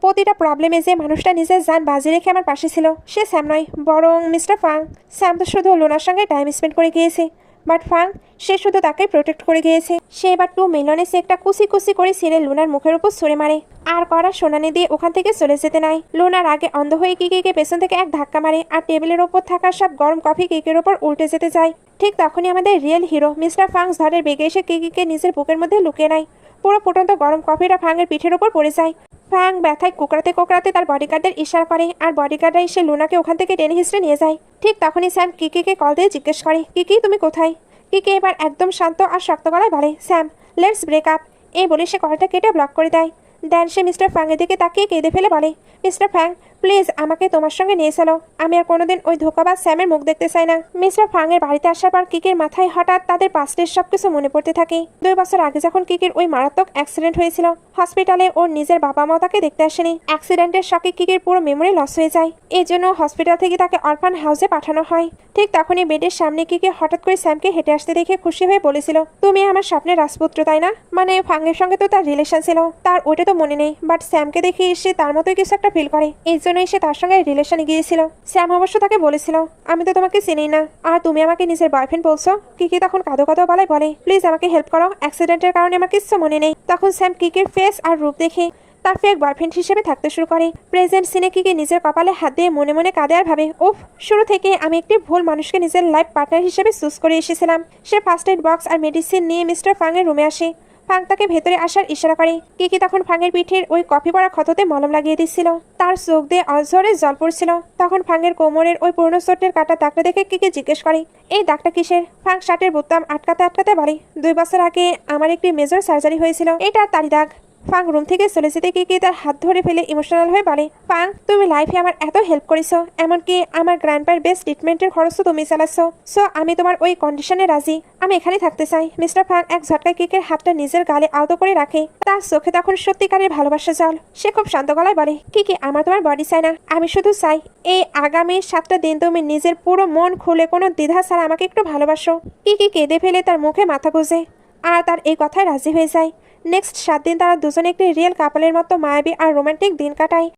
প্রতিটা প্রবলেমে যে মানুষটা নিজের জান বাজি রেখে আমার পাশে ছিল সে স্যাম নয়, বরং মিস্টার ফাং। স্যাম তো শুধু লুনার সঙ্গে টাইম স্পেন্ড করে গিয়েছে, বাট ফাং সে শুধু তাকে প্রোটেক্ট করে গিয়েছে। সে এবার 2 মিলিয়নে সে একটা কুচি করে ছিঁড়ে লুনার মুখের উপর ছুঁড়ে মারে আর কড়া সোনানি দিয়ে ওখান থেকে চলে যেতে নাই। লুনার আগে অন্ধ হয়ে কিকিকে পেছন থেকে এক ধাক্কা মারে আর টেবিলের ওপর থাকা সব গরম কফি কিকির ওপর উল্টে যেতে যায়। ঠিক তখনই আমাদের রিয়েল হিরো মিস্টার ফাং ঝড়ের বেগে এসে কিকিকে নিজের বুকের মধ্যে লুকিয়ে নেয়। পুরো ফুটন্ত গরম কফিটা ফাংয়ের পিঠের ওপর পড়ে যায়। ফাং ব্যথায় কোকড়াতে তার বডিগার্ডদের ইশারা করে আর বডিগার্ডরা এসে লুনাকে ওখান থেকে টেনে হিসড়ে নিয়ে যায়। ঠিক তখনই স্যাম কিকিকে কল দিয়ে জিজ্ঞেস করে, কিকি তুমি কোথায়? কিকি এবার একদম শান্ত আর শক্ত গলায় বলে, স্যাম লেটস ব্রেক আপ। এই বলে সে কলটা কেটে ব্লক করে দেয়। দেন সে মিস্টার ফ্যাংয়ের দিকে তাকিয়ে কেঁদে ফেলে বলে, মিস্টার ফ্যাং প্লিজ আমাকে তোমার সঙ্গে নিয়ে চলো, আমি আর কোনোদিন ওই ধোকাবাজ স্যামের মুখ দেখতে চাই না। মিস্টার ফ্যাংয়ের বাড়িতে আসার পর কিকির মাথায় হঠাৎ তাদের পাস্টের সবকিছু মনে পড়তে থাকে। 2 বছর আগে যখন কিকির ওই মারাত্মক অ্যাক্সিডেন্ট হয়েছিল, হসপিটালে ওর নিজের বাবা মা তাকে দেখতে আসেনি। অ্যাক্সিডেন্টের শকে কিকির পুরো মেমোরি লস হয়ে যায়। এই জন্য হসপিটাল থেকে তাকে অরফান হাউসে পাঠানো হয়। ঠিক তখনই বেডের সামনে কিকি হঠাৎ করে স্যামকে হেঁটে আসতে দেখে খুশি হয়ে বলেছিল, তুমি আমার স্বপ্নের রাজপুত্র তাই না? মানে ফাংয়ের সঙ্গে তো তার রিলেশন ছিল, তার ওটা তো মনে নেই, বাট স্যামকে দেখে সে তার মতোই কিছু একটা ফিল করে, এই জন্যই সে তার সঙ্গে রিলেশনে গিয়েছিল। স্যাম অবশ্য তাকে বলেছিল, আমি তো তোমাকে চিনি না আর তুমি আমাকে নিজের বয়ফ্রেন্ড বলছো। কিকি তখন কাঁদো বলে, প্লিজ আমাকে হেল্প করো, অ্যাক্সিডেন্টের কারণে আমার কিছু মনে নেই। তখন স্যাম কিকির ফেস আর রূপ দেখে তার ফেক বয়ফ্রেন্ড হিসেবে থাকতে শুরু করে। প্রেজেন্ট সিনে কিকি নিজের কপালে হাত দিয়ে মনে মনে কাঁদে আর ভাবে, উফ, শুরু থেকে আমি একটি ভুল মানুষকে নিজের লাইফ পার্টনার হিসেবে চুজ করে এসেছিলাম। সে ফার্স্ট এড বক্স আর মেডিসিন নিয়ে মিস্টার ফাংয়ের রুমে আসে। ফাং তাকে ভেতরে আসার ইশারা করে। কিকি তখন ফাংয়ের পিঠের ওই কফি পড়া ক্ষততে মলম লাগিয়ে দিচ্ছিল। তার চোখ দিয়ে অঝরে জল পড়ছিল। তখন ফাংয়ের কোমরের ওই পুরনো চোটের কাটা দাগটা দেখে কিকি জিজ্ঞেস করে, এই দাগটা কিসের? ফাং শার্টের বোতাম আটকাতে আটকাতে বলে, 2 বছর আগে আমার একটি মেজর সার্জারি হয়েছিল, এটা তারই দাগ। ফাং রুম থেকে চলে যেতে কিকি তার হাত ধরে ফেলে ইমোশনাল হয়ে বলে, ফাং, তুমি লাইফে আমার এত হেল্প করেছো, এমনকি আমার গ্র্যান্ডপার বেস্ট ট্রিটমেন্টের খরচও তুমি চালাচ্ছো। সো আমি তোমার ওই কন্ডিশনে রাজি, আমি এখানে থাকতে চাই। মিস্টার ফাং এক ঝটকায় কিকের হাতটা নিজের গালে আলতো করে রাখে। তার চোখে তখন সত্যিকারের ভালোবাসা জল। সে খুব শান্ত গলায় বলে, কিকি, আমার তোমার বডি চাই না, আমি শুধু চাই এই আগামী 7টা দিন তুমি নিজের পুরো মন খুলে কোনো দ্বিধা ছাড়া আমাকে একটু ভালোবাসো। কিকি কেঁদে ফেলে তার মুখে মাথা গুঁজে আর তার এই কথায় রাজি হয়ে যায়। নেক্সট 7 দিন তারা দুজনে একটি রিয়েল কাপলের মতো মায়াবী আর রোমান্টিক দিন কাটায়।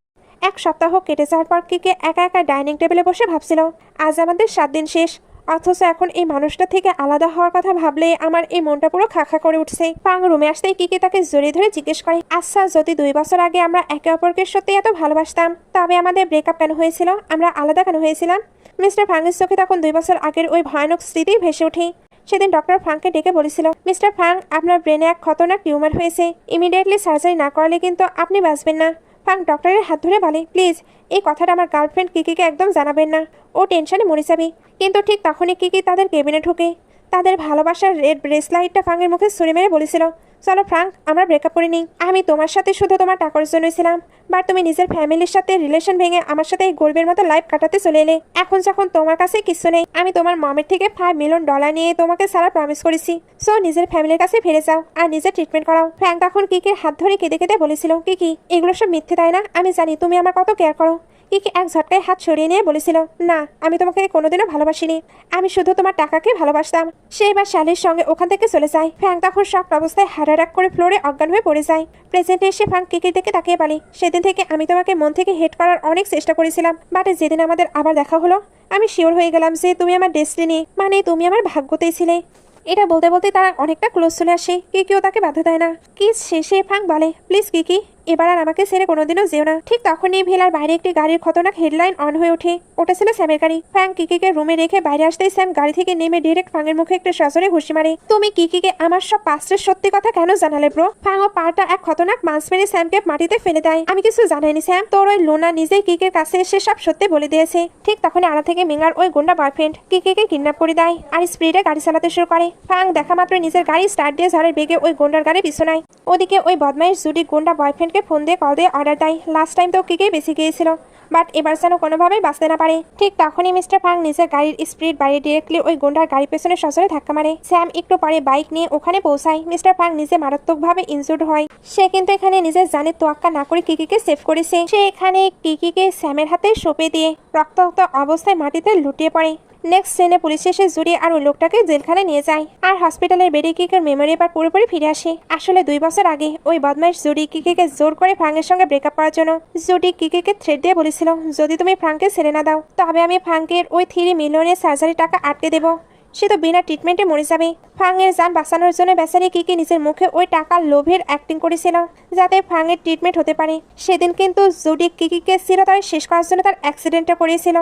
1 সপ্তাহ কেটে যাওয়ার পর কিকে একা একা ডাইনিং টেবিলে বসে ভাবছিল, আজ আমাদের 7 দিন শেষ, অথচ এখন এই মানুষটা থেকে আলাদা হওয়ার কথা ভাবলে আমার এই মনটা পুরো খাখা করে উঠছে। ফাং রুমে আসতেই কিকি তাকে জড়িয়ে ধরে জিজ্ঞেস করে, আচ্ছা, যদি 2 বছর আগে আমরা একে অপরকে সত্যি এত ভালোবাসতাম, তবে আমাদের ব্রেকআপ কেন হয়েছিল? আমরা আলাদা কেন হয়েছিলাম? মিস্টার ফাংয়ের চোখে তখন 2 বছর আগের ওই ভয়ানক স্মৃতি ভেসে ওঠে। সেদিন ডক্টর ফাংকে ডেকে বলেছিল, মিস্টার ফাং, আপনার ব্রেনে এক খতরনাক টিউমার হয়েছে, ইমিডিয়েটলি সার্জারি না করলে কিন্তু আপনি বাঁচবেন না। ফাং ডক্টরের হাত ধরে বলে, প্লিজ এই কথাটা আমার গার্লফ্রেন্ড কিকিকে একদম জানাবেন না, ও টেনশনে মরে যাবে। কিন্তু ঠিক তখনই কিকি তাদের কেবিনে ঢুকে। তাদের ভালোবাসার রেড ব্রেসলাইটটা ফাংয়ের মুখে ছুঁড়ে মেরে বলেছিল, চলো ফ্রাঙ্ক, আমরা ব্রেকআপ করে নিই। আমি তোমার সাথে শুধু তোমার টাকার জন্যই ছিলাম, বাট তুমি নিজের ফ্যামিলির সাথে রিলেশন ভেঙে আমার সাথে এই গরিবের মতো লাইফ কাটাতে চলে এলে। এখন যখন তোমার কাছে কিছু নেই, আমি তোমার মমের থেকে $5 মিলিয়ন নিয়ে তোমাকে সারা প্রমিস করেছি। সো নিজের ফ্যামিলির কাছে ফিরে যাও আর নিজের ট্রিটমেন্ট করাও। ফ্র্যাঙ্ক তখন কিকির হাত ধরে কেঁদে কেঁদে বলেছিল, কিকি, এগুলো সব মিথ্যে, তাই না? আমি জানি তুমি আমার কত কেয়ার করো। কিকি এক ঝটকায় হাত সরিয়ে নিয়ে বলেছিল, না, আমি তোমাকে কোনোদিনও ভালোবাসিনি, আমি শুধু তোমার টাকাকে ভালোবাসতাম। সে এবার শ্যালির সঙ্গে ওখান থেকে চলে যায়। ফ্র্যাঙ্ক তখন শক্ট অবস্থায় হার্ট অ্যাটাক করে ফ্লোরে অজ্ঞান হয়ে পড়ে যায়। প্রেজেন্টে এসে ফ্র্যাঙ্ক কিকির দিকে তাকিয়ে বলে, সেদিন থেকে আমি তোমাকে মন থেকে হেট করার অনেক চেষ্টা করেছিলাম, বাট যেদিন আমাদের আবার দেখা হলো, আমি শিওর হয়ে গেলাম যে তুমি আমার ডেস্টিনি, মানে তুমি আমার ভাগ্যতেই ছিলে। এটা বলতে বলতে তারা অনেকটা ক্লোজ চলে আসে। কিকিও তাকে বাধা দেয় না। কিস শেষে ফ্র্যাঙ্ক বলে, প্লিজ কিকি, এবার আর আমাকে ছেড়ে কোনোদিনও যেও না। ঠিক তখনই ভিলার বাইরে একটি গাড়ির খতরনাক হেডলাইন অন হয়ে ওঠে। ওটা ছিল স্যামের গাড়ি। ফ্র্যাঙ্ক কিকিকে রুমে রেখে বাইরে আসতেই স্যাম গাড়ি থেকে নেমে ডিরেক্ট ফ্র্যাঙ্কের মুখে একটা সজোরে ঘুষি মারে। তুমি কিকিকে আমার সব পাস্টের সত্যি কথা কেন জানালে ব্রো? ফ্র্যাঙ্ক পাটা এক খতরনাক মাংস মেরে স্যামকে মাটিতে ফেলে দেয়। আমি কিছু জানাইনি স্যাম, তোর ওই লোনা নিজেই কিকের কাছে এসে সব সত্যি বলে দিয়েছে। ঠিক তখনই আড়া থেকে মিঙ্গার ওই গুন্ডা বয়ফ্রেন্ড কিকিকে কিডন্যাপ করে দেয় আর স্পিডে গাড়ি চালাতে শুরু করে। ফ্র্যাঙ্ক দেখা মাত্র নিজের গাড়ি স্টার্ট দিয়ে ঝড়ের বেগে ওই গুন্ডার গাড়ি পিছনায়। ওদিকে ওই বদমাইশ জুডি গুন্ডা বয়ফ্রেন্ডকে ফোন দিয়ে কল দিয়ে অর্ডার দেয়। লাস্ট টাইম তো কিকেই বেশি গিয়েছিল, বাট এবার যেন কোনোভাবেই বাঁচতে না পারে। ঠিক তখনই মিস্টার ফাং নিজের গাড়ির স্পিড বাড়িয়ে ডিরেক্টলি ওই গুন্ডার গাড়ির পেছনে সজোরে ধাক্কা মারে। স্যাম একটু পরে বাইক নিয়ে ওখানে পৌঁছায়। মিস্টার ফাং নিজে মারাত্মকভাবে ইনজুর্ড হয়। সে কিন্তু এখানে নিজের জানের তোয়াক্কা না করে কিকিকে সেভ করেছে। সে এখানে কিকিকে স্যামের হাতে সঁপে দিয়ে রক্তাক্ত অবস্থায় মাটিতে লুটিয়ে পড়ে। নেক্সট সিনে পুলিশ এসে জুডি আর ওই লোকটাকে জেলখানায় নিয়ে যায় আর হসপিটালের বেডে কিকের মেমোরি এবার পুরোপুরি ফিরে আসে। আসলে 2 বছর আগে ওই বদমাইশ জুডি কিকিকে জোর করে ফ্রাঙ্কের সঙ্গে ব্রেকআপ করার জন্য জুডি কিকিকে থ্রেট দিয়ে বলেছিল, যদি তুমি ফ্রাঙ্ককে ছেড়ে না দাও তবে আমি ফ্রাঙ্কের ওই 3 মিলিয়নের সার্জারি টাকা আটকে দেবো। সে তো বিনা ট্রিটমেন্টে মরে যাবে। ফ্রাঙ্কের জান বাঁচানোর জন্য বেচারি কিকি নিজের মুখে ওই টাকার লোভের অ্যাক্টিং করেছিল যাতে ফ্রাঙ্কের ট্রিটমেন্ট হতে পারে। সেদিন কিন্তু জুডি কিকিকে চিরতরে শেষ করার জন্য তার অ্যাক্সিডেন্টটা করেছিল,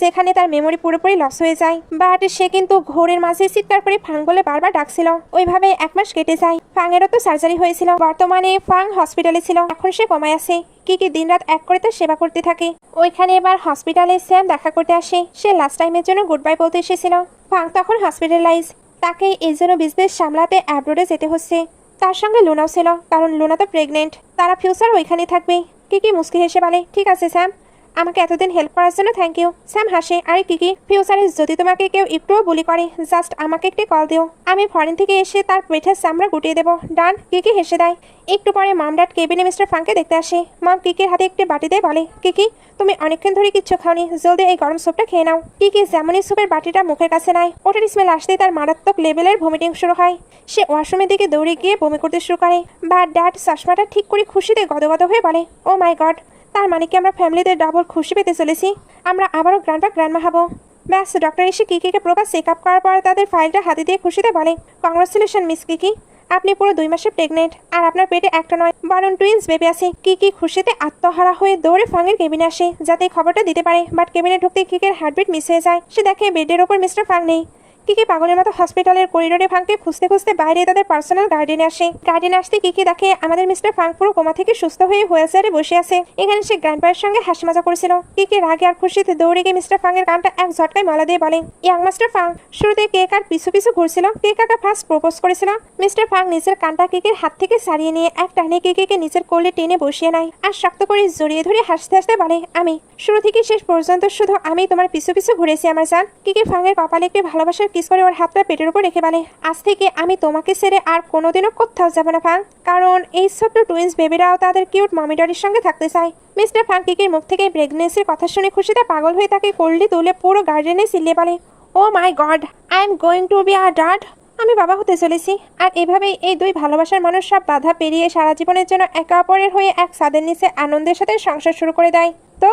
যেখানে তার মেমোরি পুরোপুরি লস হয়ে যায়। বাট সে কিন্তু ঘোরের মাঝে চিৎকার করে ফাং বলে বারবার ডাকছিল। ওইভাবে 1 মাস কেটে যায়। ফাংয়েরও তো সার্জারি হয়েছিল। বর্তমানে ফাং হসপিটালে ছিল, এখন সে কমায় আছে। কিকি দিনরাত এক করে তার সেবা করতে থাকে। ওইখানে এবার হসপিটালে স্যাম দেখা করতে আসে। সে লাস্ট টাইমের জন্য গুড বাই বলতে এসেছিল। ফাং তখন হসপিটালাইজ, তাকে এই জন্য বিজনেস সামলাতে অ্যাব্রোডে যেতে হচ্ছে। তার সঙ্গে লুনাও ছিল, কারণ লুনা তো প্রেগনেন্ট। তারা ফিউচার ওইখানে থাকবে। কিকি মুস্কি হেসে বলে, ঠিক আছে স্যাম, আমাকে এতদিন হেল্প করার জন্য থ্যাংক ইউ। স্যাম হাসে, আরে কিকি, ফিউচারে যদি তোমাকে কেউ একটুও বুলি করে জাস্ট আমাকে একটি কল দিও, আমি ফরেন থেকে এসে তার পেটের চামড়া গুটিয়ে দেবো। ডান। কিকি হেসে দেয়। একটু পরে মম ড্যাড কেবিনে মিস্টার ফাংকে দেখতে আসে। মম কিকির হাতে একটি বাটি দিয়ে বলে, কিকি, তুমি অনেকক্ষণ ধরে কিচ্ছু খাওনি, জলদি এই গরম স্যুপটা খেয়ে নাও। কিকি যেমনই স্যুপের বাটিটা মুখের কাছে নেয়, ওটার স্মেল আসতেই তার মারাত্মক লেভেলের ভমিটিং শুরু হয়। সে ওয়াশরুমের দিকে দৌড়ে গিয়ে বমি করতে শুরু করে। বাট ড্যাড চশমাটা ঠিক করে খুশিতে গদগদ হয়ে বলে, ও মাই গড, তার মানে কি আমরা ফ্যামিলিতে ডাবল খুশি পেতে চলেছি? আমরা আবারও গ্র্যান্ডমা হবো। ব্যাস, ডক্টর এসে কিকিকে প্রপার চেক আপ করার পর তাদের ফাইলটা হাতে দিয়ে খুশিতে বলে, কংগ্রেচুলেশন মিস কিকি, আপনি পুরো 2 মাসে প্রেগনেন্ট আর আপনার পেটে একটা নয় বরং টুইন্স বেবি আছে। কিকি খুশিতে আত্মহারা হয়ে দৌড়ে ফাংয়ের কেবিনে আসে যাতে এই খবরটা দিতে পারে। বাট কেবিনে ঢুকতে কিকের হার্টবিট মিস হয়ে যায়। সে দেখে বেডের ওপর মিস্টার ফাং নেই। কিকি পাগলের মতো হসপিটালের করিডোরে ফাংকে খুঁজতে খুঁজতে বাইরে তাদের পার্সোনাল গার্ডেনে আসে। গার্ডেনে আসতে কিকি দেখে আমাদের মিস্টার ফাং পুরো কোমা থেকে সুস্থ হয়ে হুইল চেয়ারে বসে আছে। এখানে সে গ্র্যান্ডপায়ের সঙ্গে হাসি মজা করেছিল। কিকি রাগে আর খুশিতে দৌড়ে গিয়ে মিস্টার ফাংয়ের কানটা এক ঝটকায় মালা দিয়ে বলে, ইয়াং মাস্টার ফাং। শুরুতে কেক আর পিছু পিছু ঘুরছিল। কেক কাকা ফার্স্ট প্রপোজ করেছিল। মিস্টার ফাং নিজের কানটা কিকির হাত থেকে ছাড়িয়ে নিয়ে এক টানে কিকিকে নিজের কোলে টেনে বসিয়ে নেয় আর শক্ত করে জড়িয়ে ধরে হাসতে হাসতে বলে, আমি শুরু থেকে শেষ পর্যন্ত শুধু আমি তোমার পিছু পিছু ঘুরেছি আমার জান। কিকি ফাংয়ের কপালে একটি ভালোবাসার কিস করে ওর হাতটা পেটের উপর রেখে বলে, আজ থেকে আমি তোমাকে ছেড়ে আর কোনোদিনও কোথাও যাবো না ফাং, কারণ এই ছোট্ট টুইন্স বেবিরাও তাদের কিউট মমিডারির সঙ্গে থাকতে চায়। মিস্টার ফাং কিকির মুখ থেকে প্রেগনেন্সির কথা শুনে খুশিতে পাগল হয়ে তাকে কোল্ডে তুলে পুরো গার্ডেনে চিল্লিয়ে বলে, oh my god, I am going to be a dad. আমি বাবা হতে চলেছি। আর এভাবেই এই দুই ভালোবাসার মানুষ সব বাধা পেরিয়ে সারা জীবনের জন্য একে অপরের হয়ে এক ছাদের নিচে আনন্দের সাথে সংসার শুরু করে দেয়। তো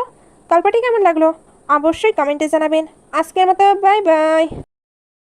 গল্পটি কেমন লাগলো অবশ্যই কমেন্টে জানাবেন। আজকের মতো বাই বাই।